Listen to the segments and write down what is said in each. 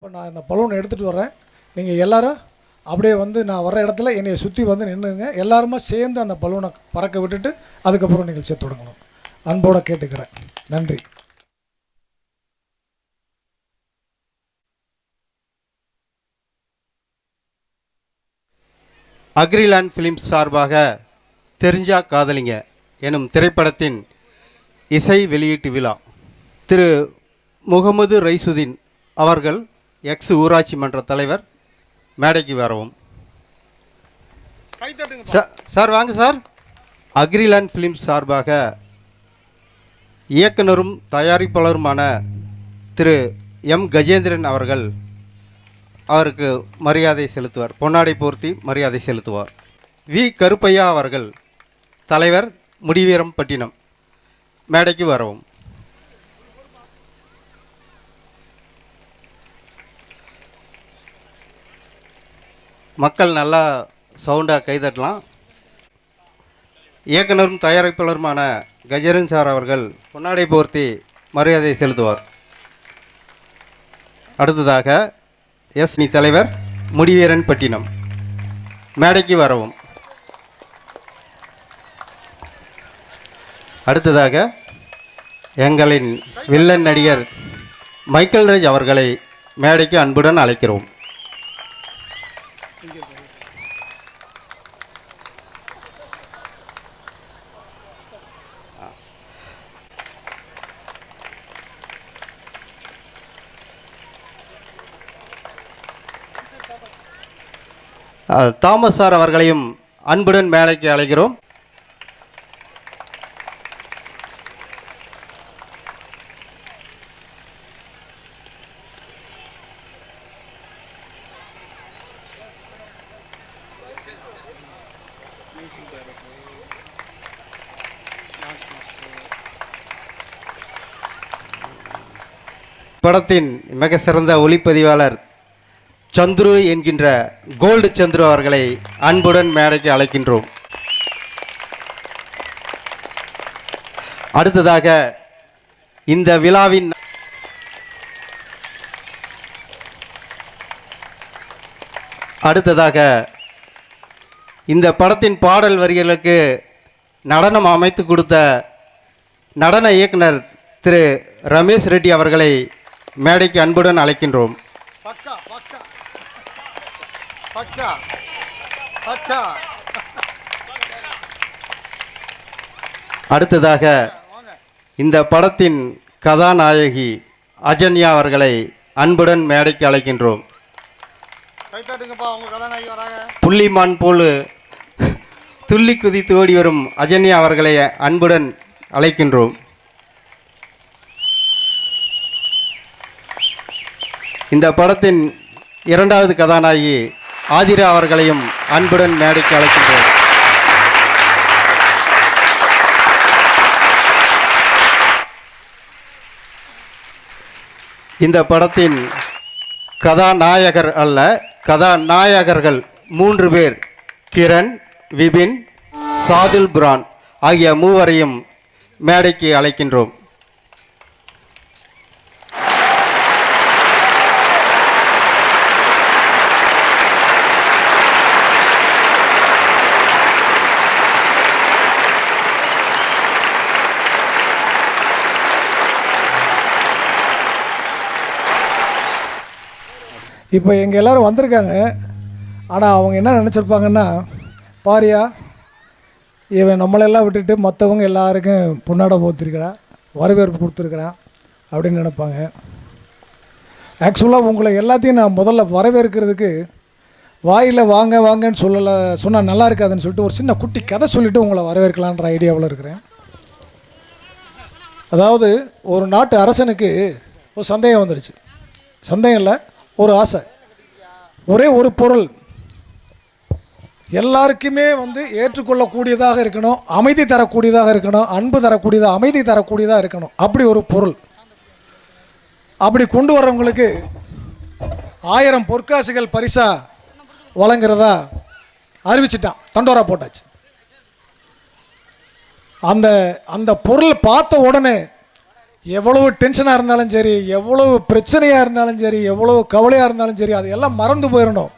இப்போ நான் இந்த பலூனை எடுத்துகிட்டு வரேன். நீங்கள் எல்லோரும் அப்படியே வந்து நான் வர்ற இடத்துல என்னை சுற்றி வந்து நின்றுங்க. எல்லாருமா சேர்ந்து அந்த பலூனை பறக்க விட்டுட்டு அதுக்கப்புறம் நிகழ்ச்சியை தொடங்கணும். அன்போடு கேட்டுக்கிறேன். நன்றி. அக்ரிலேண்ட் ஃபிலிம்ஸ் சார்பாக தெரிஞ்சா காதலிங்க எனும் திரைப்படத்தின் இசை வெளியீட்டு விழா. திரு முகமது ரைசுதீன் அவர்கள் எக்ஸ் ஊராட்சி மன்ற தலைவர் மேடைக்கு வரவும். சார் வாங்க சார். அக்ரிலேண்ட் ஃபிலிம்ஸ் சார்பாக இயக்குனரும் தயாரிப்பாளருமான திரு எம் கஜேந்திரன் அவர்கள் அவருக்கு மரியாதை செலுத்துவார். பொன்னாடை போர்த்தி மரியாதை செலுத்துவார். வி கருப்பையா அவர்கள் தலைவர் முடிவீரம்பட்டினம் மேடைக்கு வரவும். மக்கள் நல்லா சவுண்டாக கைதட்டலாம். இயக்குனரும் தயாரிப்பாளருமான கஜேந்திரன் சார் அவர்கள் பொன்னாடை போர்த்தி மரியாதை செலுத்துவார். அடுத்ததாக எஸ் நீ தலைவர் முடிவீரன் பட்டினம் மேடைக்கு வரவும். அடுத்ததாக எங்களின் வில்லன் நடிகர் மைக்கேல் ராஜ் அவர்களை மேடைக்கு அன்புடன் அழைக்கிறோம். தாமஸ் சார் அவர்களையும் அன்புடன் மேடைக்கு அழைக்கிறோம். படத்தின் மிக சிறந்த ஒளிப்பதிவாளர் சந்துரு என்கின்ற கோல்டு சந்துரு அவர்களை அன்புடன் மேடைக்கு அழைக்கின்றோம். அடுத்ததாக இந்த விழாவின் இந்த படத்தின் பாடல் வரிகளுக்கு நடனம் அமைத்து கொடுத்த நடன இயக்குனர் திரு ரமேஷ் ரெட்டி அவர்களை மேடைக்கு அன்புடன் அழைக்கின்றோம். அடுத்ததாக இந்த படத்தின் கதாநாயகி அஜன்யா அவர்களை அன்புடன் மேடைக்கு அழைக்கின்றோம். புள்ளிமான் போல் துள்ளி குதித்து ஓடி வரும் அஜன்யா அவர்களை அன்புடன் அழைக்கின்றோம். இந்த படத்தின் இரண்டாவது கதாநாயகி ஆதிரா அவர்களையும் அன்புடன் மேடைக்கு அழைக்கின்றோம். இந்த படத்தின் கதாநாயகர் அல்ல, கதாநாயகர்கள் 3 பேர், கிரண், விபின், சாதுல் புரான் ஆகிய மூவரையும் மேடைக்கு அழைக்கின்றோம். இப்போ எங்கள் எல்லோரும் வந்திருக்காங்க. ஆனால் அவங்க என்ன நினச்சிருப்பாங்கன்னா, பாரியா இவன் நம்மளெல்லாம் விட்டுட்டு மற்றவங்க எல்லாருக்கும் பொன்னாடை போத்திருக்கிறான், வரவேற்பு கொடுத்துருக்குறான் அப்படின்னு நினைப்பாங்க. ஆக்சுவலாக உங்களை எல்லாத்தையும் நான் முதல்ல வரவேற்கிறதுக்கு வாயில் வாங்க வாங்கன்னு சொன்னால் நல்லா இருக்காதுன்னு சொல்லிட்டு ஒரு சின்ன குட்டி கதை சொல்லிவிட்டு உங்களை வரவேற்கலான்ற ஐடியாவில் இருக்கிறேன். அதாவது ஒரு நாட்டு அரசனுக்கு ஒரு சந்தேகம் வந்துடுச்சு. சந்தேகம் இல்லை, ஒரு ஆசை. ஒரே ஒரு பொருள் எல்லாருக்குமே வந்து ஏற்றுக்கொள்ளக்கூடியதாக இருக்கணும், அமைதி தரக்கூடியதாக இருக்கணும், அன்பு தரக்கூடியதாக, அமைதி தரக்கூடியதாக இருக்கணும். அப்படி ஒரு பொருள். அப்படி கொண்டு வர்றவங்களுக்கு 1000 பொற்காசுகள் பரிசா வழங்குறதா அறிவிச்சிட்டான். தண்டோரா போட்டாச்சு. அந்த பொருள் பார்த்த உடனே எவ்வளவு டென்ஷனாக இருந்தாலும் சரி, எவ்வளவு பிரச்சனையாக இருந்தாலும் சரி, எவ்வளவு கவலையாக இருந்தாலும் சரி, அது எல்லாம் மறந்து போயிடணும்.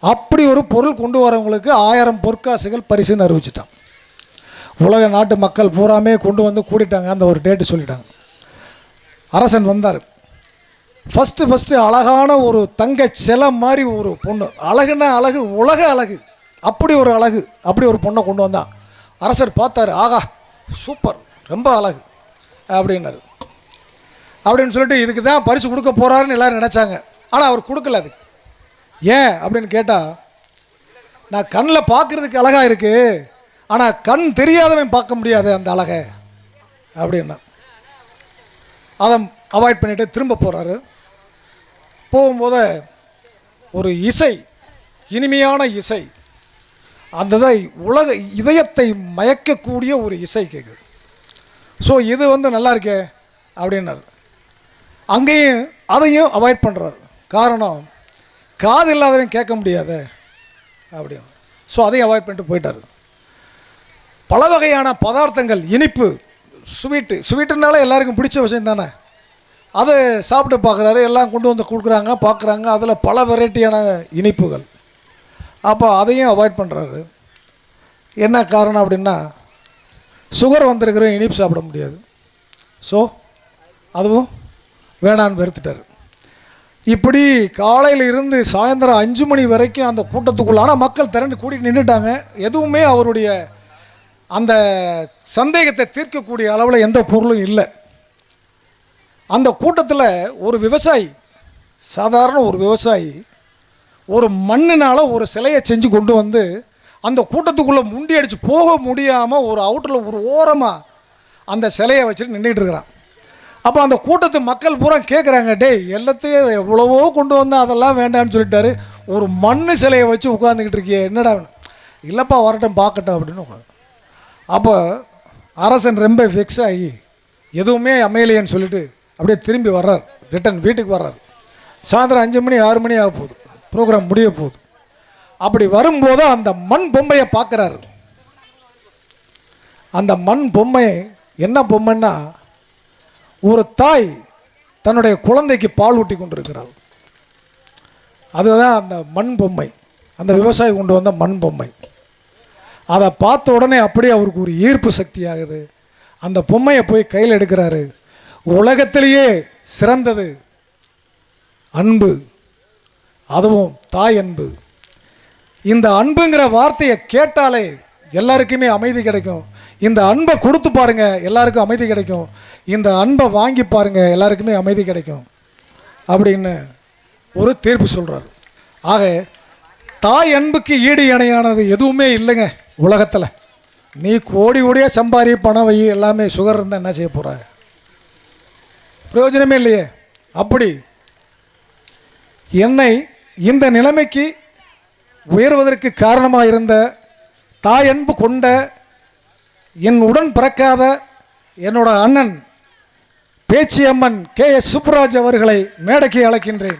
அப்படி ஒரு பொருள் கொண்டு வரவங்களுக்கு 1000 பொற்காசுகள் பரிசுன்னு அறிவிச்சிட்டான். உலக நாட்டு மக்கள் பூராமே கொண்டு வந்து கூட்டிட்டாங்க. அந்த ஒரு டேட்டு சொல்லிட்டாங்க. அரசன் வந்தார். ஃபஸ்ட்டு அழகான ஒரு தங்க சிலை மாதிரி ஒரு பொண்ணு, அழகுன்னா அழகு, உலக அழகு, அப்படி ஒரு அழகு, அப்படி ஒரு பொண்ணை கொண்டு வந்தான். அரசர் பார்த்தாரு, ஆகா சூப்பர், ரொம்ப அழகு அப்படின்னாரு. அப்படின்னு சொல்லிட்டு இதுக்கு தான் பரிசு கொடுக்க போகிறாருன்னு எல்லோரும் நினச்சாங்க. ஆனால் அவர் கொடுக்கல. அது ஏன் அப்படின்னு கேட்டால், நான் கண்ணில் பார்க்குறதுக்கு அழகாக இருக்குது, ஆனால் கண் தெரியாதவன் பார்க்க முடியாது அந்த அழகை அப்படின்னா. அதை அவாய்ட் பண்ணிவிட்டு திரும்ப போகிறாரு. போகும்போது ஒரு இசை, இனிமையான இசை, அந்த உலக இதயத்தை மயக்கக்கூடிய ஒரு இசை கேட்குது. ஸோ இது நல்லா இருக்கே அப்படின்னாரு. அங்கேயும் அதையும் அவாய்ட் பண்ணுறாரு. காரணம், காது இல்லாதவன் கேட்க முடியாது அப்படின்னு. ஸோ அதையும் அவாய்ட் பண்ணிட்டு போயிட்டார். பல வகையான பதார்த்தங்கள், இனிப்பு, ஸ்வீட்டுனால எல்லாருக்கும் பிடிச்ச விஷயம் தானே. அதை சாப்பிட்டு பார்க்குறாரு. எல்லாம் கொண்டு வந்து கொடுக்குறாங்க, பார்க்குறாங்க. அதில் பல வெரைட்டியான இனிப்புகள். அப்போ அதையும் அவாய்ட் பண்ணுறாரு. என்ன காரணம் அப்படின்னா, சுகர் வந்திருக்கிற இனிப்பு சாப்பிட முடியாது. ஸோ அதுவும் வேணான்னு வெறுத்துட்டார். இப்படி காலையில் இருந்து சாயந்தரம் 5 மணி வரைக்கும் அந்த கூட்டத்துக்குள்ள, ஆனால் மக்கள் திரண்டு கூட்டிகிட்டு நின்றுட்டாங்க. எதுவுமே அவருடைய அந்த சந்தேகத்தை தீர்க்கக்கூடிய அளவில் எந்த பொருளும் இல்லை. அந்த கூட்டத்தில் ஒரு விவசாயி, சாதாரண ஒரு விவசாயி, ஒரு மண்ணினால் ஒரு சிலையை செஞ்சு கொண்டு வந்து அந்த கூட்டத்துக்குள்ளே முண்டி அடித்து போக முடியாமல் ஒரு அவுட்டில் ஒரு ஓரமாக அந்த சிலையை வச்சுட்டு நின்றுட்டு இருக்கிறான். அப்போ அந்த கூட்டத்து மக்கள் பூரா கேட்குறாங்க, டேய் எல்லாத்தையும் எவ்வளவோ கொண்டு வந்தால் அதெல்லாம் வேண்டாம்னு சொல்லிட்டாரு, ஒரு மண் சிலையை வச்சு உட்காந்துக்கிட்டு இருக்கியே, என்னடா? இல்லைப்பா வரட்டும் பார்க்கட்டும் அப்படின்னு உட்காந்து. அப்போ அரசன் ரொம்ப ஃபிக்ஸ் ஆகி எதுவுமே அமையலையேன்னு சொல்லிட்டு அப்படியே திரும்பி வர்றார். ரிட்டன் வீட்டுக்கு வர்றார். சாயந்தரம் 5 மணி 6 மணி ஆக போகுது, ப்ரோக்ராம் முடிய போகுது. அப்படி வரும்போது அந்த மண் பொம்மையை பார்க்குறாரு. அந்த மண் பொம்மை என்ன பொம்மைன்னா, ஒரு தாய் தன்னுடைய குழந்தைக்கு பால் ஊட்டி கொண்டிருக்கிறாள். அதுதான் அந்த மண் பொம்மை, அந்த விவசாயி கொண்டு வந்த மண் பொம்மை. அதை பார்த்த உடனே அப்படியே அவருக்கு ஒரு ஈர்ப்பு சக்தி ஆகுது. அந்த பொம்மையை போய் கையில் எடுக்கிறாரு. உலகத்திலேயே சிறந்தது அன்பு, அதுவும் தாய் அன்பு. இந்த அன்புங்கிற வார்த்தையை கேட்டாலே எல்லாருக்குமே அமைதி கிடைக்கும். இந்த அன்பை கொடுத்து பாருங்க, எல்லாருக்கும் அமைதி கிடைக்கும். இந்த அன்பை வாங்கி பாருங்க, எல்லாருக்குமே அமைதி கிடைக்கும் அப்படின்னு ஒரு தீர்ப்பு சொல்கிறார். ஆக தாய் அன்புக்கு ஈடு இணையானது எதுவுமே இல்லைங்க உலகத்தில். நீ கோடி கோடியாக சம்பாரி, பணம் வை, எல்லாமே சுகர் இருந்தால் என்ன செய்ய போகிற? பிரயோஜனமே இல்லையே. அப்படி என்னை இந்த நிலைமைக்கு உயர்வதற்கு காரணமாக இருந்த தாய் அன்பு கொண்ட என் உடன் பிறக்காத என்னோட அண்ணன் பேச்சியம்மன் KS சுப்புராஜ் அவர்களை மேடைக்கு அழைக்கின்றேன்.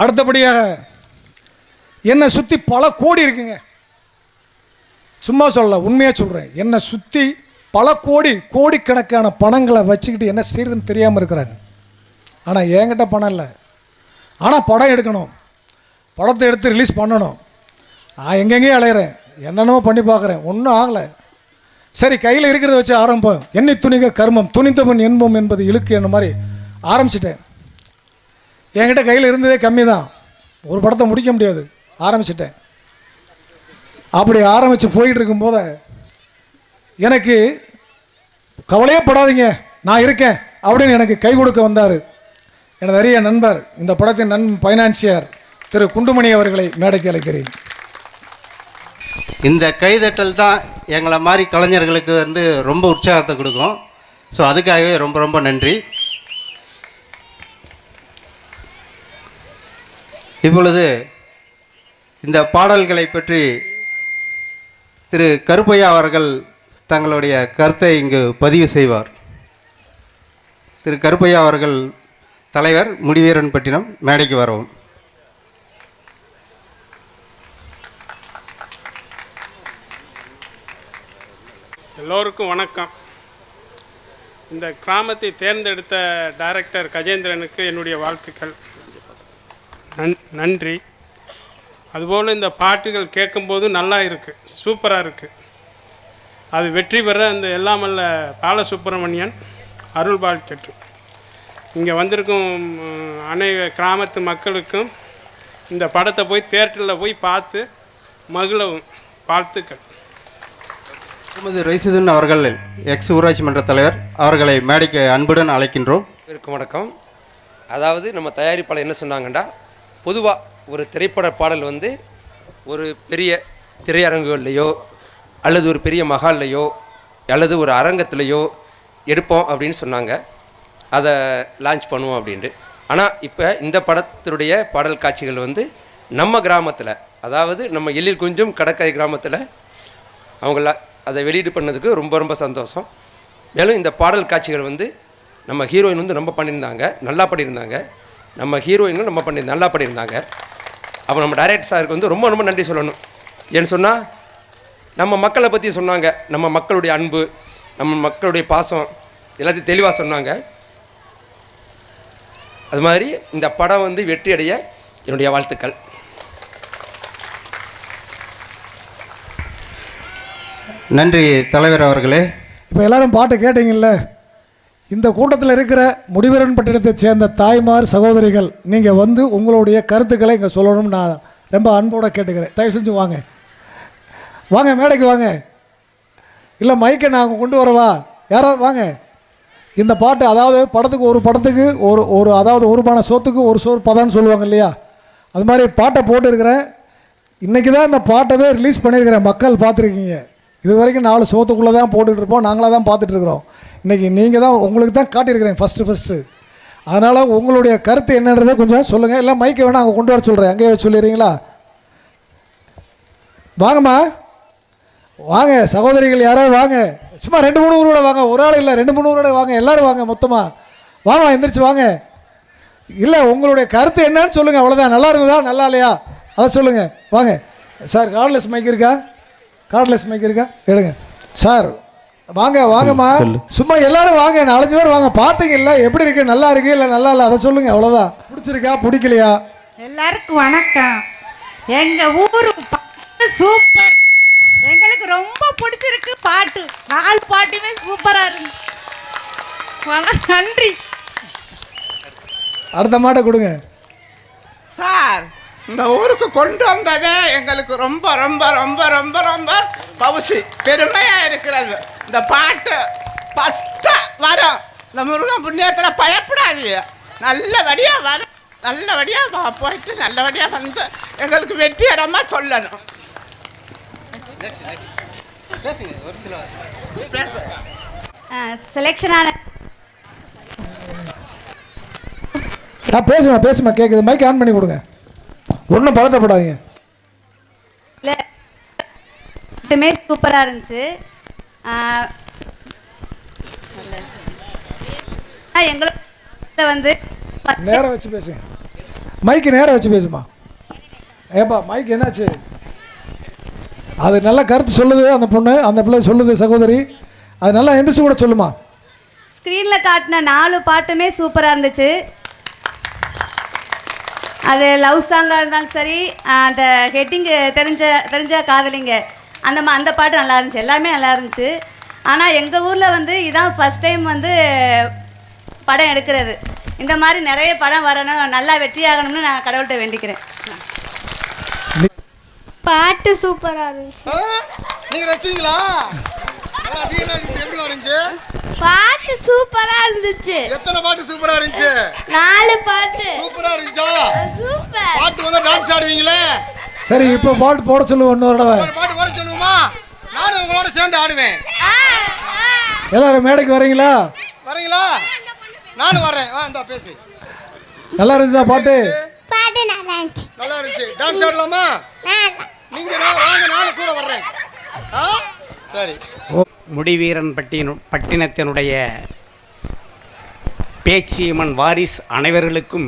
அடுத்தபடியாக என்னை சுற்றி பல கோடி இருக்குங்க. சும்மா சொல்ல, உண்மையாக சொல்கிறேன். என்னை சுற்றி பல கோடிக்கணக்கான பணங்களை வச்சுக்கிட்டு என்ன செய்யுதுன்னு தெரியாமல் இருக்கிறாங்க. ஆனால் என்கிட்ட பணம் இல்லை. ஆனால் படம் எடுக்கணும், படத்தை எடுத்து ரிலீஸ் பண்ணணும். நான் எங்கெங்கேயும் அலையிறேன், என்னென்னமோ பண்ணி பார்க்குறேன், ஒன்றும் ஆகலை. சரி, கையில் இருக்கிறத வச்சு ஆரம்பம். எண்ணி துணிக கர்மம், துணித்தவன் என்போம் என்பது இழுக்கு என்ன மாதிரி ஆரம்பிச்சிட்டேன். என்கிட்ட கையில் இருந்ததே கம்மி தான், ஒரு படத்தை முடிக்க முடியாது. ஆரம்பிச்சிட்டேன். அப்படி ஆரம்பித்து போயிட்டு இருக்கும்போது எனக்கு கவலையே படாதீங்க, நான் இருக்கேன் அப்படின்னு எனக்கு கை கொடுக்க வந்தார் எனது அரிய நண்பர், இந்த படத்தின் ஃபைனான்சியர் திரு குண்டுமணி அவர்களை மேடைக்கு அழைக்கிறேன். இந்த கைதட்டல் தான் எங்களை மாதிரி கலைஞர்களுக்கு ரொம்ப உற்சாகத்தை கொடுக்கும். ஸோ அதுக்காகவே ரொம்ப ரொம்ப நன்றி. இப்பொழுது இந்த பாடல்களை பற்றி திரு கருப்பையா அவர்கள் தங்களுடைய கருத்தை இங்கு பதிவு செய்வார். திரு கருப்பையா அவர்கள், தலைவர், முடிவீரன்பட்டினம், மேடைக்கு வரவும். எல்லோருக்கும் வணக்கம். இந்த கிராமத்தை தேர்ந்தெடுத்த டைரக்டர் கஜேந்திரனுக்கு என்னுடைய வாழ்த்துக்கள். நன்றி. அதுபோல் இந்த பாட்டுகள் கேட்கும்போது நல்லா இருக்குது, சூப்பராக இருக்குது. அது வெற்றி பெற அந்த எல்லாமல்ல பாலசுப்ரமணியன் அருள்பால் கேட்டு இங்கே வந்திருக்கும் கிராமத்து மக்களுக்கும் இந்த படத்தை போய் தியேட்டரில் போய் பார்த்து மகிழவும் வாழ்த்துக்கள். திருமதி ரைசுதீன் அவர்கள் எக்ஸ் ஊராட்சி மன்ற தலைவர் அவர்களை மேடைக்கு அன்புடன் அழைக்கின்றோம். வணக்கம். அதாவது நம்ம தயாரிப்பாளர் என்ன சொன்னாங்கண்டா, பொதுவாக ஒரு திரைப்பட பாடல் வந்து ஒரு பெரிய திரையரங்குகள்லையோ அல்லது ஒரு பெரிய மஹால்லையோ அல்லது ஒரு அரங்கத்துலேயோ எடுப்போம் அப்படின்னு சொன்னாங்க. அதை லான்ச் பண்ணுவோம் அப்படின்ட்டு. ஆனால் இப்போ இந்த படத்தினுடைய பாடல் காட்சிகள் வந்து நம்ம கிராமத்தில், அதாவது நம்ம எழில் குஞ்சும் கடற்கரை கிராமத்தில் அவங்கள அதை வெளியீடு பண்ணதுக்கு ரொம்ப ரொம்ப சந்தோஷம். மேலும் இந்த பாடல் காட்சிகள் வந்து நம்ம ஹீரோயின் வந்து ரொம்ப பண்ணியிருந்தாங்க, நல்லா பண்ணியிருந்தாங்க. நம்ம ஹீரோயினும் நல்லா பண்ணியிருந்தாங்க. அப்போ நம்ம டைரக்டர் சாருக்கு வந்து ரொம்ப ரொம்ப நன்றி சொல்லணும். ஏன்னு சொன்னால் நம்ம மக்களை பற்றி சொன்னாங்க, நம்ம மக்களுடைய அன்பு, நம்ம மக்களுடைய பாசம் எல்லாத்தையும் தெளிவாக சொன்னாங்க. அது மாதிரி இந்த படம் வந்து வெற்றி அடைய என்னுடைய வாழ்த்துக்கள். நன்றி தலைவர் அவர்களே. இப்போ எல்லாரும் பாட்டு கேட்டீங்கல்ல, இந்த கூட்டத்தில் இருக்கிற முடிவீரன் பட்டினத்தை சேர்ந்த தாய்மார் சகோதரிகள் நீங்கள் வந்து உங்களுடைய கருத்துக்களை இங்கே சொல்லணும்னு நான் ரொம்ப அன்போடு கேட்டுக்கிறேன். தயவு செஞ்சு வாங்க, வாங்க மேடைக்கு வாங்க. இல்லை மைக்கை நான் கொண்டு வரவா? யாராவது வாங்க. இந்த பாட்டு, அதாவது ஒரு படத்துக்கு ஒரு அதாவது ஒரு பானை சோத்துக்கு ஒரு சோறு பதான்னு சொல்லுவாங்க இல்லையா, அது மாதிரி பாட்டை போட்டுருக்கிறேன். இன்றைக்கி தான் இந்த பாட்டவே ரிலீஸ் பண்ணியிருக்கிறேன். மக்கள் பார்த்துருக்கீங்க. இது வரைக்கும் 4 சோத்துக்குள்ளே தான் போட்டுக்கிட்டு இருப்போம், நாங்களாக தான் பார்த்துட்ருக்குறோம். இன்றைக்கி நீங்கள் தான், உங்களுக்கு தான் காட்டியிருக்கிறேன் ஃபஸ்ட்டு. அதனால் உங்களுடைய கருத்து என்னன்றதை கொஞ்சம் சொல்லுங்கள். இல்லை மைக்கை வேணால் அங்கே கொண்டு வர சொல்கிறேன், அங்கேயே சொல்லிடுறீங்களா? வாங்கம்மா வாங்க, சகோதரிகள் யாராவது வாங்க. சும்மா 2-3 ஊரோட வாங்க, ஒரு ஆள் இல்லை, 2-3 ஊரோட வாங்க, எல்லோரும் வாங்க மொத்தமாக வாங்க, எந்திரிச்சு வாங்க. இல்லை உங்களுடைய கருத்து என்னன்னு சொல்லுங்கள், அவ்வளோதான். நல்லா இருந்ததா நல்லா இல்லையா அதை சொல்லுங்கள். வாங்க சார். கார்ட்லெஸ் மைக் இருக்கா? எடுங்க சார். வாங்கம்மா, சும்மா எல்லாரும் வாங்க, 4-5 பேர் வாங்க. பார்த்தீங்கல்ல எப்படி இருக்கு, நல்லா இருக்கு இல்லை நல்லா இல்லை அதை சொல்லுங்கள், அவ்வளோதான். பிடிச்சிருக்கா பிடிக்கலையா? எல்லாருக்கும் வணக்கம். எங்கள் ஊர் சூப்பர், எங்களுக்கு ரொம்ப பிடிச்சிருக்கு. பாட்டு 4 பாட்டுமே சூப்பராக இருந்துச்சு. நன்றி. அடுத்த மாட்டை கொடுங்க சார். இந்த ஊருக்கு கொண்டு வந்ததே எங்களுக்கு ரொம்ப ரொம்ப ரொம்ப ரொம்ப ரொம்ப பவுசி பெருமையாக இருக்கிறது. இந்த பாட்டு ஃபஸ்ட்டாக வரும். இந்த முருகன் புண்ணியத்தில் பயப்படாதீங்க, நல்லபடியாக வரும். நல்லபடியாக போயிட்டு நல்லபடியாக வந்து எங்களுக்கு வெற்றிகரமாக சொல்லணும். செலெக்ஷனான பேசுமா கேட்குது. மைக் ஆன் பண்ணி கொடுங்க, ஒன்றும் பதட்டப்படாதீங்க. மட்டுமே சூப்பராக இருந்துச்சு. எங்களை வந்து நேராக வச்சு பேசுங்க, மைக்கு நேராக வச்சு பேசுமா. ஏப்பா மைக் என்னாச்சு? அது நல்ல கருத்து சொல்லுது அந்த பொண்ணு, அந்த பிள்ளை சொல்லுது சகோதரி, அது நல்லா எந்திரிச்சு கூட சொல்லுமா. ஸ்க்ரீனில் காட்டின 4 பாட்டுமே சூப்பராக இருந்துச்சு. அது லவ் சாங்காக இருந்தாலும் சரி, அந்த ஹெட்டிங்கு தெரிஞ்ச காதலிங்க, அந்த பாட்டு நல்லா இருந்துச்சு, எல்லாமே நல்லா இருந்துச்சு. ஆனால் எங்கள் ஊரில் வந்து இதான் ஃபஸ்ட் டைம் வந்து படம் எடுக்கிறது. இந்த மாதிரி நிறைய படம் வரணும், நல்லா வெற்றியாகணும்னு நான் கடவுள்கிட்ட வேண்டிக்கிறேன். பாட்டு சூப்பரா இருந்துச்சு. நீங்க ரசிங்களா? பாட்டு சூப்பரா இருந்துச்சு. எத்தனை பாட்டு சூப்பரா இருந்துச்சு? 4 பாட்டு சூப்பரா இருந்துச்சா? சூப்பர். பாட்டு வந்து டான்ஸ் ஆடுவீங்களே? சரி, இப்போ பாட்டு போட சொல்லுவோம். இன்னொரு தடவை பாட்டு போட சொல்லுவோமா? நானும் உங்களோட சேர்ந்து ஆடுவேன். எல்லாரும் மேடைக்கு வரீங்களா? நானும் வரேன். வா இந்த பேசு. நல்லா இருந்துதா பாட்டு? பாட்டு நல்லா இருந்துச்சு. நல்லா இருந்துச்சு. டான்ஸ் ஆடலாமா? நீங்க வாங்க, நானும் கூட வர்றேன். சரி. முடிவீரன் பட்டினத்தினுடைய பேச்சியம்மன் வாரிஸ் அனைவர்களுக்கும்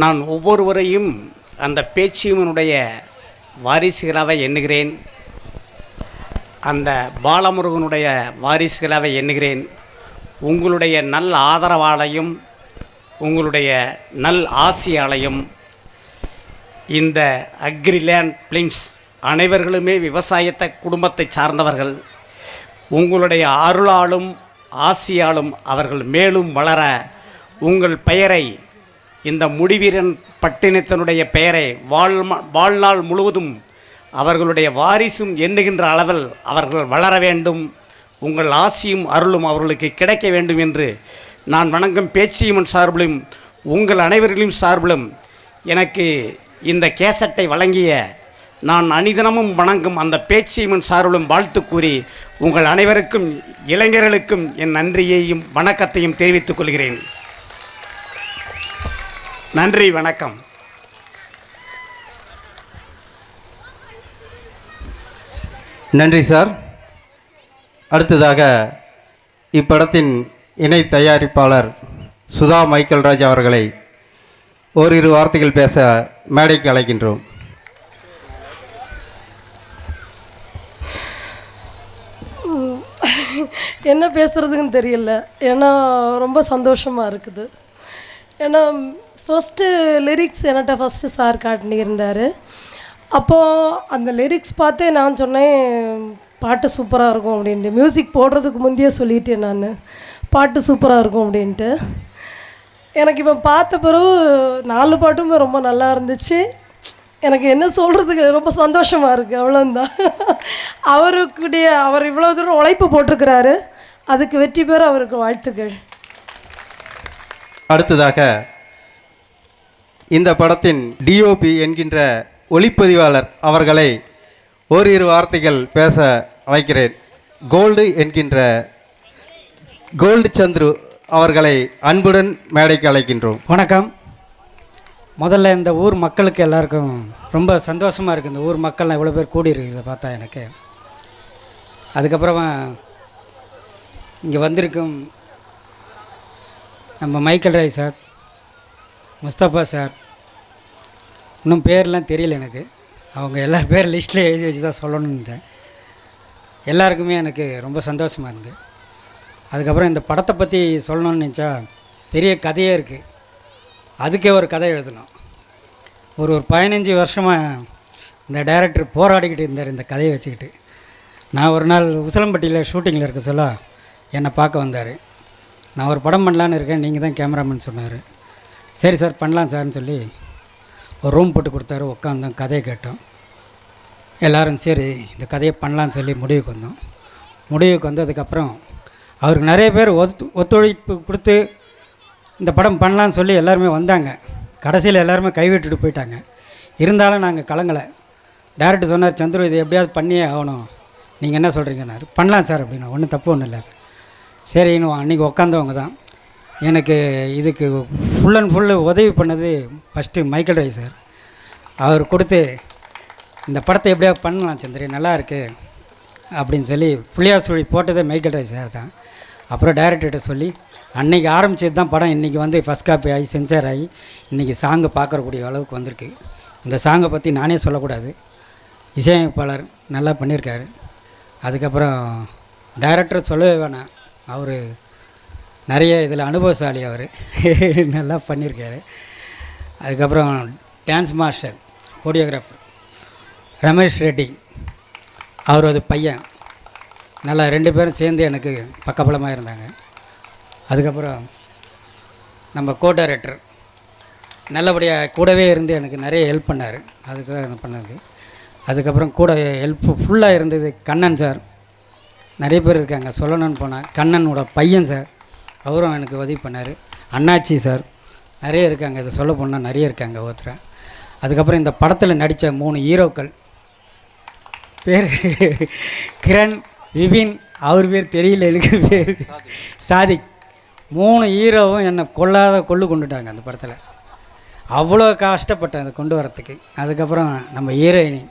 நான் ஒவ்வொருவரையும் அந்த பேச்சியம்மனுடைய வாரிசுகளாக எண்ணுகிறேன். அந்த பாலமுருகனுடைய வாரிசுகளாக எண்ணுகிறேன். உங்களுடைய நல் ஆதரவாலையும் உங்களுடைய நல் ஆசியாலையும் இந்த அக்ரிலேண்ட் பிலிம்ஸ் அனைவர்களுமே விவசாயத்தை குடும்பத்தை சார்ந்தவர்கள். உங்களுடைய அருளாலும் ஆசியாலும் அவர்கள் மேலும் வளர உங்கள் பெயரை, இந்த முடிவீரன் பட்டினத்தினுடைய பெயரை வாழ்நாள் முழுவதும் அவர்களுடைய வாரிசும் எண்ணுகின்ற அளவில் அவர்கள் வளர வேண்டும். உங்கள் ஆசியும் அருளும் அவர்களுக்கு கிடைக்க வேண்டும் என்று நான் வணங்கும் பேச்சியம்மன் சார்பிலும் உங்கள் அனைவர்களையும் சார்பிலும் எனக்கு இந்த கேசட்டை வழங்கிய நான் அனிதினமும் வணங்கும் அந்த பேச்சியம்மன் சார்பிலும் வாழ்த்து கூறி உங்கள் அனைவருக்கும் இளைஞர்களுக்கும் என் நன்றியையும் வணக்கத்தையும் தெரிவித்துக் கொள்கிறேன். நன்றி, வணக்கம். நன்றி சார். அடுத்ததாக இப்படத்தின் இணை தயாரிப்பாளர் சுதா மைக்கேல் ராஜ் அவர்களை ஓரிரு வார்த்தைகள் பேச மேடைக்கு அழைக்கின்றோம். என்ன பேசுகிறதுன்னு தெரியல. ஏன்னா ரொம்ப சந்தோஷமாக இருக்குது. ஏன்னா ஃபஸ்ட்டு லிரிக்ஸ் என்கிட்ட ஃபஸ்ட்டு சார் காட்டினிருந்தார். அப்போது அந்த லிரிக்ஸ் பார்த்தே நான் சொன்னேன் பாட்டு சூப்பராக இருக்கும் அப்படின்ட்டு. மியூசிக் போடுறதுக்கு முந்தையே சொல்லிட்டேன் நான் பாட்டு சூப்பராக இருக்கும் அப்படின்ட்டு. எனக்கு இப்போ பார்த்த பிறகு 4 பாட்டுமே ரொம்ப நல்லா இருந்துச்சு. எனக்கு என்ன சொல்கிறதுக்கு ரொம்ப சந்தோஷமாக இருக்குது, அவ்வளோந்தான். அவர் இவ்வளோ தூரம் உழைப்பு போட்டிருக்கிறாரு, அதுக்கு வெற்றி பெற அவருக்கு வாழ்த்துக்கள். அடுத்ததாக இந்த படத்தின் டிஓபி என்கின்ற ஒளிப்பதிவாளர் அவர்களை ஓரிரு வார்த்தைகள் பேச அழைக்கிறேன். கோல்டு சந்துரு அவர்களை அன்புடன் மேடைக்கு அழைக்கின்றோம். வணக்கம். முதல்ல இந்த ஊர் மக்களுக்கு எல்லாருக்கும் ரொம்ப சந்தோஷமாக இருக்குது. இந்த ஊர் மக்கள் இவ்வளோ பேர் கூடியிருக்கிறத பார்த்தா எனக்கு. அதுக்கப்புறமா இங்கே வந்திருக்கும் நம்ம Michael Roy sir, Mustafa sir, இன்னும் பேர்லாம் தெரியல எனக்கு. அவங்க எல்லா பேர் லிஸ்ட்டில் எழுதி வச்சு தான் சொல்லணும்னு இருந்தேன். எல்லாருக்குமே எனக்கு ரொம்ப சந்தோஷமாக இருந்தது. அதுக்கப்புறம் இந்த படத்தை பற்றி சொல்லணும்னு நினச்சா பெரிய கதையே இருக்குது. அதுக்கே ஒரு கதை எழுதணும். ஒரு 15 வருஷமாக இந்த டைரக்டர் போராடிக்கிட்டு இருந்தார் இந்த கதையை வச்சுக்கிட்டு. நான் ஒரு நாள் உசிலம்பட்டியில் ஷூட்டிங்கில் இருக்க சொல்ல என்னை பார்க்க வந்தார். நான் ஒரு படம் பண்ணலான்னு இருக்கேன், நீங்கள் தான் கேமராமேன் சொன்னார். சரி சார் பண்ணலாம் சார்னு சொல்லி ஒரு ரூம் போட்டு கொடுத்தாரு. உட்காந்தோம், கதையை கேட்டோம். எல்லோரும் சரி இந்த கதையை பண்ணலான்னு சொல்லி முடிவுக்கு வந்தோம். முடிவுக்கு வந்ததுக்கப்புறம் அவருக்கு நிறைய பேர் ஒத்துழைப்பு கொடுத்து இந்த படம் பண்ணலான்னு சொல்லி எல்லாருமே வந்தாங்க. கடைசியில் எல்லாருமே கைவிட்டுட்டு போயிட்டாங்க. இருந்தாலும் நாங்கள் கலங்கலை. டேரக்டர் சொன்னார், சந்துரு இது எப்படியாவது பண்ணியே ஆகணும், நீங்கள் என்ன சொல்கிறீங்கன்னாரு. பண்ணலாம் சார் அப்படின்னா. ஒன்றும் தப்பு ஒன்றும் இல்லை. சரி இன்னும் அன்றைக்கி உட்காந்தவங்க தான். எனக்கு இதுக்கு ஃபுல் அண்ட் ஃபுல்லு உதவி பண்ணது ஃபஸ்ட்டு மைக்கேல் ராய் சார். அவர் கொடுத்து இந்த படத்தை எப்படியா பண்ணலாம் சந்திரி, நல்லா இருக்குது அப்படின்னு சொல்லி புள்ளியார் சுழி போட்டதே மைக்கேல் ராய் சார் தான். அப்புறம் டைரக்டர்கிட்ட சொல்லி அன்றைக்கி ஆரம்பித்தது தான் படம். இன்றைக்கி வந்து ஃபஸ்ட் காப்பி ஆகி சென்சார் ஆகி இன்றைக்கி சாங்கு பார்க்கக்கூடிய அளவுக்கு வந்திருக்கு. இந்த சாங்கை பற்றி நானே சொல்லக்கூடாது, இசையமைப்பாளர் நல்லா பண்ணியிருக்காரு. அதுக்கப்புறம் டைரக்டர் சொல்லவே வேணாம், அவர் நிறைய இதில் அனுபவசாலி, அவர் நல்லா பண்ணியிருக்காரு. அதுக்கப்புறம் dance master choreographer Ramesh Reddy, அவரது பையன், நல்லா 2 பேரும் சேர்ந்து எனக்கு பக்கபலமாக இருந்தாங்க. அதுக்கப்புறம் நம்ம கோ டைரக்டர் நல்லபடியாக கூடவே இருந்து எனக்கு நிறைய ஹெல்ப் பண்ணார். அதுக்கு தான் பண்ணது. அதுக்கப்புறம் கூட ஹெல்ப்பு ஃபுல்லாக இருந்தது கண்ணன் சார். நிறைய பேர் இருக்காங்க சொல்லணும்னு போனால். கண்ணனோட பையன் சார், அவரும் எனக்கு உதவி பண்ணார். அண்ணாச்சி சார், நிறைய இருக்காங்க. இதை சொல்ல போனால் நிறைய இருக்காங்க ஒருத்தர். அதுக்கப்புறம் இந்த படத்தில் நடித்த 3 ஹீரோக்கள் பேர் கிரண், விபின், அவர் பேர் தெரியல எனக்கு, பேர் சாதிக். 3 ஹீரோவும் என்னை கொள்ளு கொண்டுட்டாங்க அந்த படத்தில். அவ்வளோ கஷ்டப்பட்டேன் அதை கொண்டு வரத்துக்கு. அதுக்கப்புறம் நம்ம ஹீரோயினி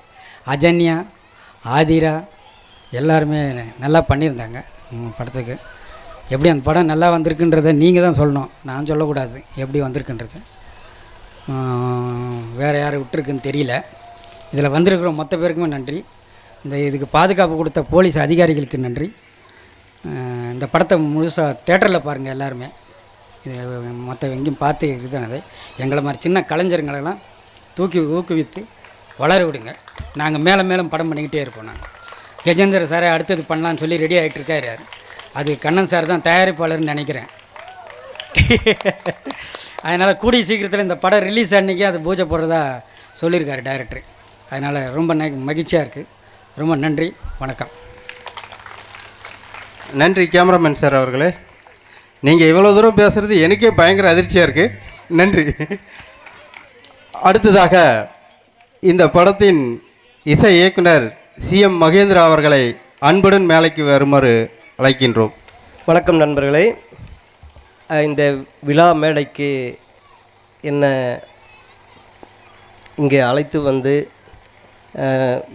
அஜன்யா, ஆதிரா எல்லாருமே நல்லா பண்ணியிருந்தாங்க படத்துக்கு. எப்படி அந்த படம் நல்லா வந்திருக்குன்றதை நீங்கள் தான் சொல்லணும், நான் சொல்லக்கூடாது எப்படி வந்திருக்குன்றது. வேறு யார் விட்டுருக்குன்னு தெரியல. இதில் வந்திருக்கிற மொத்த பேருக்குமே நன்றி. இதுக்கு பாதுகாப்பு கொடுத்த போலீஸ் அதிகாரிகளுக்கு நன்றி. இந்த படத்தை முழுசாக தேட்டரில் பாருங்கள் எல்லாருமே. இது மற்ற எங்கேயும் பார்த்து இதுதானது. எங்களை மாதிரி சின்ன கலைஞருங்களெல்லாம் ஊக்குவித்து வளர விடுங்க. நாங்கள் மேலும் படம் பண்ணிக்கிட்டே இருப்போம். நாங்கள் கஜேந்திர சாரை அடுத்தது பண்ணலான்னு சொல்லி ரெடி ஆகிட்டு இருக்காரு. அது கண்ணன் சார் தான் தயாரிப்பாளர்னு நினைக்கிறேன். அதனால் கூடிய சீக்கிரத்தில் இந்த படம் ரிலீஸ் அன்றைக்கி அது பூஜை போடுறதா சொல்லியிருக்காரு டைரக்டர். அதனால் ரொம்ப மகிழ்ச்சியாக இருக்குது. ரொம்ப நன்றி, வணக்கம். நன்றி கேமராமேன் சார் அவர்களே. நீங்கள் இவ்வளோ தூரம் பேசுகிறது எனக்கே பயங்கர அதிர்ச்சியாக இருக்குது. நன்றி. அடுத்ததாக இந்த படத்தின் இசை இயக்குனர் CM மகேந்திரா அவர்களை அன்புடன் மேலைக்கு வருமாறு அழைக்கின்றோம். வணக்கம் நண்பர்களே. இந்த விழா மேடைக்கு என்னை இங்கே அழைத்து வந்து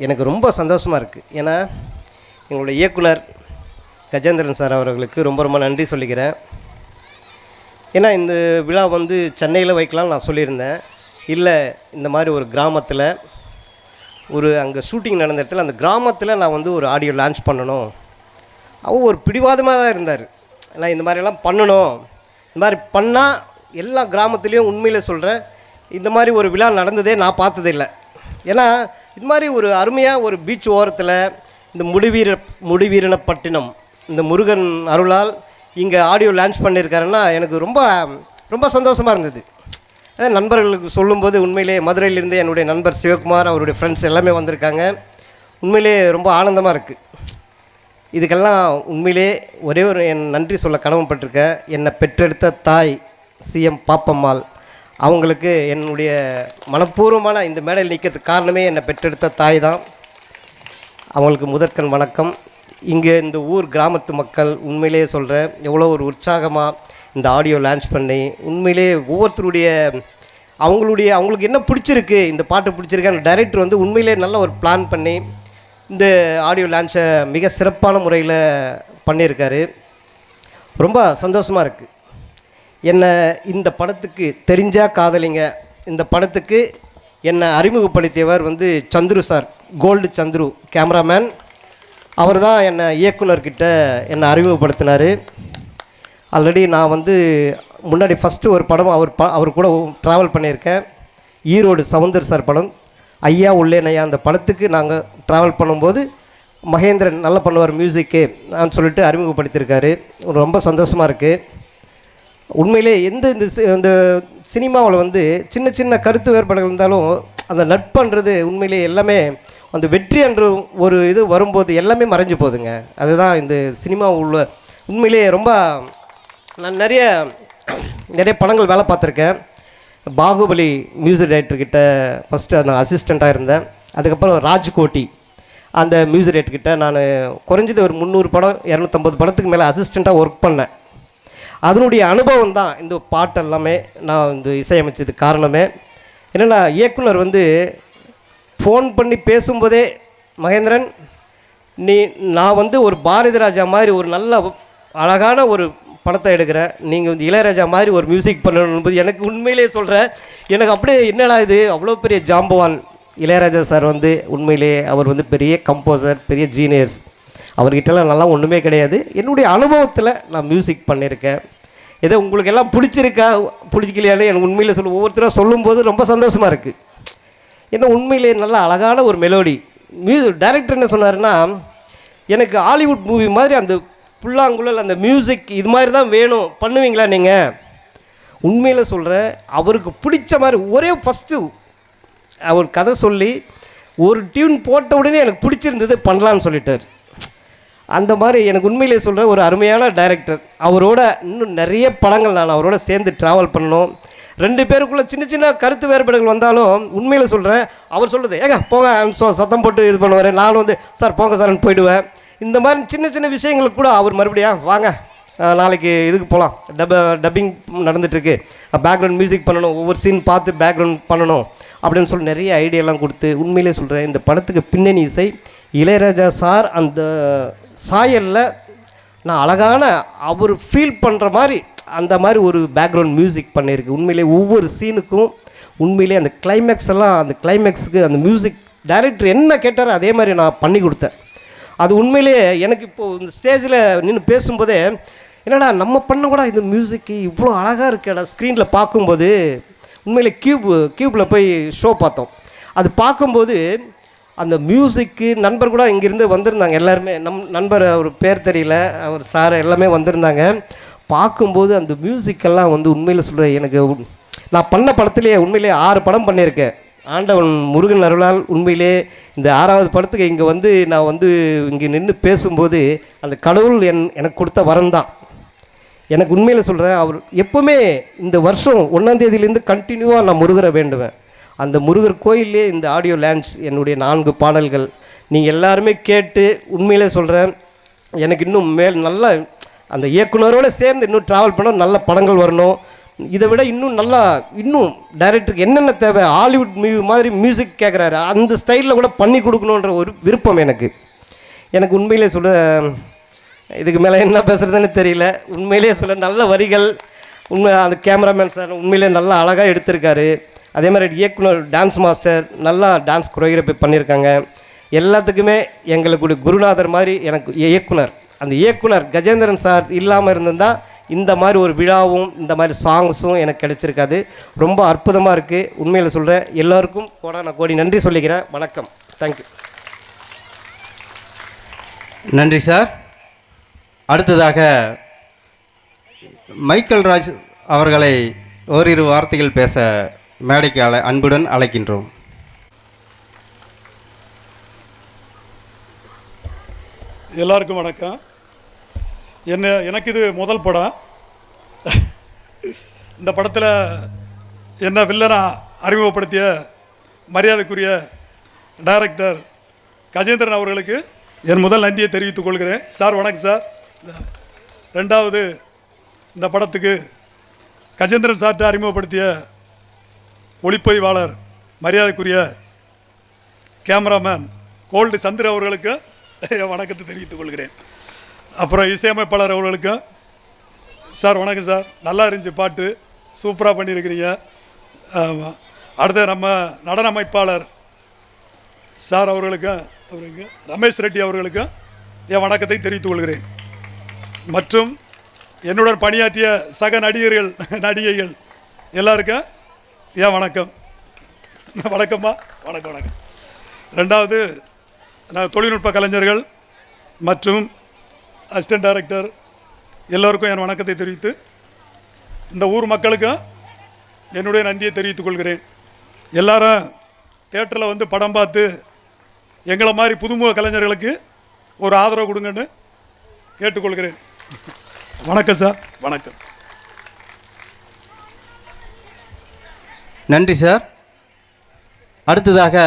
எனக்கு ரொம்ப சந்தோஷமாக இருக்குது. ஏன்னா எங்களுடைய இயக்குனர் கஜேந்திரன் சார் அவர்களுக்கு ரொம்ப நன்றி சொல்லிக்கிறேன். ஏன்னா இந்த விழா வந்து சென்னையில் வைக்கலாம்னு நான் சொல்லியிருந்தேன். இல்லை, இந்த மாதிரி ஒரு கிராமத்தில் அங்கே ஷூட்டிங் நடந்த இடத்துல அந்த கிராமத்தில் நான் வந்து ஒரு ஆடியோ லான்ச் பண்ணணும். அவர் ஒரு பிடிவாதமாக தான் இருந்தார். நான் இந்த மாதிரிலாம் பண்ணணும், இந்த மாதிரி பண்ணால் எல்லா கிராமத்துலேயும் உண்மையில் சொல்கிறேன், இந்த மாதிரி ஒரு விழா நடந்ததே நான் பார்த்ததில்லை. ஏன்னா இது மாதிரி ஒரு அருமையாக ஒரு பீச் ஓரத்தில் இந்த முடிவீரனப்பட்டினம் இந்த முருகன் அருளால் இங்கே ஆடியோ லான்ச் பண்ணியிருக்காருன்னா எனக்கு ரொம்ப சந்தோஷமாக இருந்தது. நண்பர்களுக்கு சொல்லும்போது உண்மையிலே மதுரையிலேருந்து என்னுடைய நண்பர் சிவகுமார் அவருடைய ஃப்ரெண்ட்ஸ் எல்லாமே வந்திருக்காங்க. உண்மையிலே ரொம்ப ஆனந்தமாக இருக்குது. இதுக்கெல்லாம் உண்மையிலே ஒரே ஒரு என் நன்றி சொல்ல கடமைப்பட்டிருக்கேன். என்னை பெற்றெடுத்த தாய் CM பாப்பம்மாள் அவங்களுக்கு என்னுடைய மனப்பூர்வமான இந்த மேடையில் நிற்கிறதுக்கு காரணமே என்னை பெற்றெடுத்த தாய் தான். அவங்களுக்கு முதற்கண் வணக்கம். இங்கே இந்த ஊர் கிராமத்து மக்கள் உண்மையிலே சொல்கிறேன், எவ்வளோ ஒரு உற்சாகமாக இந்த ஆடியோ லான்ச் பண்ணி உண்மையிலே ஒவ்வொருத்தருடைய அவங்களுக்கு என்ன பிடிச்சிருக்கு, இந்த பாட்டு பிடிச்சிருக்கு, அந்த டைரக்டர் வந்து உண்மையிலே நல்ல ஒரு பிளான் பண்ணி இந்த ஆடியோ லான்ச்சை மிக சிறப்பான முறையில் பண்ணியிருக்காரு. ரொம்ப சந்தோஷமாக இருக்குது. என்னை இந்த படத்துக்கு தெரிஞ்சா காதலிங்க இந்த படத்துக்கு என்னை அறிமுகப்படுத்தியவர் வந்து Chandru sir, gold Chandru cameraman. அவர் தான் என்னை இயக்குனர்கிட்ட என்னை அறிமுகப்படுத்தினார். ஆல்ரெடி நான் வந்து முன்னாடி ஃபஸ்ட்டு ஒரு படம் அவர் கூட ட்ராவல் பண்ணியிருக்கேன். ஈரோடு சவுந்தர் சார் படம் ஐயா உள்ளேனையா, அந்த படத்துக்கு நாங்கள் ட்ராவல் பண்ணும்போது மகேந்திரன் நல்லா பண்ணுவார் மியூசிக்கு நான் சொல்லிட்டு அறிமுகப்படுத்தியிருக்காரு. ரொம்ப சந்தோஷமாக இருக்குது. உண்மையிலே இந்த சினிமாவில் வந்து சின்ன சின்ன கருத்து வேறுபாடுகள் இருந்தாலும் அந்த நட்புன்றது உண்மையிலே எல்லாமே அந்த வெற்றி என்று ஒரு இது வரும்போது எல்லாமே மறைஞ்சு போகுதுங்க. அதுதான் இந்த சினிமா உள்ள உண்மையிலே ரொம்ப நான் நிறைய படங்கள் வேலை பார்த்துருக்கேன். பாகுபலி மியூசிக் டைரக்டர்கிட்ட ஃபஸ்ட்டு நான் அசிஸ்டண்ட்டாக இருந்தேன். அதுக்கப்புறம் ராஜ்கோட்டி அந்த மியூசிக் டைரக்டர்கிட்ட நான் குறைஞ்சது ஒரு 300 படம் 250 படத்துக்கு மேலே அசிஸ்டண்ட்டாக ஒர்க் பண்ணேன். அதனுடைய அனுபவம் தான் இந்த பாட்டு எல்லாமே நான் இந்த இசையமைச்சதுக்கு காரணமே. என்னென்னா இயக்குனர் வந்து ஃபோன் பண்ணி பேசும்போதே, மகேந்திரன் நான் வந்து ஒரு பாரதி ராஜா மாதிரி ஒரு நல்ல அழகான ஒரு படத்தை எடுக்கிறேன், நீங்கள் வந்து இளையராஜா மாதிரி ஒரு மியூசிக் பண்ணணும்போது எனக்கு உண்மையிலே சொல்கிறேன், எனக்கு அப்படியே என்னடா இது அவ்வளோ பெரிய ஜாம்பவான் இளையராஜா சார் வந்து உண்மையிலே அவர் வந்து பெரிய கம்போசர், பெரிய ஜீனியர்ஸ். அவர்கிட்டலாம் நல்லா ஒன்றுமே கிடையாது. என்னுடைய அனுபவத்தில் நான் மியூசிக் பண்ணியிருக்கேன். ஏதோ உங்களுக்கு எல்லாம் பிடிச்சிக்கலையானே எனக்கு உண்மையில் ஒவ்வொருத்தராக சொல்லும்போது ரொம்ப சந்தோஷமாக இருக்குது. ஏன்னா உண்மையிலே நல்லா அழகான ஒரு மெலோடி. டைரக்டர் என்ன சொன்னார்னா, எனக்கு ஹாலிவுட் மூவி மாதிரி அந்த புல்லாங்குழல் அந்த மியூசிக் இது மாதிரி தான் வேணும், பண்ணுவீங்களா நீங்கள்? உண்மையில் சொல்கிறேன், அவருக்கு பிடிச்ச மாதிரி ஒரே ஃபஸ்ட்டு அவர் கதை சொல்லி ஒரு டியூன் போட்ட உடனே எனக்கு பிடிச்சிருந்தது, பண்ணலான்னு சொல்லிட்டார். அந்த மாதிரி எனக்கு உண்மையிலே சொல்கிறேன், ஒரு அருமையான டைரக்டர். அவரோட இன்னும் நிறைய படங்கள் நான் அவரோட சேர்ந்து ட்ராவல் பண்ணணும். 2 பேருக்குள்ளே சின்ன சின்ன கருத்து வேறுபாடுகள் வந்தாலும் உண்மையில் சொல்கிறேன், அவர் சொல்கிறது ஏங்க போங்க சத்தம் போட்டு இது பண்ணுவார், நானும் வந்து சார் போங்க சார்ன்னு போயிடுவேன். இந்த மாதிரி சின்ன சின்ன விஷயங்களுக்கு கூட அவர் மறுபடியும் வாங்க நாளைக்கு இதுக்கு போகலாம், டப்பிங் நடந்துகிட்ருக்கு, பேக்ரவுண்ட் மியூசிக் பண்ணணும், ஒவ்வொரு சீன் பார்த்து பேக்ரவுண்ட் பண்ணணும் அப்படின்னு சொல்லி நிறைய ஐடியாலாம் கொடுத்து உண்மையிலே சொல்கிறேன், இந்த படத்துக்கு பின்னணி இசை இளையராஜா சார் அந்த சாயலில் நான் அழகான அவர் ஃபீல் பண்ணுற மாதிரி அந்த மாதிரி ஒரு பேக்ரவுண்ட் மியூசிக் பண்ணியிருக்கு. உண்மையிலே ஒவ்வொரு சீனுக்கும் உண்மையிலே அந்த கிளைமேக்ஸ் எல்லாம் அந்த கிளைமேக்ஸுக்கு அந்த மியூசிக் டைரக்டர் என்ன கேட்டாரோ அதே மாதிரி நான் பண்ணி கொடுத்தேன். அது உண்மையிலேயே எனக்கு இப்போது இந்த ஸ்டேஜில் நின்று பேசும்போதே என்னடா நம்ம பண்ண கூட இந்த மியூசிக்கு இவ்வளோ அழகாக இருக்கடா ஸ்க்ரீனில் பார்க்கும்போது. உண்மையிலே கியூப்பில் போய் ஷோ பார்த்தோம். அது பார்க்கும்போது அந்த மியூசிக்கு நண்பர் கூட இங்கேருந்து வந்திருந்தாங்க எல்லாருமே. நண்பர் அவர் பேர் தெரியல, அவர் சார் எல்லாமே வந்திருந்தாங்க. பார்க்கும்போது அந்த மியூசிக்கெல்லாம் வந்து உண்மையில் சொல்கிறேன், எனக்கு நான் பண்ண படத்துலேயே உண்மையிலே 6 படம் பண்ணியிருக்கேன். ஆண்டவன் முருகன் அருளால் உண்மையிலே இந்த 6வது படத்துக்கு இங்கே வந்து நான் வந்து இங்கே நின்று பேசும்போது அந்த கடவுள் எனக்கு கொடுத்த வரம் தான். எனக்கு உண்மையில் சொல்கிறேன், அவர் எப்போவுமே இந்த வருஷம் 1ஆம் தேதியிலேருந்து கண்டினியூவாக நான் முருகரை வேண்டுவேன். அந்த முருகர் கோயிலே இந்த ஆடியோ லான்ச் என்னுடைய 4 பாடல்கள் நீங்கள் எல்லாருமே கேட்டு உண்மையிலே சொல்கிறேன், எனக்கு இன்னும் நல்லா அந்த இயக்குனரோடு சேர்ந்து இன்னும் ட்ராவல் பண்ண நல்ல படங்கள் வரணும். இதை விட இன்னும் டைரக்டருக்கு என்னென்ன தேவை, ஹாலிவுட் மாதிரி மியூசிக் கேட்குறாரு அந்த ஸ்டைலில் கூட பண்ணி கொடுக்கணுன்ற ஒரு விருப்பம் எனக்கு உண்மையிலே சொல்ல. இதுக்கு மேலே என்ன பேசுகிறதுன்னு தெரியல. உண்மையிலே சொல்ல நல்ல வரிகள், அந்த கேமராமேன் சார் உண்மையிலே நல்லா அழகாக எடுத்திருக்காரு. அதே மாதிரி இயக்குனர் டான்ஸ் மாஸ்டர் நல்லா டான்ஸ் கொரியோகிராஃபி பண்ணியிருக்காங்க. எல்லாத்துக்குமே எங்களுக்கு குருநாதர் மாதிரி எனக்கு இயக்குனர், அந்த இயக்குனர் கஜேந்திரன் சார் இல்லாமல் இருந்திருந்தால் இந்த மாதிரி ஒரு விழாவும் இந்த மாதிரி சாங்ஸும் எனக்கு கிடைச்சிருக்காது. ரொம்ப அற்புதமாக இருக்குது. உண்மையில் சொல்கிறேன், எல்லோருக்கும் கோடி நன்றி சொல்லிக்கிறேன். வணக்கம். தேங்க்யூ. நன்றி சார். அடுத்ததாக மைக்கேல் ராஜ் அவர்களை ஓரிரு வார்த்தைகள் பேச மேடைக்கு அன்புடன் அழைக்கின்றோம். எல்லாருக்கும் வணக்கம். எனக்கு இது முதல் படம். இந்த படத்தில் என்ன வில்லனா அறிமுகப்படுத்திய மரியாதைக்குரிய டைரக்டர் கஜேந்திரன் அவர்களுக்கு என் முதல் நன்றியை தெரிவித்துக் கொள்கிறேன். சார் வணக்கம் சார். 2வது இந்த படத்துக்கு கஜேந்திரன் சார்ட்ட அறிமுகப்படுத்திய ஒளிப்பதிவாளர் மரியாதைக்குரிய கேமராமேன் கோல்டு சந்திர அவர்களுக்கு என் வணக்கத்தை தெரிவித்துக் கொள்கிறேன். அப்புறம் இசையமைப்பாளர் அவர்களுக்கும் சார் வணக்கம் சார். நல்லா இருந்துச்சு, பாட்டு சூப்பராக பண்ணியிருக்கிறீங்க. அடுத்த நம்ம நடன அமைப்பாளர் சார் அவர்களுக்கும் ரமேஷ் ரெட்டி அவர்களுக்கும் என் வணக்கத்தை தெரிவித்துக் கொள்கிறேன். மற்றும் என்னுடன் பணியாற்றிய சக நடிகைகள் எல்லாருக்கும் என் வணக்கம். வணக்கம்மா. வணக்கம். 2வது நான் தொழில்நுட்ப கலைஞர்கள் மற்றும் அசிஸ்டன்ட் டைரக்டர் எல்லோருக்கும் என் வணக்கத்தை தெரிவித்து இந்த ஊர் மக்களுக்கும் என்னுடைய நன்றியை தெரிவித்துக் கொள்கிறேன். எல்லாரும் தியேட்டரில் வந்து படம் பார்த்து எங்களை மாதிரி புதுமுக கலைஞர்களுக்கு ஒரு ஆதரவு கொடுங்கன்னு கேட்டுக்கொள்கிறேன். வணக்கம் சார். வணக்கம். நன்றி சார். அடுத்ததாக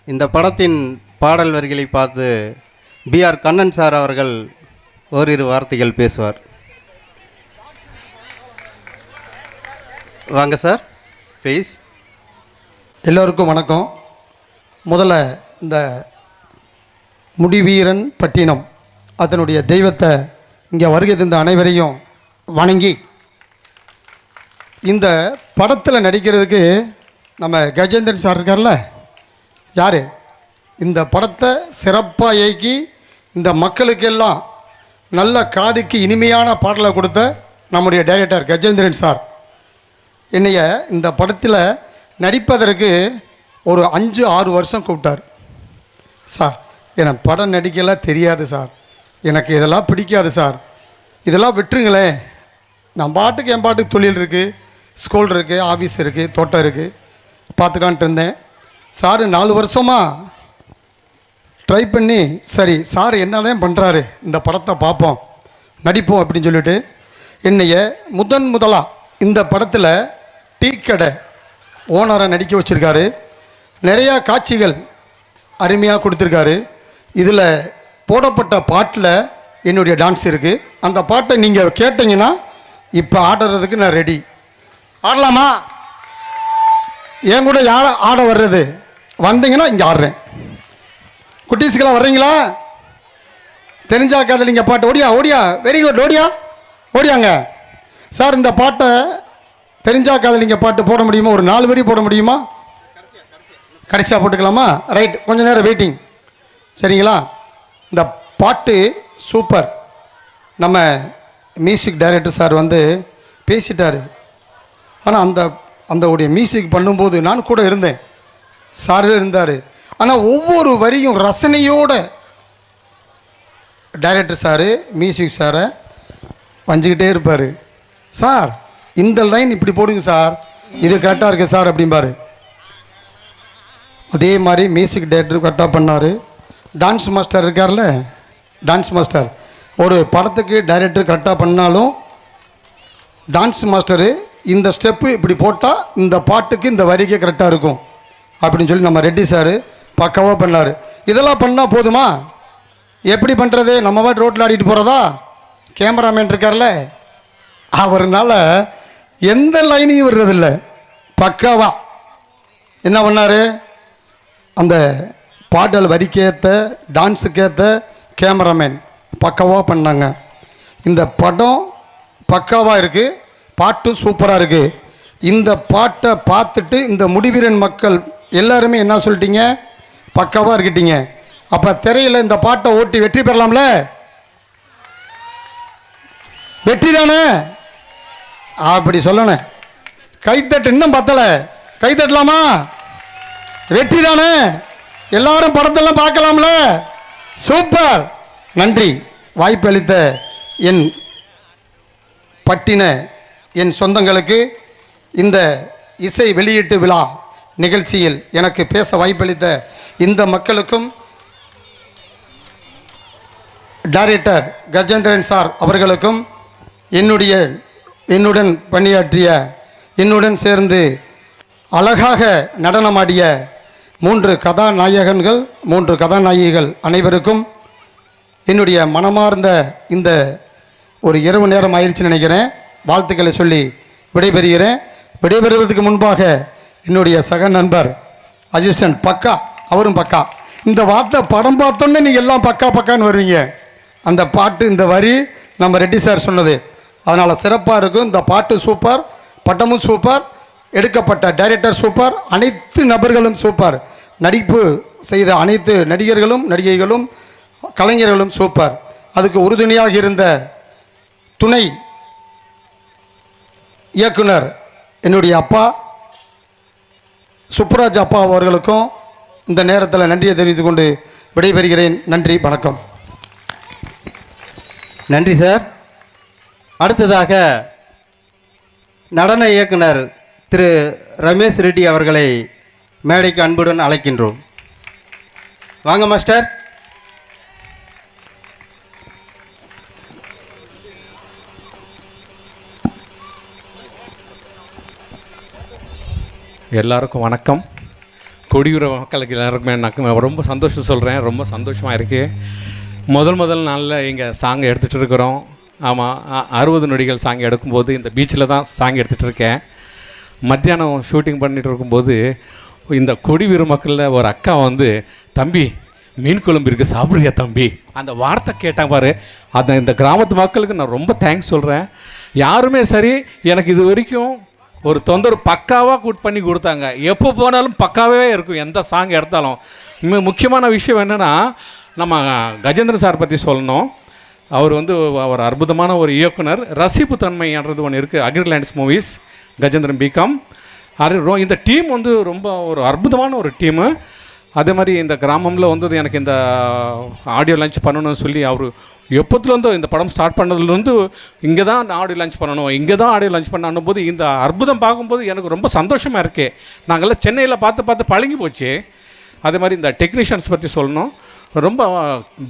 இந்த படத்தின் பாடல் வரிகளை பார்த்து B.R. கண்ணன் சார் அவர்கள் ஓரிரு வார்த்தைகள் பேசுவார். வாங்க சார், ப்ளீஸ். எல்லோருக்கும் வணக்கம். முதல்ல இந்த முடிவீரன் பட்டினம் அதனுடைய தெய்வத்தை இங்கே வருகை தந்த அனைவரையும் வணங்கி, இந்த படத்தில் நடிக்கிறதுக்கு நம்ம கஜேந்திரன் சார் இருக்கார்ல, யார் இந்த படத்தை சிறப்பாக இயக்கி இந்த மக்களுக்கெல்லாம் நல்ல காதுக்கு இனிமையான பாடலை கொடுத்த நம்முடைய டைரக்டர் கஜேந்திரன் சார் என்னைய இந்த படத்தில் நடிப்பதற்கு ஒரு 5-6 வருஷம் கூப்பிட்டார். சார் எனக்கு படம் நடிக்கலாம் தெரியாது சார், எனக்கு இதெல்லாம் பிடிக்காது சார், இதெல்லாம் விட்டுருங்களேன், நான் பாட்டுக்கு என் பாட்டுக்கு தொழில் இருக்குது, ஸ்கூல் இருக்குது, ஆஃபீஸ் இருக்குது, தோட்டம் இருக்குது, பார்த்துக்கான்ட்டு இருந்தேன். சார் 4 வருஷமாக ட்ரை பண்ணி சரி சார் என்னதான் பண்ணுறாரு, இந்த படத்தை பார்ப்போம் நடிப்போம் அப்படின்னு சொல்லிட்டு என்னைய முதலாக இந்த படத்தில் டீ கடை ஓனரை நடிக்க வச்சுருக்காரு. நிறையா காட்சிகள் அருமையாக கொடுத்துருக்காரு. இதில் போடப்பட்ட பாட்டில் என்னுடைய டான்ஸ் இருக்குது. அந்த பாட்டை நீங்கள் கேட்டிங்கன்னா இப்போ ஆடுறதுக்கு நான் ரெடி. ஆடலாமா? என் கூட யார் ஆட வர்றது வந்தீங்கன்னா இங்கே ஆடுறேன். குட்டீஸ்க்கெல்லாம் வர்றீங்களா? தெரிஞ்சா காதலிங்க பாட்டு. ஓடியா வெரி குட், ஓடியாங்க சார். இந்த பாட்டை தெரிஞ்சா காதலிங்க பாட்டு போட முடியுமா? ஒரு 4 வரி போட முடியுமா? கடைசியாக போட்டுக்கலாமா? ரைட், கொஞ்சம் நேரம் வெயிட்டிங். சரிங்களா? இந்த பாட்டு சூப்பர். நம்ம மியூசிக் டைரக்டர் சார் வந்து பேசிட்டார். ஆனால் அந்த உடைய மியூசிக் பண்ணும்போது நான் கூட இருந்தேன், சார் இருந்தார். ஆனால் ஒவ்வொரு வரியும் ரசனையோட டைரக்டர் சார் மியூசிக் சாரை வஞ்சிக்கிட்டே இருப்பார். சார் இந்த லைன் இப்படி போடுங்க சார், இது கரெக்டாக இருக்குது சார் அப்படிம்பார். அதே மாதிரி மியூசிக் டைரக்டர் கரெக்டாக பண்ணார். டான்ஸ் மாஸ்டர் இருக்கார்ல, டான்ஸ் மாஸ்டர் ஒரு படத்துக்கு டைரக்டர் கரெக்டாக பண்ணாலும் டான்ஸ் மாஸ்டரு இந்த ஸ்டெப்பு இப்படி போட்டால் இந்த பாட்டுக்கு இந்த வரிக்கே கரெக்டாக இருக்கும் அப்படின்னு சொல்லி நம்ம ரெட்டி சார் பக்காவாக பண்ணார். இதெல்லாம் பண்ணால் போதுமா? எப்படி பண்ணுறது? நம்ம பாட்டு ரோட்டில் ஆடிட்டு போகிறதா? கேமராமேன் இருக்கார்ல, அவர்னால எந்த லைனையும் வர்றதில்ல. பக்காவா என்ன பண்ணார்? அந்த பாடல் வரிக்கேற்ற டான்ஸுக்கேற்ற கேமராமேன் பக்காவாக பண்ணாங்க. இந்த படம் பக்காவாக இருக்குது, பாட்டு சூப்பராக இருக்குது. இந்த பாட்டை பார்த்துட்டு இந்த முடிவீரன் மக்கள் எல்லாருமே என்ன சொல்லிட்டீங்க? பக்காவாக இருக்கிட்டீங்க. அப்போ திரையில் இந்த பாட்டை ஓட்டி வெற்றி பெறலாம்ல? வெற்றி தானே? அப்படி சொல்லணும். கைத்தட்டு இன்னும் பத்தலை, கைத்தட்டலாமா? வெற்றி தானே? எல்லாரும் படத்தெல்லாம் பார்க்கலாம்ல? சூப்பர், நன்றி. வாய்ப்பு அளித்த என் பட்டின என் சொந்தங்களுக்கு இந்த இசை வெளியீட்டு விழா நிகழ்ச்சியில் எனக்கு பேச வாய்ப்பளித்த இந்த மக்களுக்கும் டைரக்டர் கஜேந்திரன் சார் அவர்களுக்கும் என்னுடன் பணியாற்றிய, என்னுடன் சேர்ந்து அழகாக நடனமாடிய 3 கதாநாயகன்கள் 3 கதாநாயகிகள் அனைவருக்கும் என்னுடைய மனமார்ந்த இந்த ஒரு இரவு நேரம் ஆயிடுச்சுன்னு நினைக்கிறேன், வாழ்த்துக்களை சொல்லி விடைபெறுகிறேன். விடைபெறுவதற்கு முன்பாக என்னுடைய சக நண்பர் அசிஸ்டன்ட் பக்கா, அவரும் பக்கா. இந்த வார்த்தை படம் பார்த்தோன்னே நீங்கள் எல்லாம் பக்கா பக்கான்னு வருவீங்க. அந்த பாட்டு இந்த வரி நம்ம ரெட்டி சார் சொன்னது, அதனால் சிறப்பாக இருக்கும். இந்த பாட்டு சூப்பர், படமும் சூப்பர், எடுக்கப்பட்ட டைரக்டர் சூப்பர், அனைத்து நபர்களும் சூப்பர், நடிப்பு செய்த அனைத்து நடிகர்களும் நடிகைகளும் கலைஞர்களும் சூப்பர். அதுக்கு உறுதுணையாக இருந்த துணை இயக்குனர் என்னுடைய அப்பா சுப்புராஜ் அப்பா அவர்களுக்கும் இந்த நேரத்தில் நன்றியை தெரிவித்துக் கொண்டு விடைபெறுகிறேன். நன்றி, வணக்கம். நன்றி சார். அடுத்ததாக நடன இயக்குனர் திரு ரமேஷ் ரெட்டி அவர்களை மேடைக்கு அன்புடன் அழைக்கின்றோம். வாங்க மாஸ்டர். எல்லாருக்கும் வணக்கம். கொடியூர மக்களுக்கு எல்லாருக்குமே நான் ரொம்ப சந்தோஷம் சொல்கிறேன். ரொம்ப சந்தோஷமாக இருக்குது. முதல் நாளில் இங்கே சாங் எடுத்துகிட்டு இருக்கிறோம். ஆமாம், 60 நொடிகள் சாங் எடுக்கும்போது இந்த பீச்சில் தான் சாங் எடுத்துகிட்டு இருக்கேன். மத்தியானம் ஷூட்டிங் பண்ணிகிட்டு இருக்கும்போது இந்த கொடியூர மக்களில் ஒரு அக்கா வந்து, தம்பி மீன் குழம்பு இருக்குது சாப்பிட்றியா தம்பி, அந்த வார்த்தை கேட்டாங்க பாரு. அதை இந்த கிராமத்து மக்களுக்கு நான் ரொம்ப தேங்க்ஸ் சொல்கிறேன். யாருமே சரி எனக்கு இது வரைக்கும் ஒரு தொந்தரவு பக்காவாக பண்ணி கொடுத்தாங்க. எப்போ போனாலும் பக்காவே இருக்கும் எந்த சாங் எடுத்தாலும். முக்கியமான விஷயம் என்னென்னா, நம்ம கஜேந்திரன் சார் பற்றி சொல்லணும். அவர் வந்து ஒரு அற்புதமான ஒரு இயக்குனர். ரசிப்பு தன்மைன்றது ஒன்று இருக்குது. அக்ரிலேண்ட்ஸ் மூவிஸ், கஜேந்திரன் பிகாம். இந்த டீம் வந்து ரொம்ப ஒரு அற்புதமான ஒரு டீமு. அதே மாதிரி இந்த கிராமத்தில் வந்து எனக்கு இந்த ஆடியோ லான்ச் பண்ணணும்னு சொல்லி அவர் எப்போத்துலேருந்தோ இந்த படம் ஸ்டார்ட் பண்ணதுலேருந்து இங்கே தான் ஆடியோ லான்ச் பண்ணணும், இங்கே தான் ஆடியோ லான்ச் பண்ணணும் போது இந்த அற்புதம் பார்க்கும்போது எனக்கு ரொம்ப சந்தோஷமாக இருக்குது. நாங்கள்லாம் சென்னையில் பார்த்து பழகி போச்சு. அதே மாதிரி இந்த டெக்னீஷியன்ஸ் பற்றி சொல்லணும். ரொம்ப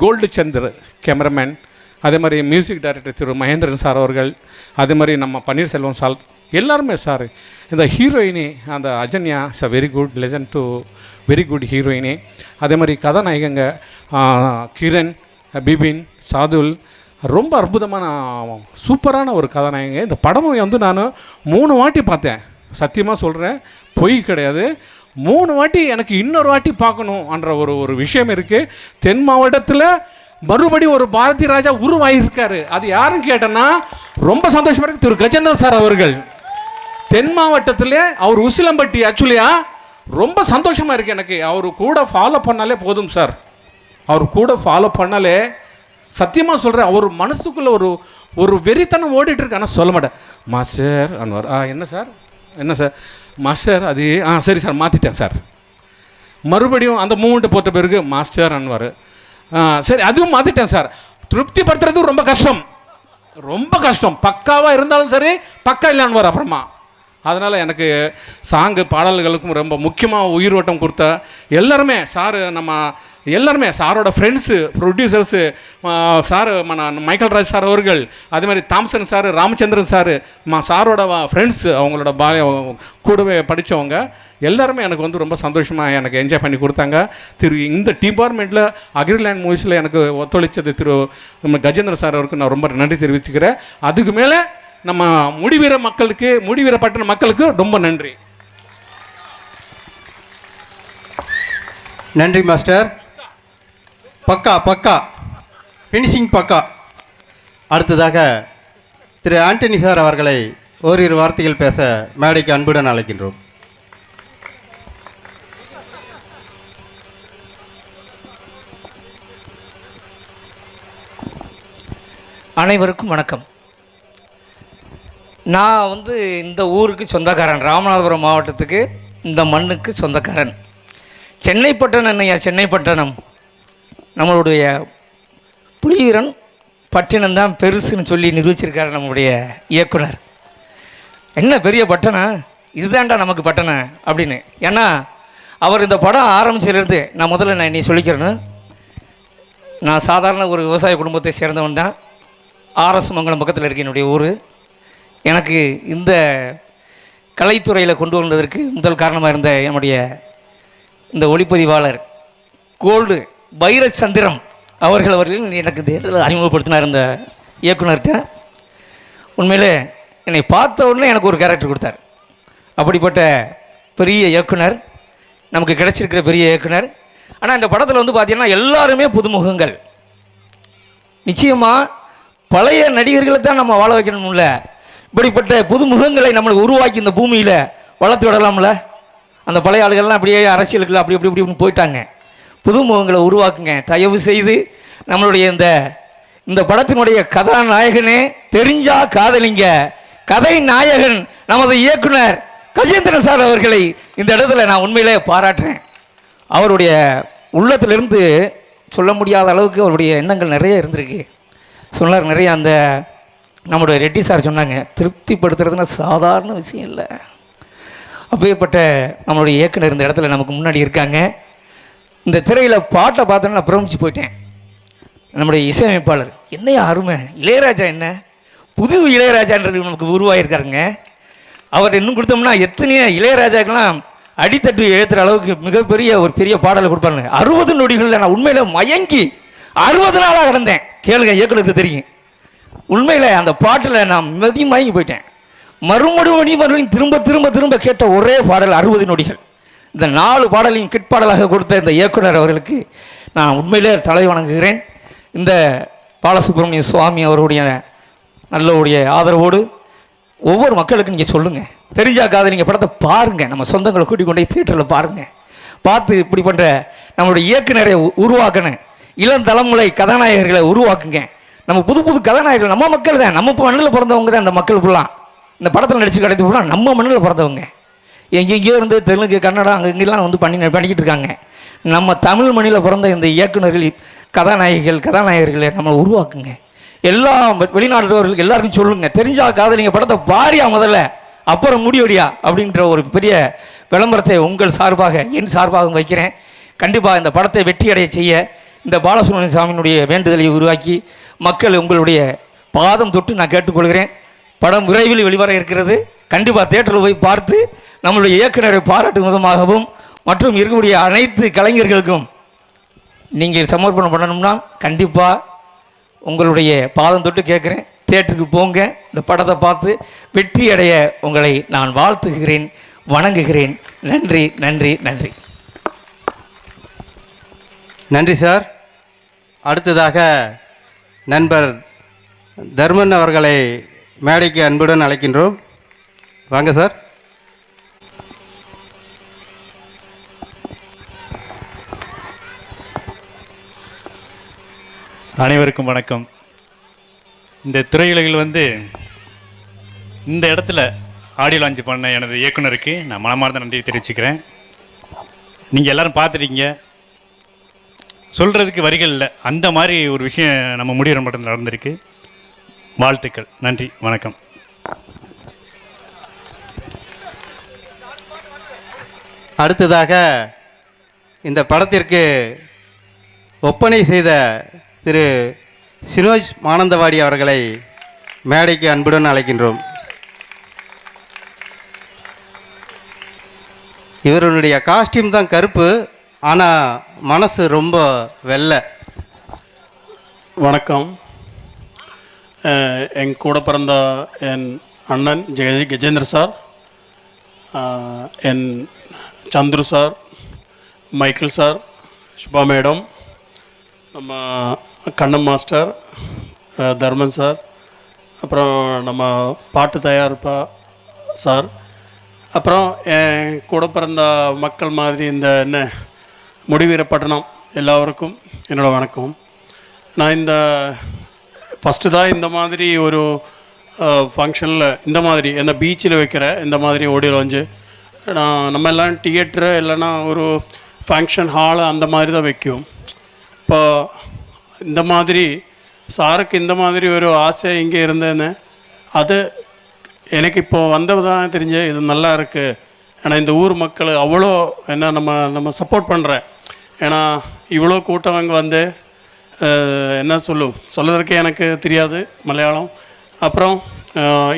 கோல்டு சந்தர் கேமராமேன், அதே மாதிரி மியூசிக் டைரக்டர் திரு மகேந்திரன் சார் அவர்கள், அதே மாதிரி நம்ம பன்னீர்செல்வம் சார், எல்லாருமே சார். இந்த ஹீரோயினி அந்த Ajanya is a very good legend to very good heroine. அதே மாதிரி கதாநாயகங்க கிரண், பிபின், சாதுல், ரொம்ப அற்புதமான சூப்பரான ஒரு கதாநாயகங்க. இந்த படமும் வந்து நான் 3 வாட்டி பார்த்தேன். சத்தியமாக சொல்கிறேன், பொய் கிடையாது. 3 வாட்டி எனக்கு இன்னொரு வாட்டி பார்க்கணுன்ற ஒரு விஷயம் இருக்குது. தென் மாவட்டத்தில் மறுபடி ஒரு பாரதி ராஜா உருவாகியிருக்காரு. அது யாருன்னு கேட்டேன்னா ரொம்ப சந்தோஷமாக இருக்குது. திரு கஜேந்திரன் சார் அவர்கள் தென் மாவட்டத்தில் அவர் உசிலம்பட்டி ஆக்சுவலியாக ரொம்ப சந்தோஷமாக இருக்குது எனக்கு. அவர் கூட ஃபாலோ பண்ணாலே போதும் சார். அவர் கூட ஃபாலோ பண்ணாலே சத்தியமாக சொல்கிறேன், அவர் மனசுக்குள்ளே ஒரு வெறித்தனம் ஓடிட்டு இருக்கு. ஆனால் சொல்ல மாட்டேன். மாஸ்டர் அன்வர், என்ன சார் என்ன சார் மாஸ்டர் அது சரி சார் மாற்றிட்டேன் சார். மறுபடியும் அந்த மூமெண்ட்டை போட்ட பிறகு மாஸ்டர் அன்வர், சரி அதுவும் மாற்றிட்டேன் சார். திருப்திப்படுத்துறது ரொம்ப கஷ்டம், ரொம்ப கஷ்டம். பக்காவாக இருந்தாலும் சரி, பக்கா இல்லைன்னு அப்புறமா. அதனால் எனக்கு சாங்கு பாடல்களுக்கும் ரொம்ப முக்கியமாக உயிரோட்டம் கொடுத்த எல்லாருமே சார், நம்ம எல்லாருமே சாரோட friends, producers, sir Michael Raj sir அவர்கள், அதே மாதிரி தாம்சன் சார், ராமச்சந்திரன் சார், சாரோட ஃப்ரெண்ட்ஸு, அவங்களோட கூடவே படித்தவங்க எல்லாருமே எனக்கு வந்து ரொம்ப சந்தோஷமாக எனக்கு என்ஜாய் பண்ணி கொடுத்தாங்க. இந்த டிபார்ட்மெண்ட்டில் அக்ரிலேண்ட் மூவிஸில் எனக்கு ஒத்துழைச்சது நம்ம கஜேந்திரன் சார் அவருக்கு நான் ரொம்ப நன்றி தெரிவிச்சுக்கிறேன். அதுக்கு மேலே நம்ம முடிவீரப்பட்டின மக்களுக்கு ரொம்ப நன்றி. நன்றி மாஸ்டர். பக்கா பக்கா ஃபினிஷிங் பக்கா. அடுத்ததாக திரு ஆண்டனி சார் அவர்களை ஓரிரு வார்த்தைகள் பேச மேடைக்கு அன்புடன் அழைக்கின்றோம். அனைவருக்கும் வணக்கம். நான் வந்து இந்த ஊருக்கு சொந்தக்காரன், ராமநாதபுரம் மாவட்டத்துக்கு இந்த மண்ணுக்கு சொந்தக்காரன். சென்னை பட்டணம் என்னையா, சென்னை பட்டணம் நம்மளுடைய புலிவீரன் பட்டினம் தான் பெருசுன்னு சொல்லி நிரூபிச்சிருக்காரு நம்முடைய இயக்குனர். என்ன பெரிய பட்டணம் இதுதான்டா நமக்கு பட்டணம் அப்படின்னு. ஏன்னா அவர் இந்த படம் ஆரம்பிச்சிலேருந்து நான் முதல்ல நீ சொல்லிக்கிறேன்னு, நான் சாதாரண ஒரு விவசாய குடும்பத்தை சேர்ந்தவன் தான். ஆர்எஸ் மங்கலம் பக்கத்தில் இருக்க என்னுடைய ஊர். எனக்கு இந்த கலைத்துறையில் கொண்டு வந்ததற்கு முதல் காரணமாக இருந்த என்னுடைய இந்த ஒளிப்பதிவாளர் கோல்டு பைரச்சந்திரம் அவர்கள் எனக்கு இந்த இடத்துல அறிமுகப்படுத்தினார் இந்த இயக்குனர்கிட்ட. உண்மையிலே என்னை பார்த்த உடனே எனக்கு ஒரு கேரக்டர் கொடுத்தார். அப்படிப்பட்ட பெரிய இயக்குனர் நமக்கு கிடைச்சிருக்கிற பெரிய இயக்குனர். ஆனால் இந்த படத்தில் வந்து பார்த்திங்கன்னா எல்லாருமே புதுமுகங்கள். நிச்சயமாக பழைய நடிகர்களை தான் நம்ம வாழ வைக்கணும்ல, இப்படிப்பட்ட புதுமுகங்களை நம்மளுக்கு உருவாக்கி இந்த பூமியில் வளர்த்து விடலாம்ல. அந்த பழைய ஆளுகள்லாம் அப்படியே அரசியலுக்குள்ள அப்படி இப்படி இப்படி போயிட்டாங்க. புதுமுகங்களை உருவாக்குங்க தயவு செய்து. நம்மளுடைய இந்த படத்தினுடைய கதாநாயகனே தெரிஞ்சா காதலிங்க கதை நாயகன் நமது இயக்குனர் கஜேந்திரன் சார் அவர்களை இந்த இடத்துல நான் உண்மையிலே பாராட்டுறேன். அவருடைய உள்ளத்திலிருந்து சொல்ல முடியாத அளவுக்கு அவருடைய எண்ணங்கள் நிறைய இருந்திருக்கு. சொன்னார் நிறைய. அந்த நம்முடைய ரெட்டி சார் சொன்னாங்க, திருப்திப்படுத்துறதுன்னா சாதாரண விஷயம் இல்லை. அப்பேற்பட்ட நம்மளுடைய இயக்குனர் இந்த இடத்துல நமக்கு முன்னாடி இருக்காங்க. இந்த திரையில் பாட்டை பார்த்தோன்னா நான் பிரமிச்சு போயிட்டேன். நம்முடைய இசையமைப்பாளர் என்னையா அருமை, இளையராஜா என்ன புது இளையராஜான்றது நமக்கு உருவாகியிருக்காருங்க. அவர் இன்னும் கொடுத்தோம்னா எத்தனையோ இளையராஜாக்கெல்லாம் அடித்தட்டு எழுத்துகிற அளவுக்கு மிகப்பெரிய ஒரு பெரிய பாடலை கொடுப்பாருங்க. 60 நொடிகளில் நான் உண்மையில் மயங்கி 60 நாளாக கிடந்தேன். கேளுங்க, இயக்குனருக்கு தெரியும். உண்மையில் அந்த பாட்டில் நான் மயங்கி போயிட்டேன். மறுபடியும் திரும்ப திரும்ப திரும்ப கேட்ட ஒரே பாடல் 60 நொடிகள். இந்த 4 பாடலையும் கிட்பாடலாக கொடுத்த இந்த இயக்குனர் அவர்களுக்கு நான் உண்மையிலே தலை வணங்குகிறேன். இந்த பாலசுப்ரமணிய சுவாமி அவருடைய நல்ல ஆதரவோடு ஒவ்வொரு மக்களுக்கும் நீங்கள் சொல்லுங்கள், தெரிஞ்சா காதலிங்க படத்தை பாருங்கள். நம்ம சொந்தங்களை கூட்டிக் கொண்டே தியேட்டரில் பாருங்கள். பார்த்து இப்படி பண்ணுற நம்மளுடைய இயக்குனரை உருவாக்கணும். இளம் தலைமுறை கதாநாயகர்களை உருவாக்குங்க. நம்ம புது புது கதாநாயகர்கள் நம்ம மக்கள் தான், நம்ம மண்ணில் பிறந்தவங்க தான். இந்த மக்கள் ஃபுல்லாக இந்த படத்தில் நடிச்சு கிடைத்து ஃபுல்லாக நம்ம மண்ணில் பிறந்தவங்க. எங்கெங்கேயோ இருந்து தெலுங்கு கன்னடம் அங்கெங்கெல்லாம் வந்து பண்ணிக்கிட்டு இருக்காங்க. நம்ம தமிழ் மண்ணில் பிறந்த இந்த இயக்குநர்கள் கதாநாயகர்களை நம்ம உருவாக்குங்க. எல்லா வெளிநாடுறவர்களுக்கு எல்லாருக்கும் சொல்லுங்கள், தெரிஞ்சா காதலிங்க படத்தை பாரியா முதல்ல, அப்புறம் முடிவடியா அப்படின்ற ஒரு பெரிய விளம்பரத்தை உங்கள் சார்பாக என் சார்பாக வைக்கிறேன். கண்டிப்பாக இந்த படத்தை வெற்றியடைய செய்ய இந்த பாலசுப்ரமணிய சாமியினுடைய வேண்டுதலை உருவாக்கி மக்கள் உங்களுடைய பாதம் தொட்டு நான் கேட்டுக்கொள்கிறேன். படம் விரைவில் வெளிவர இருக்கிறது. கண்டிப்பாக தியேட்டரில் போய் பார்த்து நம்மளுடைய இயக்குனரை பாராட்டும் விதமாகவும் மற்றும் இருக்கக்கூடிய அனைத்து கலைஞர்களுக்கும் நீங்கள் சமர்ப்பணம் பண்ணணும்னா கண்டிப்பாக உங்களுடைய பாதம் தொட்டு கேட்குறேன். தியேட்டருக்கு போங்க, இந்த படத்தை பார்த்து வெற்றி அடைய உங்களை நான் வாழ்த்துகிறேன், வணங்குகிறேன். நன்றி நன்றி நன்றி. நன்றி சார். அடுத்ததாக நண்பர் தர்மன் அவர்களை மேடைக்கு அன்புடன் அழைக்கின்றோம். வாங்க சார். அனைவருக்கும் வணக்கம். இந்த திரையுலகில் வந்து இந்த இடத்துல ஆடியோ லான்ச் பண்ண எனது இயக்குனருக்கு நான் மனமார்ந்த நன்றி தெரிவிச்சுக்கிறேன். நீங்கள் எல்லோரும் பார்த்துட்டீங்க, சொல்கிறதுக்கு வரிகள் இல்லை, அந்த மாதிரி ஒரு விஷயம் நம்ம முடிகிற மட்டும் நடந்திருக்கு. வாழ்த்துக்கள், நன்றி, வணக்கம். அடுத்ததாக இந்த படத்திற்கு ஒப்பனை செய்த திரு சினோஜ் மானந்தவாடி அவர்களை மேடைக்கு அன்புடன் அழைக்கின்றோம். இவருடைய காஸ்டியூம் தான் கருப்பு, ஆனால் மனசு ரொம்ப வெள்ளை. வணக்கம். என் கூட பிறந்த என் அண்ணன் கஜேந்திர சார், என் Chandru sir, Michael sir, Subha madam, நம்ம கண்ணம் மாஸ்டர், தர்மன் சார், அப்புறம் நம்ம பாட்டு தயாரிப்பா சார், அப்புறம் என் கூட பிறந்த மக்கள் மாதிரி இந்த என்ன முடிவீரப்பட்டணம் எல்லாருக்கும் என்னோடய வணக்கம். நான் இந்த ஃபஸ்ட்டு தான் இந்த மாதிரி ஒரு ஃபங்க்ஷனில் இந்த மாதிரி இந்த பீச்சில் வைக்கிற இந்த மாதிரி ஆடியோ லான்ச்சு. நம்ம எல்லாம் தியேட்டரு இல்லைன்னா ஒரு ஃபங்க்ஷன் ஹாலு அந்த மாதிரி தான் வைக்கும். இப்போ இந்த மாதிரி சாருக்கு இந்த மாதிரி ஒரு ஆசை இங்கே இருந்தேன்னு அது எனக்கு இப்போது வந்தது தான் தெரிஞ்சு இது நல்லா இருக்குது. ஏன்னா இந்த ஊர் மக்கள் அவ்வளோ என்ன நம்ம சப்போர்ட் பண்ணுறேன். ஏன்னா இவ்வளோ கூட்டம் அங்கே வந்து என்ன சொல்லுறதுக்கே எனக்கு தெரியாது மலையாளம். அப்புறம்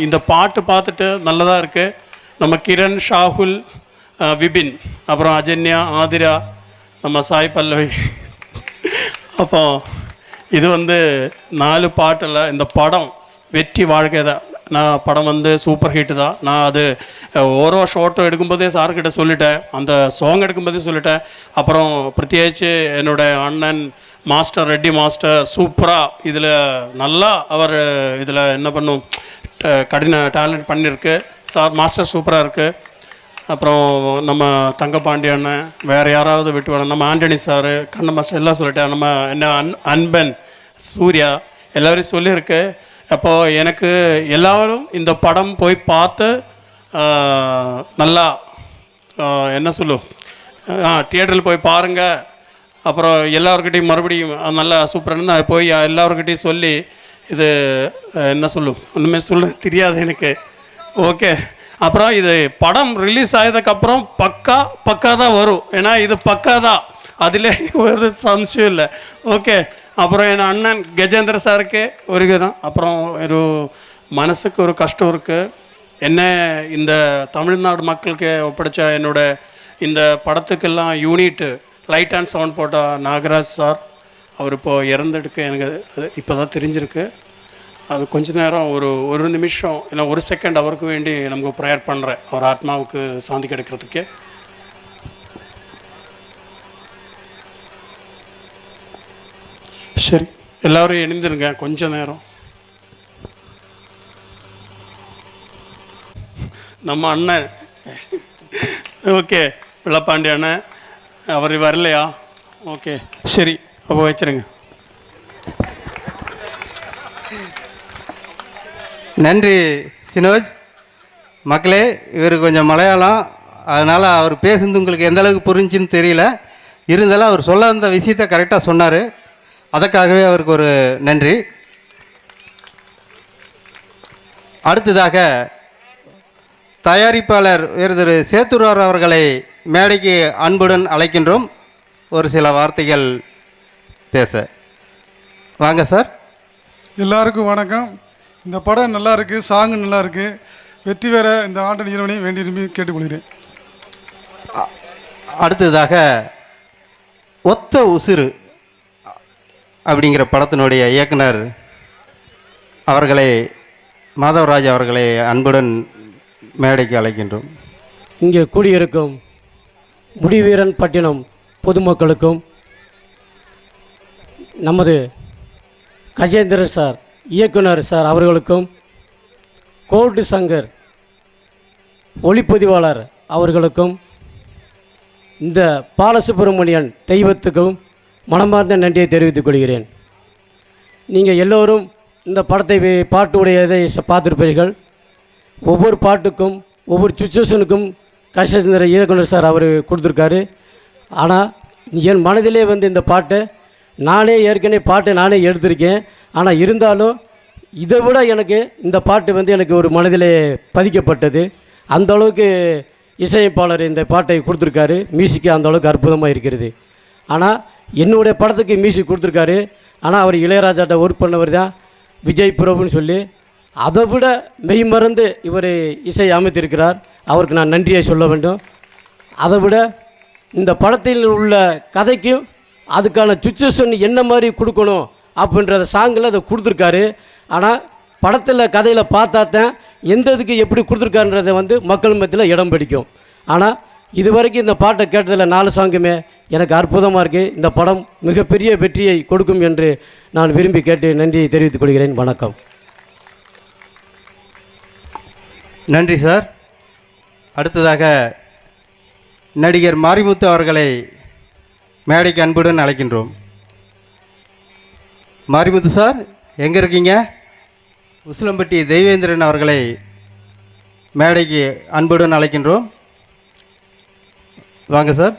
இந்த பாட்டு பார்த்துட்டு நல்லதாக இருக்குது. நம்ம கிரண், ஷாகுல், விபின், அப்புறம் அஜன்யா, ஆதிரா, நம்ம சாய் பல்லவி. அப்போ இது வந்து 4 பாட்டில் இந்த படம் வெற்றி வாழ்க்கை தான். நான் படம் வந்து சூப்பர் ஹிட்டு தான். நான் அது ஓரோ ஷார்ட்டும் எடுக்கும்போதே சார்கிட்ட சொல்லிட்டேன், அந்த சாங் எடுக்கும்போதே சொல்லிட்டேன். அப்புறம் பிரத்யேகிச்சு என்னோடய அண்ணன் மாஸ்டர் ரெட்டி மாஸ்டர் சூப்பராக இதில் நல்லா அவர் இதில் என்ன பண்ணும் கடின டேலண்ட் பண்ணியிருக்கு சார். மாஸ்டர் சூப்பராக இருக்குது. அப்புறம் நம்ம தங்கப்பாண்டி அண்ணன், வேறு யாராவது விட்டு வேணும், நம்ம ஆண்டனி சார், கண்ண மாஸ்டர் எல்லாம் சொல்லிட்டேன். நம்ம என்ன அன்பன், சூர்யா எல்லோரையும் சொல்லியிருக்கு. அப்போது எனக்கு எல்லோரும் இந்த படம் போய் பார்த்து நல்லா என்ன தியேட்டரில் போய் பாருங்கள். அப்புறம் எல்லாருக்கிட்டையும் மறுபடியும் நல்லா சூப்பராக போய் எல்லாருக்கிட்டையும் சொல்லி இது என்ன ஒன்றுமே சொல்ல தெரியாது எனக்கு. ஓகே. அப்புறம் இது படம் ரிலீஸ் ஆனதுக்கப்புறம் பக்கா தான் வரும். ஏன்னா இது பக்கா தான், அதில் ஒரு சம்சயம் இல்லை. ஓகே. அப்புறம் என் அண்ணன் கஜேந்திர சாருக்கு ஒரு இதுதான். அப்புறம் ஒரு மனசுக்கு ஒரு கஷ்டம் இருக்குது. என்ன இந்த தமிழ்நாடு மக்களுக்கு ஒப்படைச்ச என்னோட இந்த படத்துக்கெல்லாம் யூனிட்டு லைட் அண்ட் சவுண்ட் போட்ட நாகராஜ் சார், அவர் இப்போது இறந்துடுக்கு எனக்கு இப்போ தான் தெரிஞ்சிருக்கு. அது கொஞ்ச நேரம் ஒரு நிமிஷம் இல்லை 1 செகண்ட் அவருக்கு வேண்டி நமக்கு ப்ரேயர் பண்ணுறேன், அவர் ஆத்மாவுக்கு சாந்தி கிடைக்கிறதுக்கு. சரி, எல்லோரும் இணைந்துருங்க கொஞ்ச நேரம். நம்ம அண்ணன் ஓகே விளப்பாண்டி அண்ணன் அவர் வரலையா? ஓகே சரி, அப்போ வச்சுருங்க. நன்றி சினோஜ். மக்களே, இவர் கொஞ்சம் மலையாளம், அதனால் அவர் பேசுனது உங்களுக்கு எந்த அளவுக்கு புரிஞ்சுன்னு தெரியல. இருந்தாலும் அவர் சொல்ல அந்த விஷயத்தை கரெக்டாக சொன்னார். அதற்காகவே அவருக்கு ஒரு நன்றி. அடுத்ததாக தயாரிப்பாளர் திரு சேத்துரார் அவர்களை மேடைக்கு அன்புடன் அழைக்கின்றோம். ஒரு சில வார்த்தைகள் பேச வாங்க சார். எல்லாருக்கும் வணக்கம். இந்த படம் நல்லா இருக்குது, சாங்கு நல்லா இருக்குது. வெற்றி பெற இந்த ஆண்டு நிறுவனை வேண்டி விரும்பி கேட்டுக்கொள்கிறேன். அடுத்ததாக ஒத்த உசுறு அப்படிங்கிற படத்தினுடைய இயக்குனர் அவர்களை மாதவராஜ் அவர்களை அன்புடன் மேடைக்கு அழைக்கின்றோம். இங்கே கூடியிருக்கும் முடிவீரன் பட்டினம் பொதுமக்களுக்கும் நமது கஜேந்திரன் சார் இயக்குனர் சார் அவர்களுக்கும், கோல்டு சங்கர் ஒளிப்பதிவாளர் அவர்களுக்கும், இந்த பாலசுப்ரமணியன் தெய்வத்துக்கும் மனமார்ந்த நன்றியை தெரிவித்துக் கொள்கிறேன். நீங்கள் எல்லோரும் இந்த படத்தை பாட்டுடைய இதை பார்த்துருப்பீர்கள். ஒவ்வொரு பாட்டுக்கும் ஒவ்வொரு சுச்சுவேஷனுக்கும் கஜேந்திர இயக்குனர் சார் அவர் கொடுத்துருக்காரு. ஆனால் என் மனதிலே வந்து இந்த பாட்டை நானே ஏற்கனவே பாட்டை நானே எடுத்திருக்கேன். ஆனால் இருந்தாலும் இதை விட எனக்கு இந்த பாட்டு வந்து எனக்கு ஒரு மனதிலே பதிக்கப்பட்டது. அந்த அளவுக்கு இசையமைப்பாளர் இந்த பாட்டை கொடுத்துருக்காரு. மியூசிக்கு அந்த அளவுக்கு அற்புதமாக இருக்கிறது. ஆனால் என்னுடைய படத்துக்கு மியூசிக் கொடுத்துருக்காரு. ஆனால் அவர் இளையராஜாட்ட ஒர்க் பண்ணவர் தான் விஜய் பிரபுன்னு சொல்லி, அதை விட மெய்மறந்து இவர் இசை அமைத்திருக்கிறார். அவருக்கு நான் நன்றியை சொல்ல வேண்டும். அதை விட இந்த படத்தில் உள்ள கதைக்கும் அதுக்கான சுச்சுவேஷன் என்ன மாதிரி கொடுக்கணும் அப்படின்றத சாங்கில் அதை கொடுத்துருக்காரு. ஆனால் படத்தில் கதையில் பார்த்தா தான் எந்த இதுக்கு எப்படி கொடுத்துருக்காருன்றதை வந்து மக்கள் மத்தியில் இடம் பிடிக்கும். ஆனால் இது வரைக்கும் இந்த பாட்டை கேட்டதில் 4 சாங்குமே எனக்கு அற்புதமாக இருக்குது. இந்த படம் மிகப்பெரிய வெற்றியை கொடுக்கும் என்று நான் விரும்பி கேட்டு நன்றியை தெரிவித்துக் கொள்கிறேன். வணக்கம். நன்றி சார். அடுத்ததாக நடிகர் மாரிமுத்து அவர்களை மேடைக்கு அன்புடன் அழைக்கின்றோம். மாரிமுத்து சார் எங்கே இருக்கீங்க? உசிலம்பட்டி தெய்வேந்திரன் அவர்களை மேடைக்கு அன்புடன் அழைக்கின்றோம். வாங்க சார்.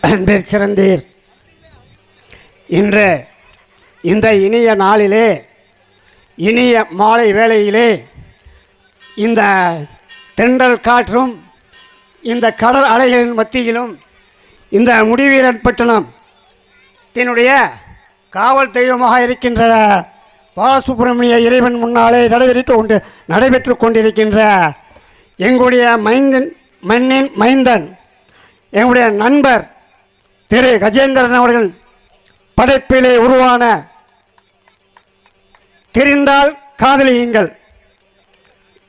அன்பர் சிறந்தீர், இன்று இந்த இனிய நாளிலே, இனிய மாலை வேளையிலே, இந்த தென்றல் காற்றும் இந்த கடல் அலைகளின் மத்தியிலும் இந்த முடிவீரன் பட்டணத்தினுடைய காவல் தெய்வமாக இருக்கின்ற பாலசுப்ரமணிய இறைவன் முன்னாலே நடைபெற்று கொண்டிருக்கின்ற எங்களுடைய மண்ணின் மைந்தன் எங்களுடைய நண்பர் திரு கஜேந்திரன் அவர்கள் படைப்பிலே உருவான தெரிந்தால் காதலியுங்கள்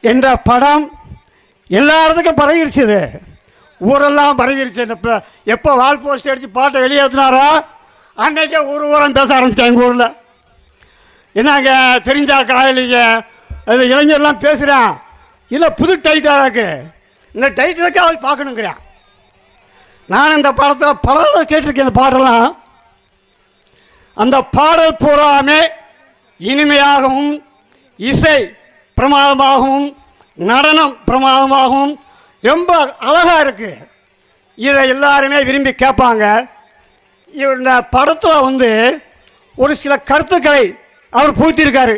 என்ற படம் எல்லாத்துக்கும் பரவிடுச்சுது. ஊரெல்லாம் பரவிடுச்சு. எப்போ வால் போஸ்ட் அடித்து பாட்டை வெளியேற்றினாரோ அன்றைக்கே ஊரம் பேச ஆரம்பித்தாங்க எங்கள் ஊரில். என்னங்க தெரிஞ்சா காதலிங்க, அது இளைஞர்லாம் பேசுகிறேன். இல்லை புது டைட்டாக இருக்குது, இந்த டைட்டிலுக்கு அவள் பார்க்கணுங்கிறேன். நான் இந்த படத்தில் பல கேட்டிருக்கேன். இந்த பாட்டெல்லாம் அந்த பாடல் பூராமே இனிமையாகவும் இசை பிரமாதமாகவும் நடனம் பிரமாதமாகவும் ரொம்ப அழகாக இருக்குது. இதை எல்லாருமே விரும்பி கேட்பாங்க. இந்த படத்தில் வந்து ஒரு சில கருத்துக்களை அவர் புகுத்தியிருக்காரு.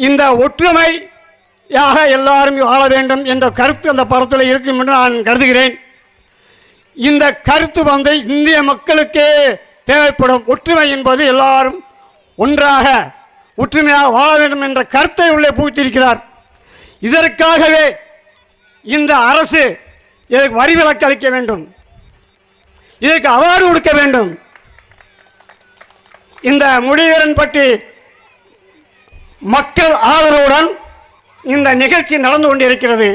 இந்த ஒற்றுமையாக எல்லாரும் வாழ வேண்டும் என்ற கருத்து அந்த படத்தில் இருக்கும் என்று நான் கருதுகிறேன். இந்த கருத்து வந்து இந்திய மக்களுக்கே தேவைப்படும். ஒற்றுமை என்பது எல்லாரும் ஒன்றாக ஒற்றுமையாக வாழ வேண்டும் என்ற கருத்தை உள்ளே புகுத்தியிருக்கிறார். இதற்காகவே இந்த அரசு இதற்கு வரி விலக்கு அளிக்க வேண்டும், இதற்கு அவார்டு கொடுக்க வேண்டும். இந்த முடிவீரன் பற்றி மக்கள் ஆதரவுடன் இந்த நிகழ்ச்சி நடந்து கொண்டிருக்கிறது.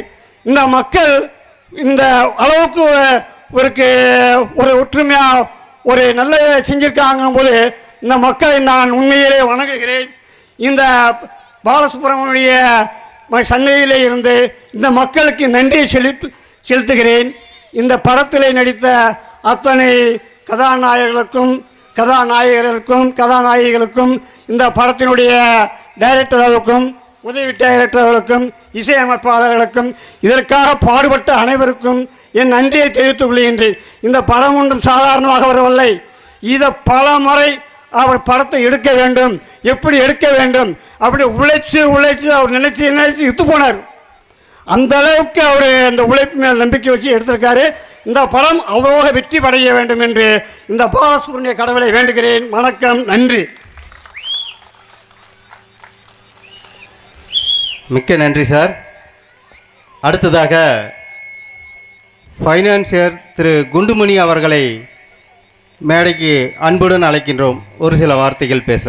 இந்த மக்கள் இந்த அளவுக்கு ஒரு ஒற்றுமையாக ஒரு நல்ல செஞ்சிருக்காங்கும் போது இந்த மக்களை நான் உண்மையிலே வணங்குகிறேன். இந்த பாலசுப்ரமணிய சன்னதியிலே இருந்து இந்த மக்களுக்கு நன்றியை செலுத்துகிறேன். இந்த படத்தில் நடித்த அத்தனை கதாநாயகர்களுக்கும் இந்த படத்தினுடைய டைரக்டர்களுக்கும் உதவி டைரக்டர்களுக்கும் இசையமைப்பாளர்களுக்கும் இதற்காக பாடுபட்ட அனைவருக்கும் என் நன்றியை தெரிவித்துக் கொள்கின்றேன். இந்த படம் ஒன்றும் சாதாரணமாக வரவில்லை. இதை பல முறை அவர் படத்தை எடுக்க வேண்டும், எப்படி எடுக்க வேண்டும் அப்படி உழைச்சி அவர் நினைச்சு இத்து போனார். அந்த அளவுக்கு அவர் அந்த உழைப்பு மேல் நம்பிக்கை வச்சு எடுத்திருக்காரு. இந்த படம் அவ்வளோக வெற்றி அடைய வேண்டும் என்று இந்த பாலசுப்ரமணிய கடவுளை வேண்டுகிறேன். வணக்கம், நன்றி. மிக்க நன்றி சார். அடுத்ததாக ஃபைனான்சியர் திரு குண்டுமணி அவர்களை மேடைக்கு அன்புடன் அழைக்கின்றோம் ஒரு சில வார்த்தைகள் பேச.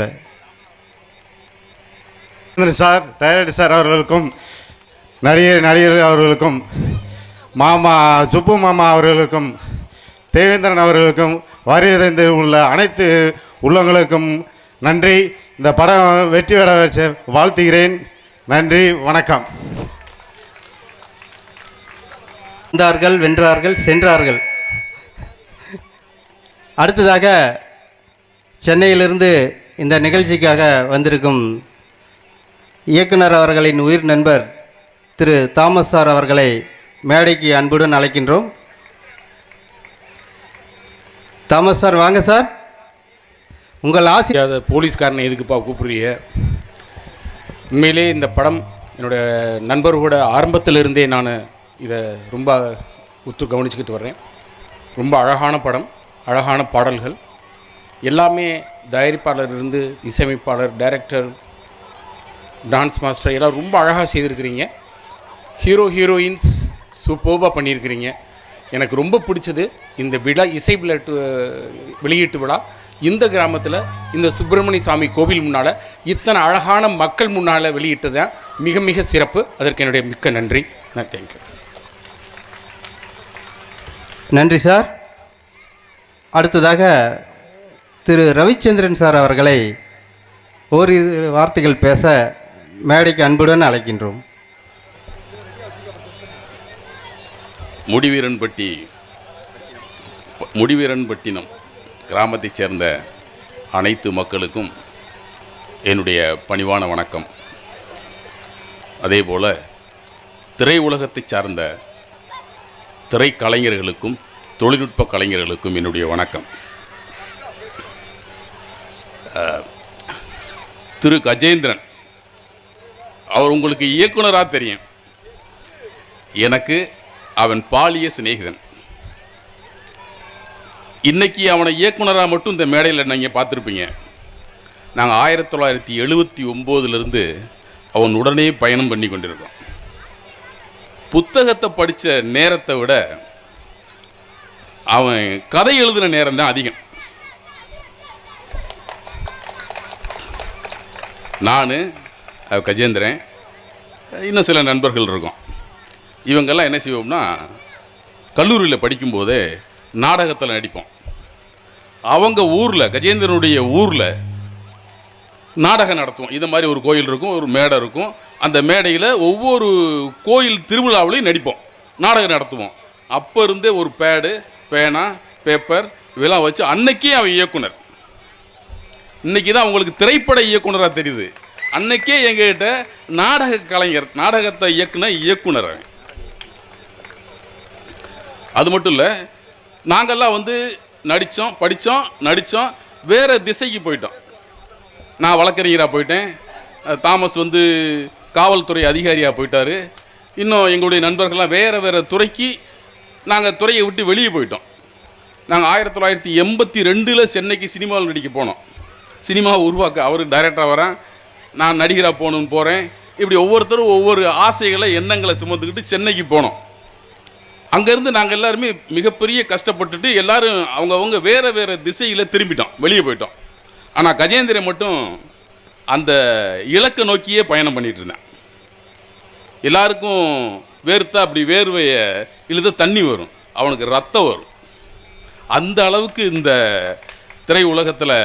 சார், டைரக்டர் சார் அவர்களுக்கும் நடிகர் அவர்களுக்கும் சுப்பு மாமா அவர்களுக்கும் தேவேந்திரன் அவர்களுக்கும் வருகை உள்ள அனைத்து உள்ளங்களுக்கும் நன்றி. இந்த படம் வெற்றி பெற வச்ச வாழ்த்துகிறேன். நன்றி, வணக்கம். வந்தார்கள், வென்றார்கள், சென்றார்கள். அடுத்ததாக சென்னையிலிருந்து இந்த நிகழ்ச்சிக்காக வந்திருக்கும் இயக்குனர் அவர்களின் உயிர் நண்பர் திரு தாமஸ் சார் அவர்களை மேடைக்கு அன்புடன் அழைக்கின்றோம். தாமஸ் சார் வாங்க சார். உங்கள் ஆசை போலீஸ்காரனை எதுக்குப்பா கூப்பிடுறீங்க? உண்மையிலே இந்த படம் என்னோடய நண்பர்களோட ஆரம்பத்திலிருந்தே நான் இதை ரொம்ப உற்று கவனிச்சுக்கிட்டு வர்றேன். ரொம்ப அழகான படம், அழகான பாடல்கள் எல்லாமே தயாரிப்பாளர் இருந்து இசையமைப்பாளர், டைரக்டர், டான்ஸ் மாஸ்டர் எல்லாம் ரொம்ப அழகாக செய்திருக்கிறீங்க. ஹீரோயின்ஸ் சூப்பர்பாக பண்ணியிருக்கிறீங்க. எனக்கு ரொம்ப பிடிச்சது இந்த விழா, இசை வெளியீட்டு விழா இந்த கிராமத்தில் இந்த சுப்பிரமணிய சாமி கோவில் முன்னால் இத்தனை அழகான மக்கள் முன்னால் வெளியிட்டது தான் மிக மிக சிறப்பு. அதற்கு என்னுடைய மிக்க நன்றி. தேங்க்யூ. நன்றி சார். அடுத்ததாக திரு ரவிச்சந்திரன் சார் அவர்களை ஓரிரு வார்த்தைகள் பேச மேடைக்கு அன்புடன் அழைக்கின்றோம். முடிவீரன்பட்டினம் கிராமத்தை சேர்ந்த அனைத்து மக்களுக்கும் என்னுடைய பணிவான வணக்கம். அதேபோல் திரையுலகத்தை சார்ந்த திரைக்கலைஞர்களுக்கும் தொழில்நுட்ப கலைஞர்களுக்கும் என்னுடைய வணக்கம். திரு கஜேந்திரன் அவர் உங்களுக்கு இயக்குனராக தெரியும். எனக்கு அவன் பாலிய சிநேகிதன். இன்றைக்கி அவனை இயக்குனராக மட்டும் இந்த மேடையில் நீங்கள் பார்த்துருப்பீங்க. நாங்கள் 1979 அவன் உடனே பயணம் பண்ணி கொண்டிருக்கோம். புத்தகத்தை படித்த நேரத்தை விட அவன் கதை எழுதின நேரம் தான் அதிகம். நான் கஜேந்திரன் இன்னும் சில நண்பர்கள் இருக்கோம். இவங்கெல்லாம் என்ன செய்வோம்னா கல்லூரியில் படிக்கும்போதே நாடகத்தில் நடிப்போம். அவங்க ஊரில், கஜேந்திரனுடைய ஊரில் நாடகம் நடத்துவோம். இது மாதிரி ஒரு கோயில் இருக்கும், ஒரு மேடை இருக்கும். அந்த மேடையில் ஒவ்வொரு கோயில் திருவிழாவிலையும் நடிப்போம், நாடகம் நடத்துவோம். அப்போ இருந்தே ஒரு பேடு, பேனா, பேப்பர் இதெல்லாம் வச்சு அன்னைக்கே அவன் இயக்குனர். இன்றைக்கி தான் அவங்களுக்கு திரைப்பட இயக்குனராக தெரியுது. அன்னைக்கே எங்ககிட்ட நாடக கலைஞர், நாடகத்தை இயக்குனர். அது மட்டும் இல்லை, நாங்கள்லாம் நடித்தோம், படித்தோம், வேறு திசைக்கு போயிட்டோம். நான் வழக்கறிஞராக போயிட்டேன். தாமஸ் காவல்துறை அதிகாரியாக போயிட்டார். இன்னும் எங்களுடைய நண்பர்கள்லாம் வேறு துறைக்கு நாங்கள் துறையை விட்டு வெளியே போயிட்டோம். நாங்கள் 1982 சென்னைக்கு சினிமாவில் நடிக்க போனோம். சினிமாவை உருவாக்க அவர் டைரக்டராக வரேன், நான் நடிகராக போகிறேன். இப்படி ஒவ்வொருத்தரும் ஒவ்வொரு ஆசைகளை, எண்ணங்களை சுமந்துக்கிட்டு சென்னைக்கு போனோம். அங்கேருந்து நாங்கள் எல்லாருமே மிகப்பெரிய கஷ்டப்பட்டுட்டு எல்லோரும் அவங்கவுங்க வேறு திசையில் திரும்பிட்டோம், வெளியே போயிட்டோம். ஆனால் கஜேந்திரன் மட்டும் அந்த இலக்கை நோக்கியே பயணம் பண்ணிகிட்டு இருந்தேன். எல்லாருக்கும் வேர்த்தா அப்படி வேர்வையை இழுத தண்ணி வரும், அவனுக்கு ரத்தம் வரும். அந்த அளவுக்கு இந்த திரை உலகத்தில்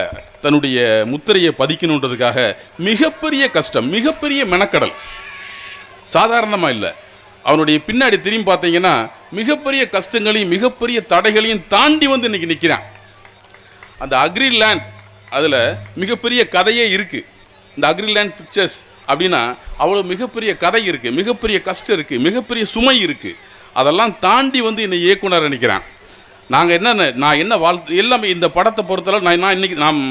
தன்னுடைய முத்திரையை பதிக்கணுன்றதுக்காக மிகப்பெரிய கஷ்டம், மிகப்பெரிய மெனக்கடல், சாதாரணமாக இல்லை. அவனுடைய பின்னாடி திரும்பி பார்த்தீங்கன்னா மிகப்பெரிய கஷ்டங்களையும் மிகப்பெரிய தடைகளையும் தாண்டி இன்றைக்கி நிற்கிறான். அந்த அக்ரிலேண்ட் அதில் மிகப்பெரிய கதையே இருக்குது. இந்த அக்ரிலேண்ட் பிக்சர்ஸ் அப்படின்னா அவ்வளோ மிகப்பெரிய கதை இருக்குது, மிகப்பெரிய கஷ்டம் இருக்குது, மிகப்பெரிய சுமை இருக்குது. அதெல்லாம் தாண்டி என்னை இயக்குனர் நினைக்கிறான். நாங்கள் நான் என்ன எல்லாமே இந்த படத்தை பொறுத்தளவு நான்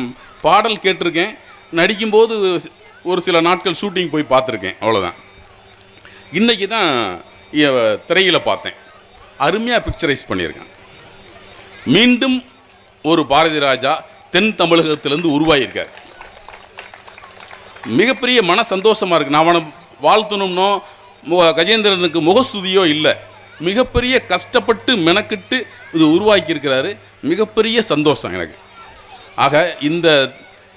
பாடல் கேட்டிருக்கேன், நடிக்கும்போது ஒரு சில நாட்கள் ஷூட்டிங் போய் பார்த்துருக்கேன், அவ்வளோதான். இன்றைக்கி தான் திரையில் பார்த்தேன், அருமையாக பிக்சரைஸ் பண்ணியிருக்கேன். மீண்டும் ஒரு பாரதி ராஜா தென் தமிழகத்திலேருந்து உருவாகியிருக்கார். மிகப்பெரிய மன சந்தோஷமாக இருக்குது. நான் அவனை வாழ்த்தணும்னோ கஜேந்திரனுக்கு முகஸ்துதியோ இல்லை, மிகப்பெரிய கஷ்டப்பட்டு மெனக்கிட்டு இது உருவாக்கியிருக்கிறாரு. மிகப்பெரிய சந்தோஷம் எனக்கு. ஆக இந்த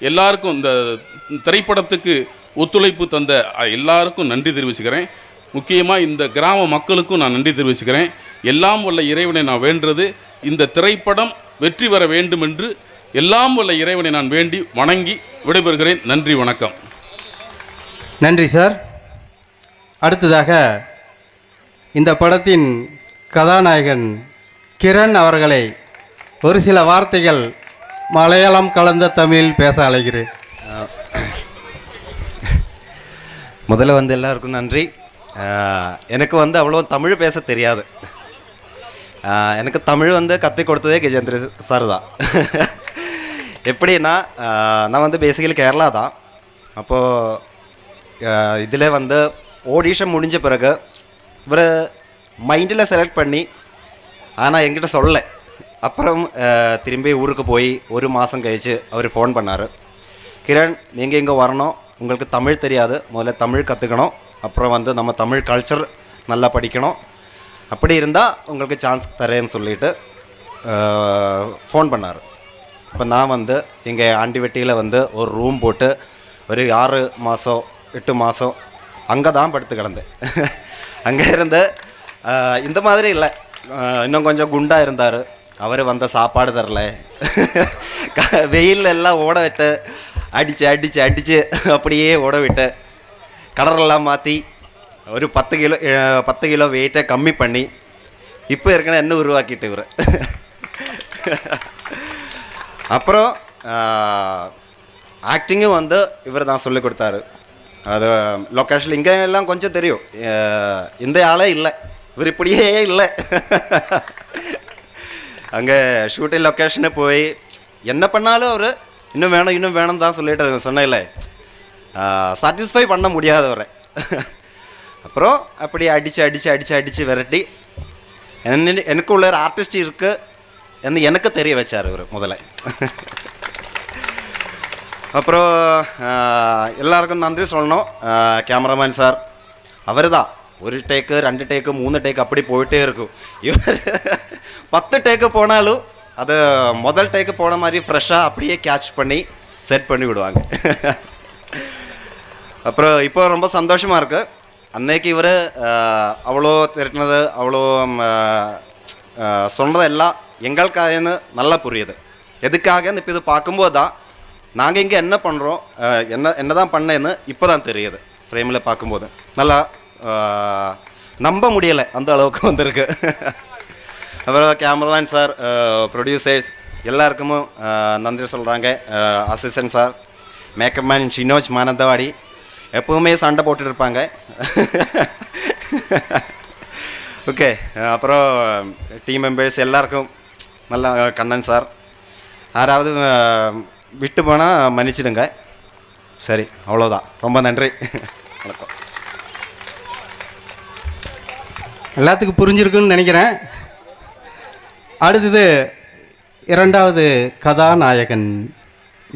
எல்லாருக்கும், இந்த திரைப்படத்துக்கு ஒத்துழைப்பு தந்த எல்லாருக்கும் நன்றி தெரிவிச்சுக்கிறேன். முக்கியமாக இந்த கிராம மக்களுக்கும் நான் நன்றி தெரிவிச்சுக்கிறேன். எல்லாம் வல்ல இறைவனை நான் வேண்டுறது, இந்த திரைப்படம் வெற்றி பெற வேண்டும் என்று எல்லாம் வல்ல இறைவனை நான் வேண்டி வணங்கி விடைபெறுகிறேன். நன்றி, வணக்கம். நன்றி சார். அடுத்ததாக இந்த படத்தின் கதாநாயகன் கிரண் அவர்களை ஒரு சில வார்த்தைகள் மலையாளம் கலந்த தமிழில் பேச அழைக்கிறேன். முதல்ல வந்து எல்லாருக்கும் நன்றி. எனக்கு வந்து அவ்வளோ தமிழ் பேச தெரியாது. எனக்கு தமிழ் வந்து கற்றுக் கொடுத்ததே கஜேந்திர சார் தான். எப்படின்னா நான் வந்து பேசிக்கலி கேரளா தான். அப்போது இதில் வந்து ஆடிஷன் முடிஞ்ச பிறகு இவர் மைண்டில் செலக்ட் பண்ணி ஆனால் என்கிட்ட சொல்ல. அப்புறம் திரும்பி ஊருக்கு போய் ஒரு மாதம் கழித்து அவர் ஃபோன் பண்ணார். கிரண், நீங்கள் இங்கே வரணும், உங்களுக்கு தமிழ் தெரியாது, முதல்ல தமிழ் கற்றுக்கணும், அப்புறம் வந்து நம்ம தமிழ் கல்ச்சர் நல்லா படிக்கணும், அப்படி இருந்தால் உங்களுக்கு சான்ஸ் தரேன்னு சொல்லிவிட்டு ஃபோன் பண்ணார். இப்போ நான் வந்து எங்கள் ஆண்டிவெட்டியில் வந்து ஒரு ரூம் போட்டு ஒரு 6 மாதம் 8 மாதம் அங்கே தான் படுத்து கிடந்தேன். அங்கே இருந்து இந்த மாதிரி இல்லை, இன்னும் கொஞ்சம் குண்டாக இருந்தார். அவர் வந்த சாப்பாடு தரல, வெயில் எல்லாம் ஓட விட்டு அடித்து அப்படியே ஓட விட்டு கடலெல்லாம் மாற்றி ஒரு 10 கிலோ வெயிட்டை கம்மி பண்ணி இப்போ இருக்கணும் என்ன உருவாக்கிட்டு இவர். அப்புறம் ஆக்டிங்கும் வந்து இவர் தான் சொல்லிக் கொடுத்தாரு. அது லொக்கேஷன் இங்கே எல்லாம் கொஞ்சம் தெரியும், இந்த ஆளே இல்லை, இவர் இப்படியே இல்லை. அங்கே ஷூட்டிங் லொக்கேஷனு போய் என்ன பண்ணாலும் அவர் இன்னும் வேணும் தான் சொல்லிட்டு சொன்னேன்ல, சாட்டிஸ்ஃபை பண்ண முடியாதவரை. அப்புறம் அப்படி அடித்து விரட்டி எனக்குள்ள ஒரு ஆர்டிஸ்ட் இருக்குது என்று எனக்கு தெரிய வச்சார் இவர் முதல்ல. அப்புறம் எல்லாருக்கும் நன்றி சொல்லணும். கேமராமேன் சார் அவர் தான் 1 டேக்கு 2 டேக்கு 3 டேக்கு அப்படி போயிட்டே இருக்கும். இவர் 10 டேக்கு போனாலும் அது முதல் டேக்கு போன மாதிரி ஃப்ரெஷ்ஷாக அப்படியே கேட்ச் பண்ணி செட் பண்ணி விடுவாங்க. அப்புறம் இப்போ ரொம்ப சந்தோஷமாக இருக்குது. அன்னைக்கு இவர் அவ்வளோ திரட்டினது, அவ்வளோ சொன்னது எல்லாம் எங்களுக்காகன்னு நல்லா புரியுது. எதுக்காக இப்போ இது பார்க்கும்போது தான் நாங்கள் இங்கே என்ன பண்ணுறோம், என்ன தான் பண்ணேன்னு இப்போ தான் தெரியுது. ஃப்ரேமில் பார்க்கும்போது நல்லா நம்ப முடியலை, அந்த அளவுக்கு வந்திருக்கு. அப்புறம் கேமராமேன் சார், ப்ரொடியூசர்ஸ் எல்லாருக்கும் நன்றி சொல்கிறாங்க. Assistant sir, makeup man Shinoj Mananthavady எப்பவுமே சண்டை போட்டுட்டு இருப்பாங்க. ஓகே, அப்புறம் டீம் மெம்பர்ஸ் எல்லாருக்கும் நல்லா, கண்ணன் சார், யாராவது விட்டு போனால் மன்னிச்சிடுங்க. சரி, அவ்வளோதான். ரொம்ப நன்றி, வணக்கம். எல்லாத்துக்கும் புரிஞ்சிருக்குன்னு நினைக்கிறேன். அடுத்தது 2வது கதாநாயகன்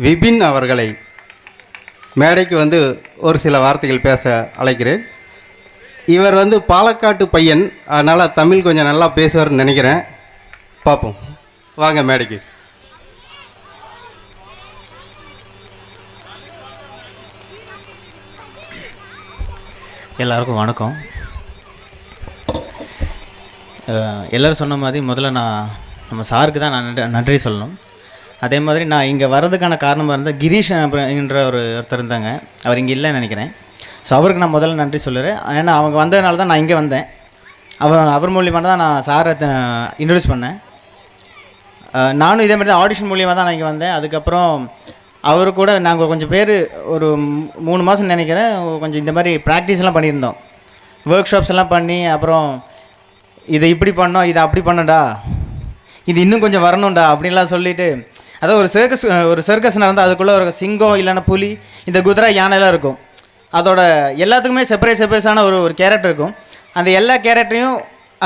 விபின் அவர்களை மேடைக்கு வந்து ஒரு சில வார்த்தைகள் பேச அழைக்கிறேன். இவர் வந்து பாலக்காட்டு பையன், அதனால் தமிழ் கொஞ்சம் நல்லா பேசுவார்னு நினைக்கிறேன். பார்ப்போம், வாங்க மேடைக்கு. எல்லாருக்கும் வணக்கம். எல்லோரும் சொன்ன மாதிரி முதல்ல நம்ம சாருக்கு தான் நான் நன்றி சொல்லணும். அதே மாதிரி நான் இங்கே வர்றதுக்கான காரணமாக இருந்தால் கிரீஷ் என்ற ஒருத்தர் இருந்தாங்க, அவர் இங்கே இல்லைன்னு நினைக்கிறேன். ஸோ அவருக்கு நான் முதல்ல நன்றி சொல்லுறேன். ஏன்னா அவங்க வந்ததுனால தான் நான் இங்கே வந்தேன். அவர் மூலியமாக தான் நான் சாரை இன்ட்ரடியூஸ் பண்ணேன். நானும் இதே மாதிரி தான் ஆடிஷன் மூலியமாக தான் நான் இங்கே வந்தேன். அதுக்கப்புறம் அவரு கூட நாங்கள் கொஞ்சம் பேர் ஒரு 3 மாதம் நினைக்கிறேன் கொஞ்சம் இந்த மாதிரி ப்ராக்டிஸ்லாம் பண்ணியிருந்தோம், ஒர்க் ஷாப்ஸ் எல்லாம் பண்ணி, அப்புறம் இதை இப்படி பண்ணோம், இதை அப்படி பண்ணடா, இது இன்னும் கொஞ்சம் வரணும்டா அப்படின்லாம் சொல்லிவிட்டு, அதாவது ஒரு சர்க்கஸ் நடந்தால் அதுக்குள்ளே ஒரு சிங்கம் இல்லைன்னா புலி, இந்த குதிரை, யானைலாம் இருக்கும். அதோட எல்லாத்துக்குமே செப்பரேட்டான ஒரு கேரக்டர் இருக்கும். அந்த எல்லா கேரக்டரையும்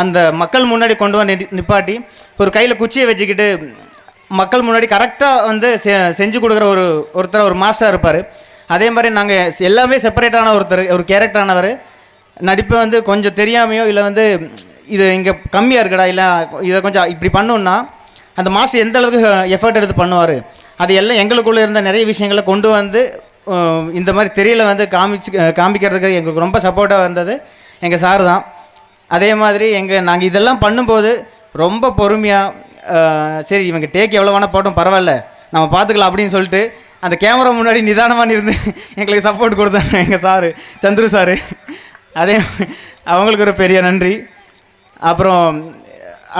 அந்த மக்கள் முன்னாடி கொண்டு வந்து நிப்பாட்டி ஒரு கையில் குச்சியை வச்சுக்கிட்டு மக்கள் முன்னாடி கரெக்டாக வந்து செஞ்சு கொடுக்குற ஒருத்தர், ஒரு மாஸ்டர் இருப்பார். அதே மாதிரி நாங்கள் எல்லாமே செப்பரேட்டான ஒரு கேரக்டரானவர். நடிப்பை வந்து கொஞ்சம் தெரியாமையோ இல்லை வந்து இது இங்கே கம்மியாக இருக்குடா, இல்லை இதை கொஞ்சம் இப்படி பண்ணோன்னா அந்த மாஸ்டர் எந்த அளவுக்கு எஃபர்ட் எடுத்து பண்ணுவார், அது எல்லாம் எங்களுக்குள்ளே இருந்த நிறைய விஷயங்களை கொண்டு வந்து இந்த மாதிரி தெரியல வந்து காமிக்கிறதுக்கு எங்களுக்கு ரொம்ப சப்போர்ட்டாக வந்தது எங்கள் சார் தான். அதே மாதிரி நாங்கள் இதெல்லாம் பண்ணும்போது ரொம்ப பொறுமையாக, சரி இவங்க டேக் எவ்வளோ வேணால் போட்டோம் பரவாயில்ல நம்ம பார்த்துக்கலாம் அப்படின்னு சொல்லிட்டு அந்த கேமரா முன்னாடி நிதானமாக இருந்து எங்களுக்கு சப்போர்ட் கொடுத்தாங்க எங்கள் சாரு, சந்துரு சாரு. அதே அவங்களுக்கு ஒரு பெரிய நன்றி. அப்புறம்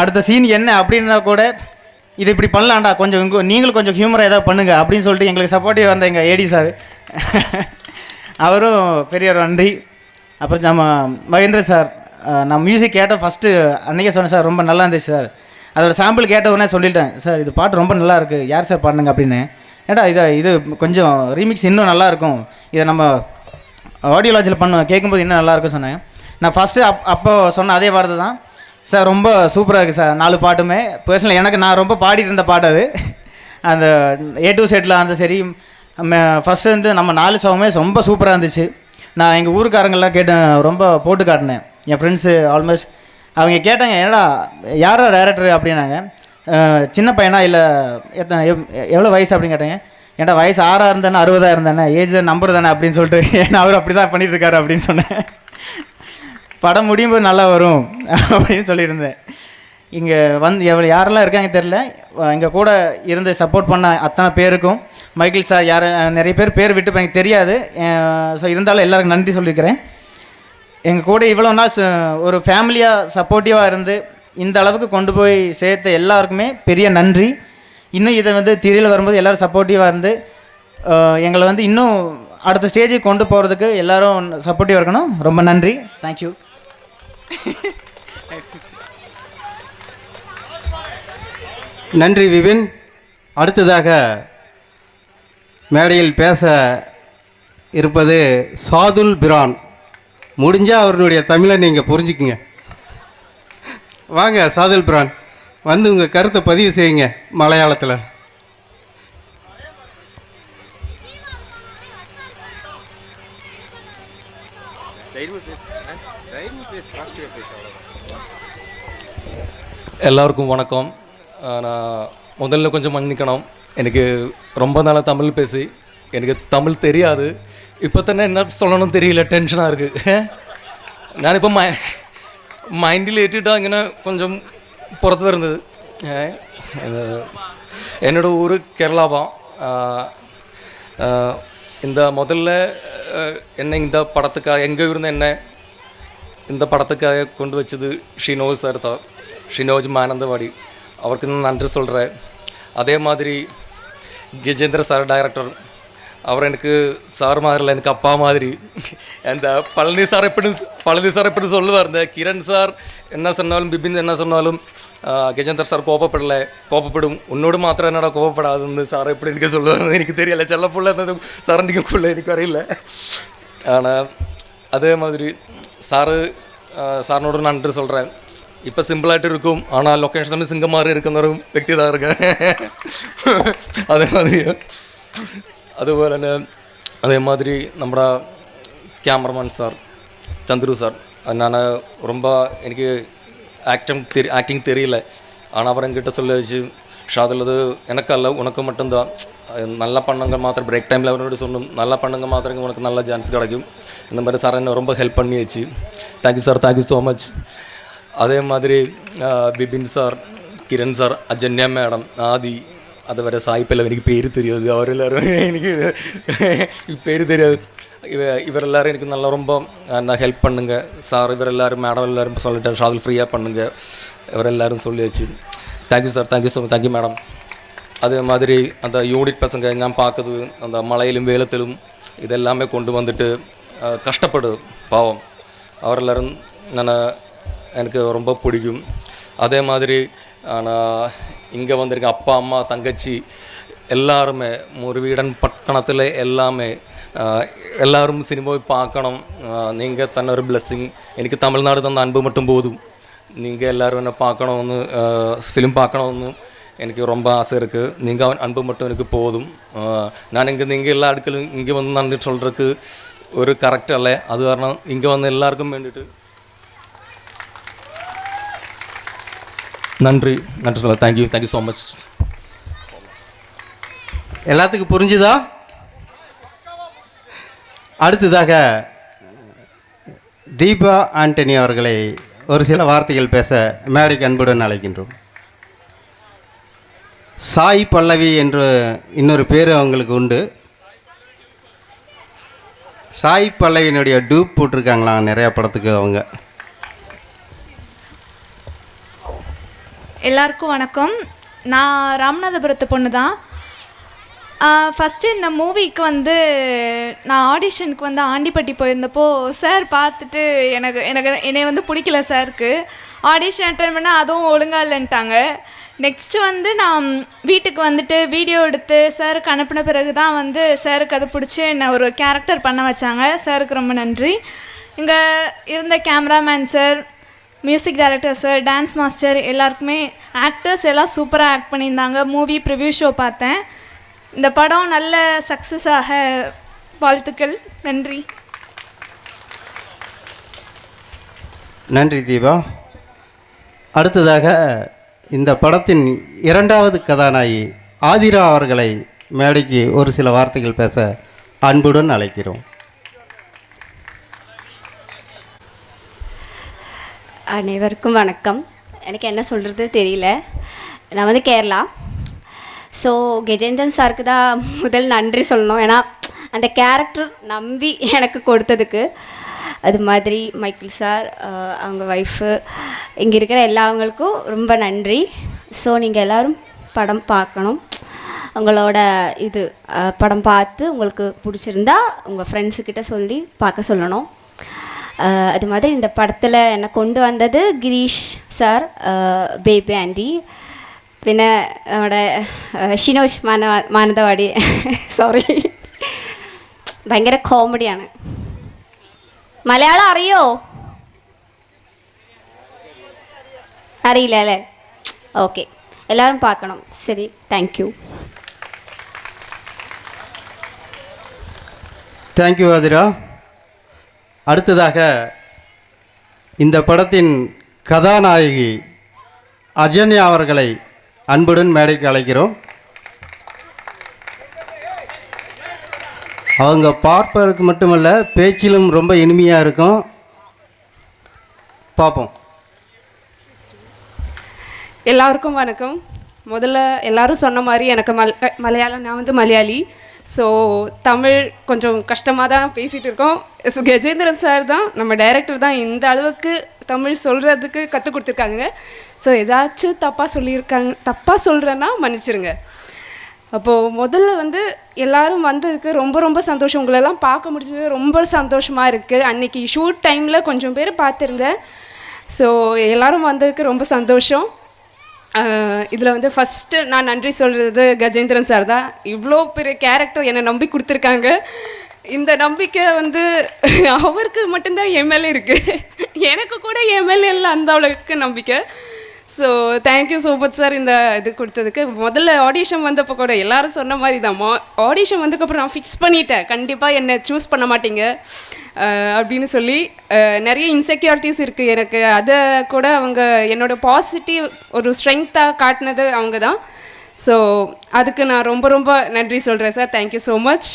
அடுத்த சீன் என்ன அப்படின்னா கூட இது இப்படி பண்ணலாம்டா, கொஞ்சம் நீங்களும் கொஞ்சம் ஹியூமராக ஏதாவது பண்ணுங்க அப்படின்னு சொல்லிட்டு எங்களுக்கு சப்போர்ட்டிவ் வந்த எங்கள் ஏடி சார், அவரும் பெரிய ஒரு நன்றி. அப்புறம் நம்ம மகேந்திர சார், நான் மியூசிக் கேட்ட ஃபஸ்ட்டு அன்றைக்கே சொன்னேன் சார், ரொம்ப நல்லா இருந்துச்சு சார். அதோட சாம்பிள் கேட்ட உடனே சொல்லிட்டேன் சார், இது பாட்டு ரொம்ப நல்லா இருக்குது, யார் சார் பாடுங்க அப்படின்னு. ஏடா இது கொஞ்சம் ரீமிக்ஸ் இன்னும் நல்லாயிருக்கும், இதை நம்ம ஆடியோ லாஞ்சில் கேட்கும்போது இன்னும் நல்லாயிருக்கும் சொன்னேன். நான் ஃபஸ்ட்டு அப்போ சொன்ன அதே வார்த்தை தான் சார், ரொம்ப சூப்பராக இருக்குது சார் 4 பாட்டுமே. பர்சனலாக எனக்கு நான் ரொம்ப பாடிட்டு இருந்த பாட்டு அது. அந்த A to Z அந்த சரி, ஃபஸ்ட்டு வந்து நம்ம 4 சாங்குமே ரொம்ப சூப்பராக இருந்துச்சு. நான் எங்கள் ஊருக்காரங்கெல்லாம் கேட்டேன், ரொம்ப போட்டு காட்டினேன். என் ஃப்ரெண்ட்ஸு ஆல்மோஸ்ட் அவங்க கேட்டாங்க, ஏடா யாரா டேரக்டர் அப்படின்னாங்க. சின்ன பையனா இல்லை எவ்வளோ வயசு அப்படின்னு கேட்டாங்க. ஏன்டா வயசு 6 இருந்தானே 60 இருந்தானே, ஏஜ் நம்பர் தானே அப்படின்னு சொல்லிட்டு, ஏன்னா அவர் அப்படி தான் பண்ணிட்டு இருக்காரு அப்படின்னு சொன்னேன். படம் முடியும் போது நல்லா வரும் அப்படின்னு சொல்லியிருந்தேன். இங்கே யாரெல்லாம் இருக்காங்க தெரில, எங்கள் கூட இருந்து சப்போர்ட் பண்ண அத்தனை பேருக்கும், மைக்கேல் சார் நிறைய பேர் விட்டு எனக்கு தெரியாது. ஸோ இருந்தாலும் எல்லாருக்கும் நன்றி சொல்லியிருக்கிறேன். எங்கள் கூட இவ்வளோ நாள் ஒரு ஃபேமிலியாக சப்போர்ட்டிவாக இருந்து இந்த அளவுக்கு கொண்டு போய் சேர்த்த எல்லாருக்குமே பெரிய நன்றி. இன்னும் இதை வந்து திரையில் வரும்போது எல்லோரும் சப்போர்ட்டிவாக இருந்து எங்களை வந்து இன்னும் அடுத்த ஸ்டேஜுக்கு கொண்டு போகிறதுக்கு எல்லோரும் சப்போர்ட்டிவாக இருக்கணும். ரொம்ப நன்றி, தேங்க்யூ. நன்றி விபின். அடுத்ததாக மேடையில் பேச இருப்பது சாதுல் பிரான். முடிஞ்சால் அவருடைய தமிழை நீங்கள் புரிஞ்சுக்குங்க. வாங்க சாதுல் பிரான், வந்து உங்கள் கருத்தை பதிவு செய்யுங்க மலையாளத்தில். எல்லாருக்கும் வணக்கம். நான் முதல்ல கொஞ்சம் மன்னிக்கணும், எனக்கு ரொம்ப நாளாக தமிழ் பேசி எனக்கு தமிழ் தெரியாது. இப்போ தானே என்ன சொல்லணும்னு தெரியல, டென்ஷனாக இருக்குது. ഞാനിപ്പോൾ മൈൻഡിൽ ഏറ്റിട്ടാ ഇങ്ങനെ கொஞ்சம் പുറത്ത് വരുന്നത്. என்னோட ஊர் கேரளாவா. இந்த முதல்ல என்னை இந்த படத்துக்காக எங்கே இருந்து என்ன இந்த படத்துக்காக கொண்டு வச்சது ஷினோஜ் சார் தான், ஷினோஜ் மானந்தவாடி. அவருக்கு நான் நன்றி சொல்கிறேன். அதே மாதிரி கஜேந்திர சார் டைரக்டர், அவர் எனக்கு சார் மாதிரி இல்லை, எனக்கு அப்பா மாதிரி. அந்த பழனி சார் எப்படி சொல்லுவார், இந்த கிரண் சார் என்ன சொன்னாலும் பிபின் என்ன சொன்னாலும் கஜேந்திர சார் கோபப்படும், உன்னோடு மாத்திரம் என்னடா கோபப்படாதுன்னு சார் எப்படி எனக்கு சொல்லுவார் எனக்கு தெரியல. செல்லப்புள்ள இருந்தது சரண்டிங்குள்ள எனக்கு வரையில. ஆனால் அதே மாதிரி சாரினோட நன்றி சொல்கிறேன். இப்போ சிம்பிளாகிட்டு இருக்கும், ஆனால் லொக்கேஷன் சிங்கம் மாதிரி இருக்கிற ஒரு വ്യക്തി தான் இருக்கேன். அதே மாதிரி அதே மாதிரி நம்ம கேமராமேன் சார் சந்துரு சார், நான் ரொம்ப எனக்கு ஆக்டிங் தெரியல. ஆனால் அவர் என்கிட்ட சொல்ல வச்சு, ஷாதில் அது எனக்கல்ல உனக்கு மட்டும்தான், நல்லா பண்ணுங்க மாத்திரம் பிரேக் டைமில் அவரோட சொன்னோம், நல்லா பண்ணுங்க மாத்திரம் உனக்கு நல்ல சான்ஸ் கிடைக்கும். இந்த மாதிரி சார் என்னை ரொம்ப ஹெல்ப் பண்ணி வச்சு, thank you sir, thank you so much. அதே மாதிரி Bipin sir, Kiran sir, Ajanya madam, Aadhi, அதுவரை சாய்ப்பில் எனக்கு பேர் தெரியாது, அவர் எல்லோரும் எனக்கு பேர் தெரியாது. இவரெல்லாரும் எனக்கு நல்லா ரொம்ப நான் ஹெல்ப் பண்ணுங்க சார், இவர் எல்லோரும் மேடம் எல்லோரும் சொல்லிட்டேன், ஷாதில் ஃப்ரீயாக பண்ணுங்க இவரெல்லோரும் சொல்லி வச்சு, thank you sir, thank you so much, thank you madam. அதே மாதிரி அந்த யூனிட் பசங்க நான் பார்க்குறது, அந்த மழையிலும் வேலத்திலும் இதெல்லாமே கொண்டு வந்துட்டு கஷ்டப்படு பாவம், அவரெல்லரும் எனக்கு ரொம்ப பிடிக்கும். அதே மாதிரி நான் இங்கே வந்திருக்கேன், அப்பா அம்மா தங்கச்சி எல்லாருமே முருவீடன் பட்டணத்தில் எல்லாமே எல்லாரும் சினிமாவை பார்க்கணும். நீங்கள் தன்ன ஒரு பிளெஸ்ஸிங், எனக்கு தமிழ்நாடு தந்த அன்பு மட்டும் போதும். நீங்கள் எல்லோரும் என்னை பார்க்கணும்னு, ஃபிலிம் பார்க்கணும்னு எனக்கு ரொம்ப ஆசை இருக்குது. நீங்கள் அன்பு மட்டும் எனக்கு போதும். நான் நீங்கள் எல்லா அடுக்களும் இங்கே வந்து நன்றி சொல்கிறதுக்கு ஒரு கரெக்ட் அல்ல. அது காரணம் இங்கே வந்து எல்லாருக்கும் வேண்டிட்டு நன்றி சொல்ல. Thank you so much. எல்லாத்துக்கும் புரிஞ்சுதா? அடுத்ததாக தீபா ஆண்டனி அவர்களை ஒரு சில வார்த்தைகள் பேச மேடைக்கு அன்புடன் அழைக்கின்றோம். சாய் பல்லவி என்று இன்னொரு பேர் அவங்களுக்கு உண்டு. சாய் பல்லவியினுடைய டூப் போட்டிருக்காங்களாம் நிறையா படத்துக்கு அவங்க. எல்லாருக்கும் வணக்கம். நான் ராமநாதபுரத்து பொண்ணு தான். ஃபஸ்ட்டு இந்த மூவிக்கு வந்து நான் ஆடிஷனுக்கு வந்து ஆண்டிப்பட்டி போயிருந்தப்போ சார் பார்த்துட்டு என்னை வந்து பிடிக்கல சாருக்கு. ஆடிஷன் அட்டன் பண்ணால் அதுவும் ஒழுங்காக இல்லைன்ட்டாங்க. நெக்ஸ்ட்டு வந்து நான் வீட்டுக்கு வந்துட்டு வீடியோ எடுத்து சாருக்கு அனுப்பின பிறகு தான் வந்து சாருக்கு அது பிடிச்சி என்னை ஒரு கேரக்டர் பண்ண வச்சாங்க. சாருக்கு ரொம்ப நன்றி. இங்கே இருந்த cameraman sir, music director sir, dance master எல்லாருக்குமே, ஆக்டர்ஸ் எல்லாம் சூப்பராக ஆக்ட் பண்ணியிருந்தாங்க. மூவி ப்ரிவ்யூ ஷோ பார்த்தேன். இந்த படம் நல்ல சக்ஸஸாக வாழ்த்துக்கள். நன்றி. நன்றி தீபா. அடுத்ததாக இந்த படத்தின் இரண்டாவது கதாநாயகி ஆதிரா அவர்களை மேடைக்கு ஒரு சில வார்த்தைகள் பேச அன்புடன் அழைக்கிறோம். அனைவருக்கும் வணக்கம். எனக்கு என்ன சொல்கிறது தெரியல. நான் வந்து கேரளா. ஸோ கஜேந்திரன் சாருக்கு தான் முதல் நன்றி சொல்லணும். ஏன்னா அந்த கேரக்டர் நம்பி எனக்கு கொடுத்ததுக்கு. அது மாதிரி மைக்கேல் சார், அவங்க ஒய்ஃபு, இங்கே இருக்கிற எல்லாவங்களுக்கும் ரொம்ப நன்றி. ஸோ நீங்கள் எல்லோரும் படம் பார்க்கணும். உங்களோட இது படம் பார்த்து உங்களுக்கு பிடிச்சிருந்தா உங்கள் ஃப்ரெண்ட்ஸுக்கிட்ட சொல்லி பார்க்க சொல்லணும். அது மாதிரி இந்த படத்தில் என்னை கொண்டு வந்தது கிரீஷ் சார், பேபி ஆண்டி, പിന്നെ നമ്മുടെ ഷിനോഷ് മാനന്തവാടി. സോറി, ഭയങ്കര കോമഡിയാണ്. മലയാളം അറിയോ? അറിയില്ല അല്ലേ? ഓക്കെ, എല്ലാവരും பார்க்கணும். சரி, தேங்க்யூ. தேங்க்யூ ஆதிரா. அடுத்ததாக இந்த படத்தின் கதாநாயகி அஜன்யா அவர்களை அன்புடன் மேடைக்கு அழைக்கிறோம். அவங்க பார்ப்பதற்கு மட்டுமல்ல, பேச்சிலும் ரொம்ப இனிமையாக இருக்கும். பார்ப்போம். எல்லாருக்கும் வணக்கம். முதல்ல எல்லாரும் சொன்ன மாதிரி எனக்கு மலையாளம், நான் வந்து மலையாளி. ஸோ தமிழ் கொஞ்சம் கஷ்டமாக தான் பேசிகிட்டு இருக்கோம். கஜேந்திரன் சார் தான், நம்ம டைரக்டர் தான் இந்த அளவுக்கு தமிழ் சொல்கிறதுக்கு கற்றுக் கொடுத்துருக்காங்க. ஸோ ஏதாச்சும் தப்பாக சொல்கிறேன்னா மன்னிச்சிருங்க. அப்போது முதல்ல வந்து எல்லோரும் வந்ததுக்கு ரொம்ப ரொம்ப சந்தோஷம். உங்களெல்லாம் பார்க்க முடிஞ்சது ரொம்ப சந்தோஷமாக இருக்குது. அன்றைக்கி ஷூட் டைமில் கொஞ்சம் பேர் பார்த்துருந்தேன். ஸோ எல்லோரும் வந்ததுக்கு ரொம்ப சந்தோஷம். இதில் வந்து ஃபஸ்ட்டு நான் நன்றி சொல்கிறது கஜேந்திரன் சார் தான். இவ்வளோ பெரிய கேரக்டர் என்னை நம்பி கொடுத்துருக்காங்க. இந்த நம்பிக்கை வந்து அவருக்கு மட்டும்தான் என் மேலே இருக்குது. எனக்கு கூட என் மேலே இல்லை அந்த அளவுக்கு நம்பிக்கை. So thank you so much sir இந்த இது கொடுத்ததுக்கு. முதல்ல ஆடிஷன் வந்தப்போ கூட எல்லோரும் சொன்ன மாதிரி தான், ஆடிஷன் வந்ததுக்கப்புறம் நான் ஃபிக்ஸ் பண்ணிட்டேன், கண்டிப்பாக என்னை சூஸ் பண்ண மாட்டீங்க அப்படின்னு சொல்லி. நிறைய இன்செக்யூரிட்டிஸ் இருக்குது எனக்கு. அதை கூட அவங்க என்னோடய பாசிட்டிவ் ஒரு ஸ்ட்ரென்த்தாக காட்டினது அவங்க தான். ஸோ அதுக்கு நான் ரொம்ப ரொம்ப நன்றி சொல்கிறேன் சார். Thank you so much.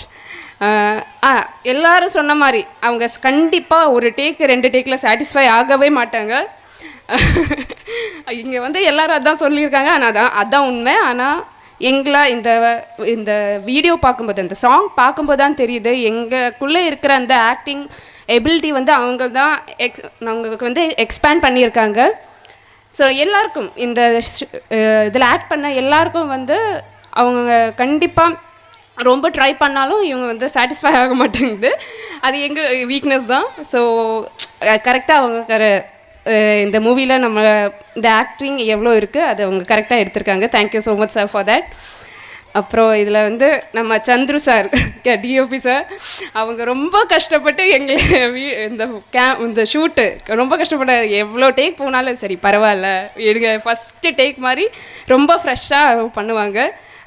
எல்லோரும் சொன்ன மாதிரி அவங்க கண்டிப்பாக ஒரு டேக்கு 2 டேக்கில் சாட்டிஸ்ஃபை ஆகவே மாட்டாங்க. இங்கே வந்து எல்லோரும் அதான் சொல்லியிருக்காங்க. ஆனால் அதான் உண்மை. ஆனால் எங்களை இந்த வீடியோ பார்க்கும்போது, இந்த சாங் பார்க்கும்போது தான் தெரியுது எங்களுக்குள்ளே இருக்கிற அந்த ஆக்டிங் எபிலிட்டி வந்து அவங்க தான் அவங்களுக்கு வந்து எக்ஸ்பேண்ட் பண்ணியிருக்காங்க. ஸோ எல்லாருக்கும் இந்த இதில் ஆக்ட் பண்ண எல்லாருக்கும் வந்து அவங்க கண்டிப்பாக ரொம்ப ட்ரை பண்ணாலும் இவங்க வந்து சாட்டிஸ்ஃபை ஆக மாட்டேங்குது. அது எங்கள் வீக்னஸ் தான். ஸோ கரெக்டாக அவங்க இந்த மூவியில் நம்ம இந்த ஆக்டிங் எவ்வளோ இருக்குது அது அவங்க கரெக்டாக எடுத்திருக்காங்க. Thank you so much sir for that. அப்புறம் இதில் வந்து நம்ம சந்துரு சார், டிஓபி சார், அவங்க ரொம்ப கஷ்டப்பட்டு இந்த ஷூட்டு ரொம்ப கஷ்டப்பட்ட. எவ்வளோ டேக் போனாலும் சரி பரவாயில்ல எடுங்க, ஃபஸ்ட்டு டேக் மாதிரி ரொம்ப ஃப்ரெஷ்ஷாக பண்ணுவாங்க.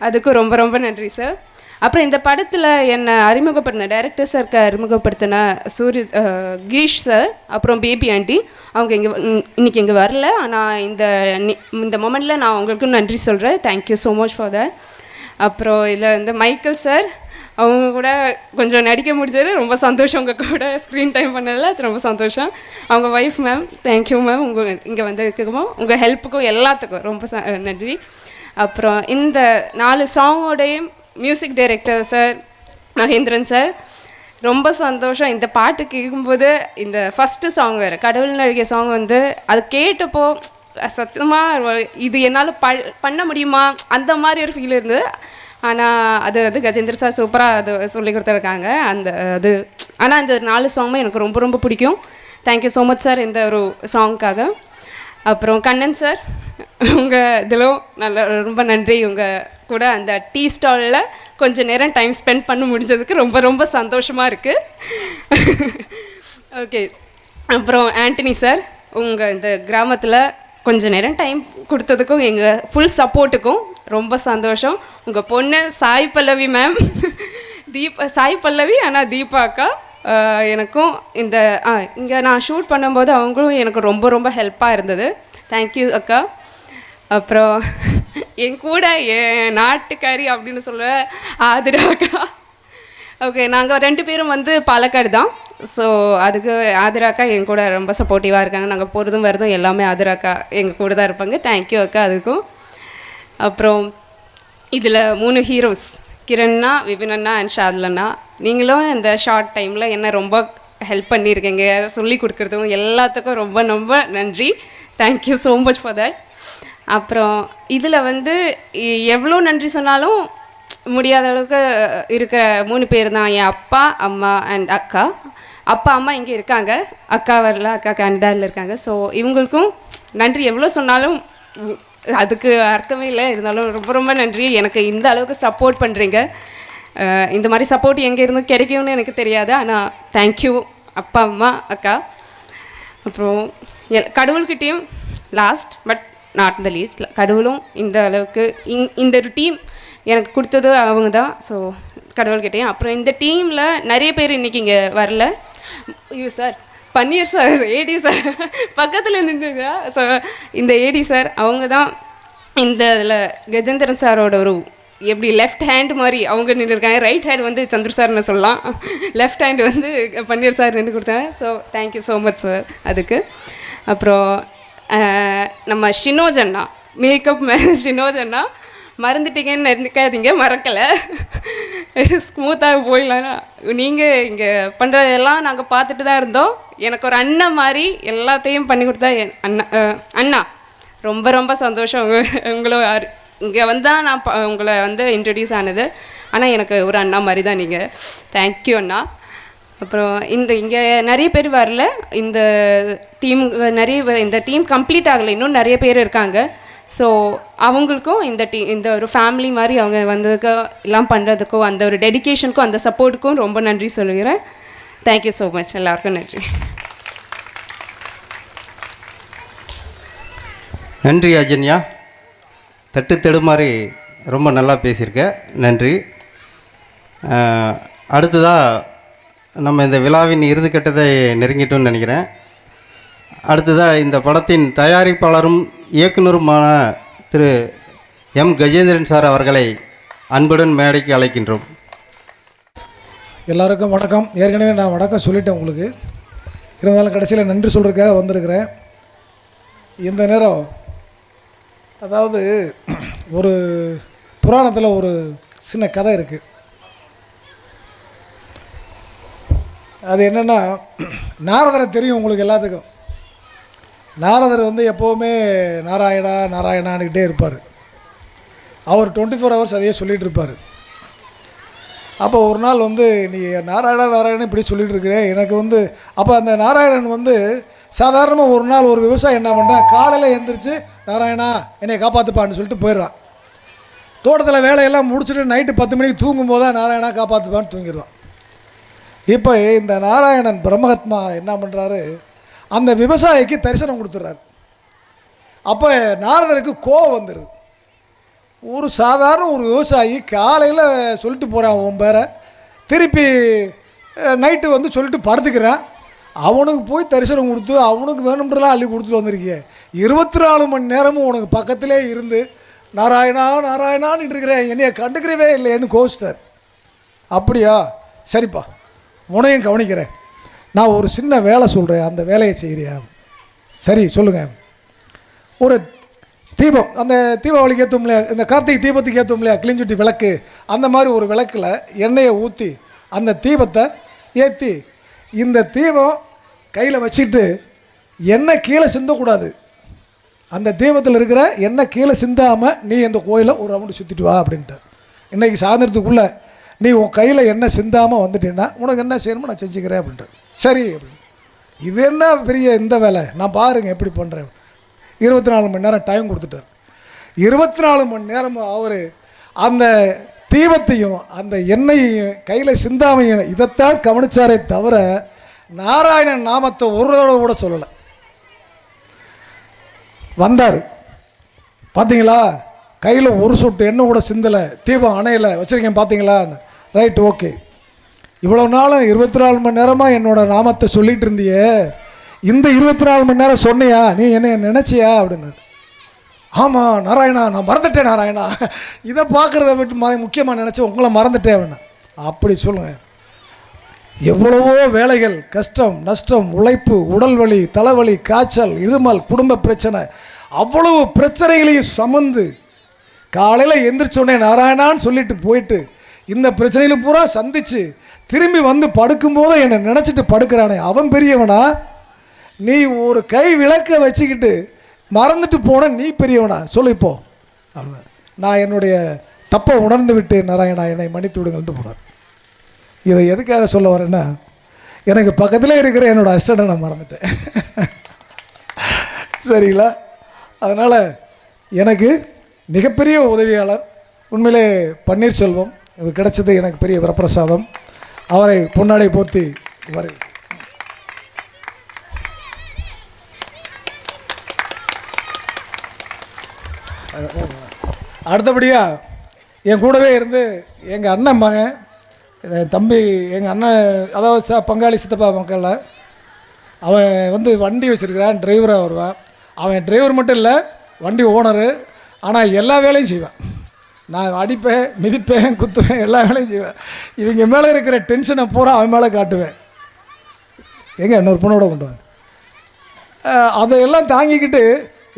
அதுக்கும் ரொம்ப ரொம்ப நன்றி சார். அப்புறம் இந்த படத்தில் என்னை அறிமுகப்படுத்தின டைரக்டர் சாருக்கு அறிமுகப்படுத்தின கிரீஷ் சார், அப்புறம் பேபி ஆண்டி, அவங்க இன்றைக்கி இங்கே வரல. ஆனால் இந்த மொமெண்ட்டில் நான் அவங்களுக்கு நன்றி சொல்கிறேன். Thank you so much for that. அப்புறம் இதில் வந்து மைக்கேல் சார், அவங்க கூட கொஞ்சம் நடிக்க முடிஞ்சது ரொம்ப சந்தோஷம். உங்கள் கூட ஸ்க்ரீன் டைம் பண்ணதில் அது ரொம்ப சந்தோஷம். அவங்க ஒய்ஃப் மேம், தேங்க்யூ மேம், இங்கே வந்ததுக்கும் உங்கள் ஹெல்ப்புக்கும் எல்லாத்துக்கும் ரொம்ப நன்றி. அப்புறம் இந்த 4 சாங்கோடையும் music director sir Mahendran sir, ரொம்ப சந்தோஷம். இந்த பாட்டு கேட்கும்போது இந்த ஃபஸ்ட்டு சாங் வேறு கடவுள் நடிகை சாங் வந்து அது கேட்டப்போ சத்தியமாக இது என்னால் பண்ண முடியுமா அந்த மாதிரி ஒரு ஃபீல் இருந்தது. ஆனால் அது கஜேந்திர சார் சூப்பராக அது சொல்லி கொடுத்துருக்காங்க அந்த அது. ஆனால் இந்த 4 சாங்குமே எனக்கு ரொம்ப ரொம்ப பிடிக்கும். தேங்க்யூ ஸோ மச் சார் இந்த ஒரு சாங்க்காக. அப்புறம் கண்ணன் சார் உங்கள் இதிலும் ரொம்ப நன்றி. உங்கள் கூட அந்த டீ ஸ்டாலில் கொஞ்சம் நேரம் டைம் ஸ்பெண்ட் பண்ண முடிஞ்சதுக்கு ரொம்ப ரொம்ப சந்தோஷமாக இருக்குது. ஓகே. அப்புறம் ஆண்டனி சார் உங்கள் இந்த கிராமத்தில் கொஞ்சம் நேரம் டைம் கொடுத்ததுக்கும் எங்கள் ஃபுல் சப்போர்ட்டுக்கும் ரொம்ப சந்தோஷம். உங்கள் பொண்ணு சாய் பல்லவி மேம், சாய் பல்லவி ஆனால் தீபா அக்கா எனக்கும் இந்த இங்கே நான் ஷூட் பண்ணும்போது அவங்களும் எனக்கு ரொம்ப ரொம்ப ஹெல்ப்பாக இருந்தது. தேங்க்யூ அக்கா. அப்புறம் என் கூட என் நாட்டுக்காரி அப்படின்னு சொல்ல ஆதிரா அக்கா. ஓகே, நாங்கள் 2 பேரும் வந்து பாலக்காடு தான். ஸோ அதுக்கு ஆதிரா அக்கா என் கூட ரொம்ப சப்போர்ட்டிவாக இருக்காங்க. நாங்கள் போகிறதும் வரதும் எல்லாமே ஆதிரா அக்கா எங்கள் கூட தான் இருப்பாங்க. தேங்க்யூ அக்கா அதுக்கும். அப்புறம் இதில் 3 ஹீரோஸ் கிரண்ணா, விபினண்ணா அண்ட் ஷாதுலண்ணா. நீங்களும் இந்த ஷார்ட் டைமில் என்ன ரொம்ப ஹெல்ப் பண்ணியிருக்கீங்க, சொல்லி கொடுக்குறதும் எல்லாத்துக்கும் ரொம்ப ரொம்ப நன்றி. Thank you so much for that. அப்புறம் இதில் வந்து எவ்வளோ நன்றி சொன்னாலும் முடியாத அளவுக்கு இருக்கிற 3 பேர் தான். என் அப்பா, அம்மா அண்ட் அக்கா. அப்பா அம்மா இங்கே இருக்காங்க, அக்கா வரல, அக்கா கனடாவில் இருக்காங்க. ஸோ இவங்களுக்கும் நன்றி எவ்வளோ சொன்னாலும் அதுக்கு அர்த்தமே இல்லை. இருந்தாலும் ரொம்ப ரொம்ப நன்றி. எனக்கு இந்த அளவுக்கு சப்போர்ட் பண்ணுறீங்க. இந்த மாதிரி சப்போர்ட் எங்கே இருந்து கிடைக்கும்னு எனக்கு தெரியாது. ஆனால் தேங்க்யூ அப்பா அம்மா அக்கா. அப்புறம் கடவுள்கிட்டையும் last but not the least, கடவுளும் இந்த அளவுக்கு இந்த ஒரு டீம் எனக்கு கொடுத்தது அவங்க தான். ஸோ கடவுள்கிட்டையும். அப்புறம் இந்த டீமில் நிறைய பேர் இன்றைக்கி இங்கே வரல. ஐயோ சார், பன்னீர் சார், ஏடி சார் பக்கத்தில் நின்றுங்க. ஸோ இந்த ஏடி சார் அவங்க தான் இந்த இதில் கஜேந்திரன் சாரோட ஒரு எப்படி லெஃப்ட் ஹேண்ட் மாதிரி அவங்க நின்றுருக்காங்க. ரைட் ஹேண்ட் வந்து சந்துரு சார்னு சொல்லலாம், லெஃப்ட் ஹேண்ட் வந்து பன்னீர் சார் நின்று கொடுத்தாங்க. So thank you so much sir அதுக்கு. அப்புறம் நம்ம ஷினோஜ் அண்ணா, மேக்கப் ஷினோஜ் அண்ணா, மறந்துட்டீங்கன்னு நினைக்காதீங்க, மறக்கலை, ஸ்மூத்தாக போயிடலாம். நீங்கள் இங்கே பண்ணுறதெல்லாம் நாங்கள் பார்த்துட்டு தான் இருந்தோம். எனக்கு ஒரு அண்ணன் மாதிரி எல்லாத்தையும் பண்ணி கொடுத்தா அண்ணா ரொம்ப ரொம்ப சந்தோஷம். உங்களை இங்கே வந்தால் நான் உங்களை வந்து இன்ட்ரடியூஸ் ஆனது. ஆனால் எனக்கு ஒரு அண்ணா மாதிரி தான் நீங்கள். தேங்க்யூ அண்ணா. அப்புறம் இங்கே நிறைய பேர் வரல. இந்த டீம் இந்த டீம் கம்ப்ளீட் ஆகலை, இன்னும் நிறைய பேர் இருக்காங்க. ஸோ அவங்களுக்கும் இந்த ஒரு ஃபேமிலி மாதிரி அவங்க வந்ததுக்கு எல்லாம் பண்ணுறதுக்கும் அந்த ஒரு டெடிக்கேஷனுக்கும் அந்த சப்போர்ட்டுக்கும் ரொம்ப நன்றி சொல்லுகிறேன். Thank you so much. எல்லாருக்கும் நன்றி. நன்றி அஜன்யா. தட்டு தடுமாறி ரொம்ப நல்லா பேசியிருக்க, நன்றி. அடுத்ததாக நம்ம இந்த விழாவின் இறுதி கட்டத்தை நெருங்கிட்டோம்னு நினைக்கிறேன். அடுத்ததாக இந்த படத்தின் தயாரிப்பாளரும் இயக்குனருமான திரு எம் கஜேந்திரன் சார் அவர்களை அன்புடன் மேடைக்கு அழைக்கின்றோம். எல்லாருக்கும் வணக்கம். ஏற்கனவே நான் வணக்கம் சொல்லிட்டேன் உங்களுக்கு. இருந்தாலும் கடைசியில் நன்றி சொல்கிறதுக்காக வந்திருக்கிறேன். இந்த நேரம் அதாவது ஒரு புராணத்தில் ஒரு சின்ன கதை இருக்குது. அது என்னென்னா, நாரதரை தெரியும் உங்களுக்கு எல்லாத்துக்கும். நாரதர் வந்து எப்போவுமே நாராயணா நாராயணான்னுக்கிட்டே இருப்பார். அவர் 24 ஹவர்ஸ் அதையே சொல்லிகிட்டு இருப்பார். அப்போ ஒரு நாள் வந்து நீ நாராயணா நாராயணன் இப்படி சொல்லிகிட்டு இருக்கிறேன் எனக்கு வந்து. அப்போ அந்த நாராயணன் வந்து சாதாரணமாக ஒரு நாள் ஒரு விவசாயி என்ன பண்ணுறான், காலையில் எழுந்திரிச்சு நாராயணா என்னை காப்பாற்றுப்பான்னு சொல்லிட்டு போயிடுறான். தோட்டத்தில் வேலையெல்லாம் முடிச்சுட்டு நைட்டு 10 மணிக்கு தூங்கும்போது தான் நாராயணா காப்பாற்றுப்பான்னு தூங்கிடுவான். இப்போ இந்த நாராயணன் பிரம்மஹத்மா என்ன பண்ணுறாரு, அந்த விவசாயிக்கு தரிசனம் கொடுத்துட்றாரு. அப்போ நாரதருக்கு கோவம் வந்துடுது. ஒரு சாதாரண ஒரு விவசாயி காலையில் சொல்லிட்டு போகிறான் உன் பேரை, திருப்பி நைட்டு வந்து சொல்லிட்டு படுத்துக்கிறான். அவனுக்கு போய் தரிசனம் கொடுத்து அவனுக்கு வேணும்ன்றலாம் அள்ளி கொடுத்துட்டு வந்திருக்கிய. 24 மணி நேரமும் உனக்கு பக்கத்திலே இருந்து நாராயணா நாராயணான்னு இருக்கிறேன், என்னைய கண்டுக்கிறவே இல்லைன்னு கோச்சிட்டார். அப்படியா, சரிப்பா உனையும் கவனிக்கிறேன், நான் ஒரு சின்ன வேலை சொல்கிறேன், அந்த வேலையை செய்கிறியா? சரி சொல்லுங்கள். ஒரு தீபம், அந்த தீபாவளிக்கு ஏற்றும் இல்லையா, இந்த கார்த்திகை தீபத்துக்கு ஏற்றும் இல்லையா கிளிஞ்சுட்டி விளக்கு, அந்த மாதிரி ஒரு விளக்கில் எண்ணெயை ஊற்றி அந்த தீபத்தை ஏற்றி இந்த தீபம் கையில் வச்சுட்டு எண்ணெய் கீழே சிந்தக்கூடாது, அந்த தீபத்தில் இருக்கிற எண்ணெய் கீழே சிந்தாமல் நீ இந்த கோயிலை ஒரு ரவுண்டு சுற்றிட்டு வா அப்படின்ட்டு. இன்றைக்கி சாயந்தரத்துக்குள்ளே நீ உன் கையில் எண்ணெய் சிந்தாமல் வந்துட்டேன்னா உனக்கு என்ன செய்யணுமோ நான் செஞ்சுக்கிறேன் அப்படின்ட்டு. சரி அப்படின்னு. இது என்ன பெரிய இந்த வேலை, நான் பாருங்கள் எப்படி பண்ணுறேன். 24 மணி நேரம் டைம் கொடுத்துட்டார். 24 மணி நேரம் அவர் அந்த தீபத்தையும் அந்த எண்ணெயையும் கையில் சிந்தாமையும் இதைத்தான் கவனிச்சாரே தவிர நாராயணன் நாமத்தை ஒரு தடவை கூட சொல்லலை. வந்தார் பார்த்தீங்களா, கையில் ஒரு சொட்டு எண்ணெய் கூட சிந்தலை, தீபம் அணையலை, வச்சுருக்கேன் பார்த்தீங்களா, ரைட் ஓகே. இவ்வளோ நாளும் 24 மணி நேரமாக என்னோடய நாமத்தை சொல்லிகிட்டு இருந்தியே, இந்த 24 மணி நேரம் சொன்னியா, நீ என்னை நினச்சியா அப்படின்னாரு. ஆமாம் நாராயணா, நான் மறந்துட்டேன் நாராயணா, இதை பார்க்குறத விட்டு முக்கியமாக நினச்சி உங்களை மறந்துட்டேன் அப்படின்னா. அப்படி சொல்லுங்கள். எவ்வளவோ வேலைகள், கஷ்டம் நஷ்டம், உழைப்பு, உடல் வலி, தலைவலி, காய்ச்சல், இருமல், குடும்ப பிரச்சனை, அவ்வளவு பிரச்சனைகளையும் சுமந்து காலையில் எந்திரிச்சோடனே நாராயணான்னு சொல்லிட்டு போயிட்டு இந்த பிரச்சனைகளை பூரா சந்தித்து திரும்பி வந்து படுக்கும்போது என்னை நினச்சிட்டு படுக்கிறானே அவன் பெரியவனா? நீ ஒரு கை விளக்க வச்சுக்கிட்டு மறந்துட்டு போன நீ பெரியவனா? சொல்லு இப்போ. அவ்வளோ, நான் என்னுடைய தப்பை உணர்ந்து விட்டு நாராயணா என்னை மன்னித்து விடுங்கள்ட்டு போனார். இதை எதுக்காக சொல்ல வரேன்னா, எனக்கு பக்கத்தில் இருக்கிற என்னோடய அசிஸ்டண்ட்டை நான் மறந்துட்டேன். சரிங்களா? அதனால் எனக்கு மிகப்பெரிய உதவியாளர் உண்மையிலே பன்னீர்செல்வம். இவர் கிடைச்சது எனக்கு பெரிய வரப்பிரசாதம். அவரை பொன்னாடை போர்த்தி வரை அடுத்தபடியாக என் கூடவே இருந்து எங்கள் அண்ணன் மகன் தம்பி, எங்கள் அண்ணன் அதாவது பங்காளி சித்தப்பா மக்களில் அவன் வந்து வண்டி வச்சுருக்கிறான், டிரைவராக வருவான். அவன் டிரைவர் மட்டும் இல்லை, வண்டி ஓனரு. ஆனால் எல்லா வேலையும் செய்வேன். நான் அடிப்பேன், மிதிப்பேன், குத்துவேன், எல்லா வேலையும் செய்வேன். இவங்க மேலே இருக்கிற டென்ஷனை பூரா அவன் மேலே காட்டுவேன். எங்கே இன்னொரு பொண்ணோட கொண்டு வாங்க. அதையெல்லாம் தாங்கிக்கிட்டு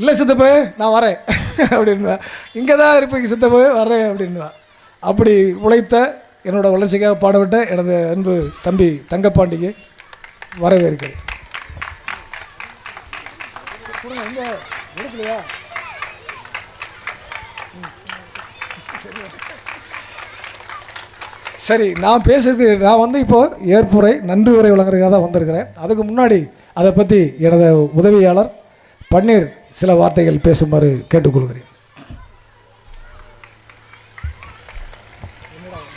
இல்லை சித்தப்பே நான் வரேன் அப்படின்வேன். இங்கே தான் இருப்பீங்க சித்தப்பே வரேன் அப்படின்வேன். அப்படி உழைத்த என்னோடய வளர்ச்சிக்காக பாடுபட்ட எனது அன்பு தம்பி தங்கப்பாண்டிக்கு வரவேற்கிறேன். சரி, நான் பேசுறது, நான் வந்து இப்போது ஏற்புரை நன்றி உரை வழங்குறதுக்காக தான் வந்திருக்கிறேன். அதுக்கு முன்னாடி அதை பற்றி எனது உதவியாளர் பன்னீர் சில வார்த்தைகள் பேசுமாறு கேட்டுக்கொள்கிறேன்.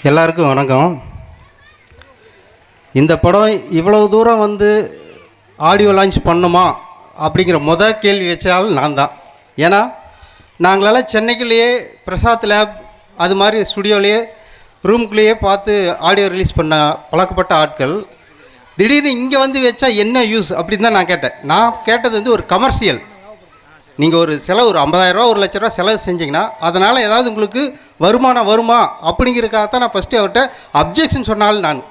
எல்லாருக்கும் வணக்கம். இந்த படம் இவ்வளவு தூரம் வந்து ஆடியோ லான்ச் பண்ணுமா அப்படிங்கிற கேள்வி வச்சாலும் நான் தான். ஏன்னா நாங்களெல்லாம் சென்னைக்குள்ளேயே பிரசாத் லேப் அது மாதிரி ஸ்டுடியோலேயே ரூம்குள்ளேயே பார்த்து ஆடியோ ரிலீஸ் பண்ண பழக்கப்பட்ட ஆட்கள் திடீர்னு இங்கே வந்து வச்சா என்ன யூஸ் அப்படின்னு தான் நான் கேட்டேன். நான் கேட்டது வந்து ஒரு கமர்ஷியல். நீங்கள் ஒரு செலவு ஒரு 50,000 ரூபா 1 லட்ச ரூபா செலவு செஞ்சிங்கன்னா அதனால் ஏதாவது உங்களுக்கு வருமானம் வருமா அப்படிங்கிறதுக்காகத்தான் நான் ஃபஸ்ட்டு அவர்கிட்ட அப்ஜெக்ஷன் சொன்னாலும் நான்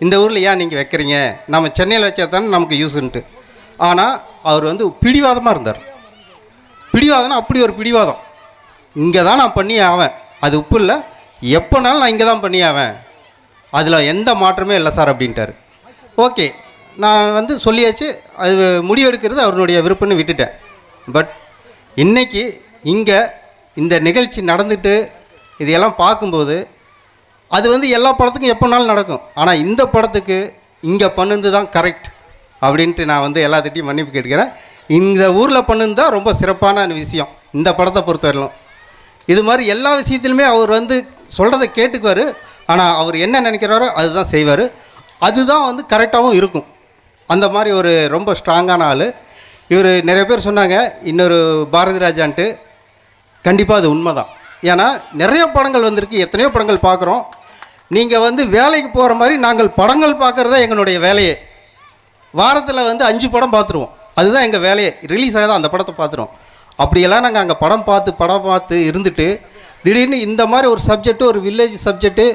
இந்த ஊரில் ஏன் நீங்கள் வைக்கிறீங்க, நம்ம சென்னையில் வச்சா தானே நமக்கு யூஸுன்ட்டு. ஆனால் அவர் வந்து பிடிவாதமாக இருந்தார். பிடிவாதம்னா அப்படி ஒரு பிடிவாதம், இங்கே தான் நான் பண்ணி ஆவேன், அது உப்பு இல்லை, எப்போனாலும் நான் இங்கே தான் பண்ணி ஆவேன், அதில் எந்த மாற்றமே இல்லை சார் அப்படின்ட்டார். ஓகே, நான் வந்து சொல்லியாச்சு, அது முடிவெடுக்கிறது அவருடைய விருப்பம்னு விட்டுட்டேன். பட் இன்றைக்கி இங்கே இந்த நிகழ்ச்சி நடந்துட்டு இதையெல்லாம் பார்க்கும்போது அது வந்து எல்லா படத்துக்கும் எப்போனாலும் நடக்கும், ஆனால் இந்த படத்துக்கு இங்கே பண்ணுது தான் கரெக்ட் அப்படின்ட்டு நான் வந்து எல்லாத்திட்டையும் மன்னிப்பு கேட்கிறேன். இந்த ஊரில் பண்ணுது தான் ரொம்ப சிறப்பான விஷயம் இந்த படத்தை பொறுத்தவரையிலும். இது மாதிரி எல்லா விஷயத்துலையுமே அவர் வந்து சொல்கிறத கேட்டுக்குவார், ஆனால் அவர் என்ன நினைக்கிறாரோ அதுதான் செய்வார், அதுதான் வந்து கரெக்டாகவும் இருக்கும். அந்த மாதிரி ஒரு ரொம்ப ஸ்ட்ராங்கான ஆள் இவர். நிறைய பேர் சொன்னாங்க இன்னொரு பாரதி ராஜான்ட்டு, கண்டிப்பாக அது உண்மை தான். ஏன்னா நிறைய படங்கள் வந்திருக்கு, எத்தனையோ படங்கள் பார்க்குறோம். நீங்கள் வந்து வேலைக்கு போகிற மாதிரி நாங்கள் படங்கள் பார்க்குறது தான் எங்களுடைய வேலையே. வாரத்தில் வந்து 5 படம் பார்த்துருவோம், அதுதான் எங்கள் வேலையே. ரிலீஸ் ஆகிதான் அந்த படத்தை பார்த்துருவோம். அப்படியெல்லாம் நாங்கள் அங்கே படம் பார்த்து இருந்துட்டு திடீர்னு இந்த மாதிரி ஒரு சப்ஜெக்ட்டு, ஒரு வில்லேஜ் சப்ஜெக்ட்டு,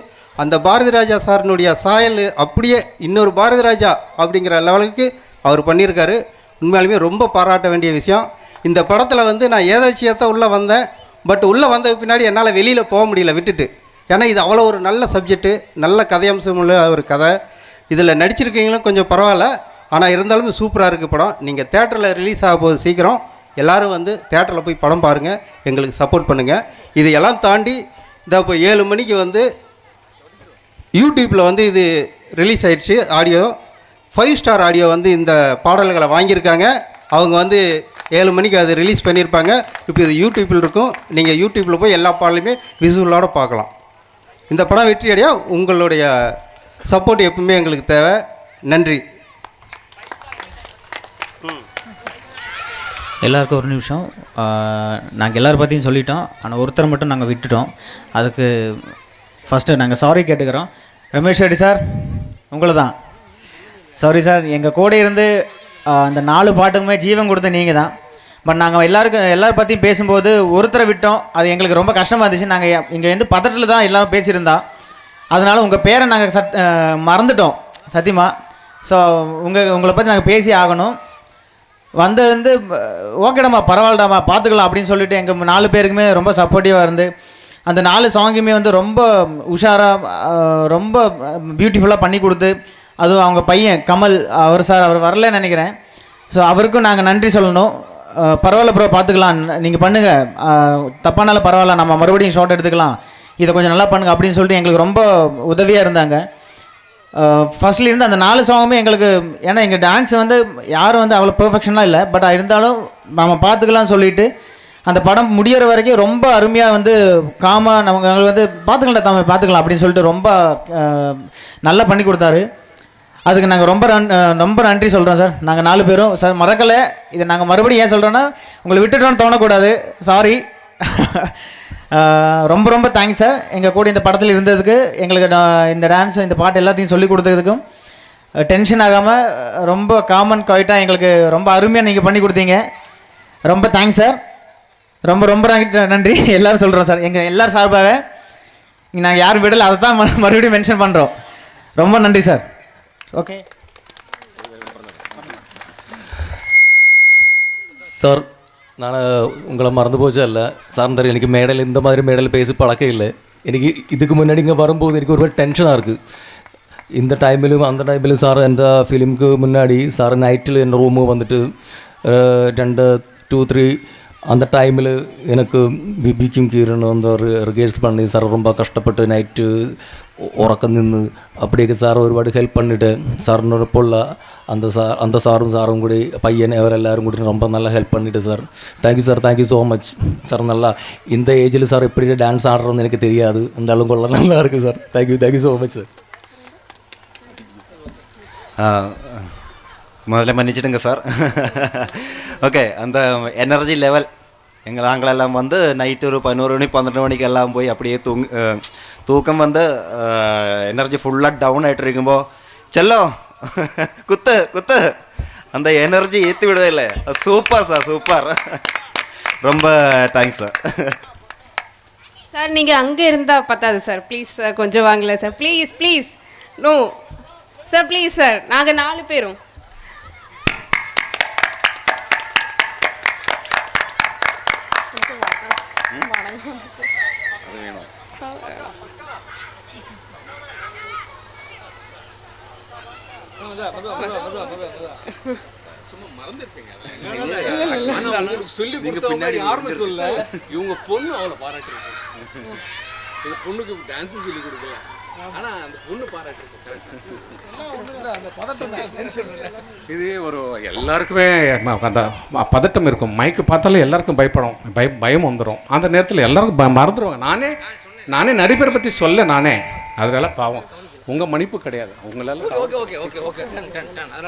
அந்த பாரதி ராஜா சாரினுடைய சாயல் அப்படியே இன்னொரு பாரதி ராஜா அப்படிங்கிற லெவலுக்கு அவர் பண்ணியிருக்காரு. உண்மையாலுமே ரொம்ப பாராட்ட வேண்டிய விஷயம். இந்த படத்தில் வந்து நான் ஏதாச்சியத்தான் உள்ளே வந்தேன், பட் உள்ளே வந்ததுக்கு பின்னாடி என்னால் வெளியில் போக முடியல விட்டுட்டு. ஏன்னா இது அவ்வளோ ஒரு நல்ல சப்ஜெக்ட்டு, நல்ல கதையம்சம் உள்ள ஒரு கதை. இதில் நடிச்சிருக்கீங்களும் கொஞ்சம் பரவாயில்ல, ஆனால் இருந்தாலும் சூப்பராக இருக்குது படம். நீங்கள் தேட்டரில் ரிலீஸ் ஆக போகுது சீக்கிரம், எல்லோரும் வந்து தேட்டரில் போய் படம் பாருங்கள், எங்களுக்கு சப்போர்ட் பண்ணுங்கள். இது எல்லாம் தாண்டி இந்த இப்போ 7 மணிக்கு வந்து யூடியூப்பில் வந்து இது ரிலீஸ் ஆயிடுச்சு ஆடியோ. 5 ஸ்டார் ஆடியோ வந்து இந்த பாடல்களை வாங்கியிருக்காங்க. அவங்க வந்து 7 மணிக்கு அது ரிலீஸ் பண்ணியிருப்பாங்க. இப்போ இது யூடியூப்பில் இருக்கும். நீங்கள் யூடியூப்பில் போய் எல்லா பாடலையுமே விசுவலோடு பார்க்கலாம். இந்த படம் வெற்றி அடைய உங்களுடைய சப்போர்ட் எப்பவுமே எங்களுக்கு தேவை. நன்றி. எல்லாருக்கும் ஒரு நிமிஷம். நாங்கள் எல்லோரும் பற்றியும் சொல்லிட்டோம், ஆனால் ஒருத்தர் மட்டும் நாங்கள் விட்டுட்டோம். அதுக்கு ஃபஸ்ட்டு நாங்கள் சாரி கேட்டுக்கிறோம். ரமேஷ் ரெட்டி சார், உங்களை தான். சாரி சார், எங்கள் கூட இருந்து அந்த 4 பாட்டுக்குமே ஜீவன் கொடுத்த நீங்கள் தான். பட் நாங்கள் எல்லாரும் பற்றியும் பேசும்போது ஒருத்தரை விட்டோம். அது எங்களுக்கு ரொம்ப கஷ்டமாக இருந்துச்சு. நாங்கள் இங்கே வந்து பதட்டத்தில் தான் எல்லோரும் பேசியிருந்தோம். அதனால் உங்கள் பேரை நாங்கள் மறந்துட்டோம் சத்தியமாக. ஸோ உங்களை பற்றி நாங்கள் பேசி ஆகணும். வந்து ஓகேடாம்மா, பரவாயில்லடாம்மா, பார்த்துக்கலாம் அப்படின்னு சொல்லிட்டு எங்கள் 4 பேருக்குமே ரொம்ப சப்போர்ட்டிவாக இருந்து அந்த 4 சாங்குமே வந்து ரொம்ப உஷாராக ரொம்ப பியூட்டிஃபுல்லாக பண்ணி கொடுத்து, அதுவும் அவங்க பையன் கமல் அவர் வரலன்னு நினைக்கிறேன். ஸோ அவருக்கும் நாங்கள் நன்றி சொல்லணும். பரவாயில்ல ப்ரோ, பார்த்துக்கலாம், நீங்கள் பண்ணுங்கள், தப்பானாலும் பரவாயில்ல, நம்ம மறுபடியும் ஷார்ட் எடுத்துக்கலாம், இதை கொஞ்சம் நல்லா பண்ணுங்கள் அப்படின்னு சொல்லிட்டு எங்களுக்கு ரொம்ப உதவியாக இருந்தாங்க. ஃபஸ்ட்லேருந்து அந்த 4 சாங்குமே எங்களுக்கு, ஏன்னா எங்கள் டான்ஸ் வந்து யாரும் வந்து அவ்வளோ பெர்ஃபெக்ஷனாக இல்லை, பட் இருந்தாலும் நம்ம பார்த்துக்கலாம்னு சொல்லிவிட்டு அந்த படம் முடிகிற வரைக்கும் ரொம்ப அருமையாக வந்து காமாக எங்களுக்கு வந்து பார்த்துக்கலாம் அப்படின்னு சொல்லிட்டு ரொம்ப நல்லா பண்ணி கொடுத்தாரு. அதுக்கு நாங்கள் ரொம்ப நன்றி சொல்கிறோம் சார். நாங்கள் 4 பேரும் சார் மறக்கலை. இதை நாங்கள் மறுபடியும் ஏன் சொல்கிறோன்னா, உங்களை விட்டுட்டோன்னு தோணக்கூடாது, சாரி. ரொம்ப தேங்க்ஸ் சார், எங்கள் கூட இந்த படத்தில் இருந்ததுக்கு, எங்களுக்கு இந்த டான்ஸ் இந்த பாட்டு எல்லாத்தையும் சொல்லி கொடுத்ததுக்கும், டென்ஷன் ஆகாமல் ரொம்ப காமன் குவைட்டாக எங்களுக்கு ரொம்ப அருமையாக நீங்கள் பண்ணி கொடுத்தீங்க. ரொம்ப தேங்க்ஸ் சார். ரொம்ப நன்றி எல்லோரும் சொல்கிறோம் சார். எங்கள் எல்லோரும் சார்பாக நாங்கள் யாரும் விடலை, அதை தான் மறுபடியும் மென்ஷன் பண்ணுறோம். ரொம்ப நன்றி சார். ஓகே சார், நான் உங்களை மறந்து போச்சா இல்லை சார். தெரியும், எனக்கு மேடையில் இந்த மாதிரி மேடையில் பேசி பழக்கம் இல்லை. எனக்கு இதுக்கு முன்னாடி இங்கே வரும்போது எனக்கு ஒரு டென்ஷனாக இருக்குது. இந்த டைமிலும் அந்த டைமிலும் சார் எந்த ஃபிலிமுக்கு முன்னாடி சார் நைட்டில் என் ரூமு வந்துட்டு 2, 2, 3 அந்த டைமில் எனக்கு பிபிக்கும் கீரணும் அந்த റിഹേഴ്സൽ பண்ணி சார் ரொம்ப கஷ்டப்பட்டு நைட்டு ഉറക്കം നിന്ന് அப்படியே சார் ഒരുപാട് ஹெல்ப் பண்ணிட்டு சாரினோடொപ്പമുള്ള அந்த சாரும் കൂടി பையன் அவரெல்லாரும் കൂടി ரொம்ப நல்லா ஹெல்ப் பண்ணிட்டு sir. Thank you sir, thank you so much sir. நல்லா இந்த ஏஜில் சார் எப்படி டான்ஸ் ஆடுறோன்னு எனக்கு தெரியாது, இருந்தாலும் கொள்ள நல்லா இருக்குது sir. Thank you so much sir. முதல்ல மன்னிச்சிடுங்க சார். ஓகே, அந்த எனர்ஜி லெவல் நாங்களெல்லாம் வந்து நைட்டு ஒரு 11 மணி 12 மணிக்கு எல்லாம் போய் அப்படியே தூக்கம் வந்து எனர்ஜி ஃபுல்லாக டவுன் ஆகிட்டு இருக்குമ്പോൾ செல்லோ குத்து அந்த எனர்ஜி ஏற்றி விடவே. Super sir, super. ரொம்ப தேங்க்ஸ் சார். சார் நீங்கள் அங்கே இருந்தால் பத்தாது சார், ப்ளீஸ் சார், கொஞ்சம் வாங்கல sir, please no sir, please sir, நாங்கள் 4 பேரும். சொல்லி பின்னாடி யாருன்னு சொல்ல, இவங்க பொண்ணு அவளை பாராட்டிருக்காங்க. பொண்ணுக்கு டான்ஸ் சொல்லி கொடுக்கல, ஆனா அந்த பொண்ணு பாராட்டிருக்கு. இது ஒரு எல்லாருக்குமே அந்த பதட்டம் இருக்கும். மைக்கு பார்த்தாலே எல்லாருக்கும் பயம் வந்துடும். அந்த நேரத்தில் எல்லாருக்கும் மறந்துடுவாங்க. நானே நிறைய பேரை பற்றி சொல்ல அதனால பாவம் உங்கள் மன்னிப்பு கிடையாது. உங்களால்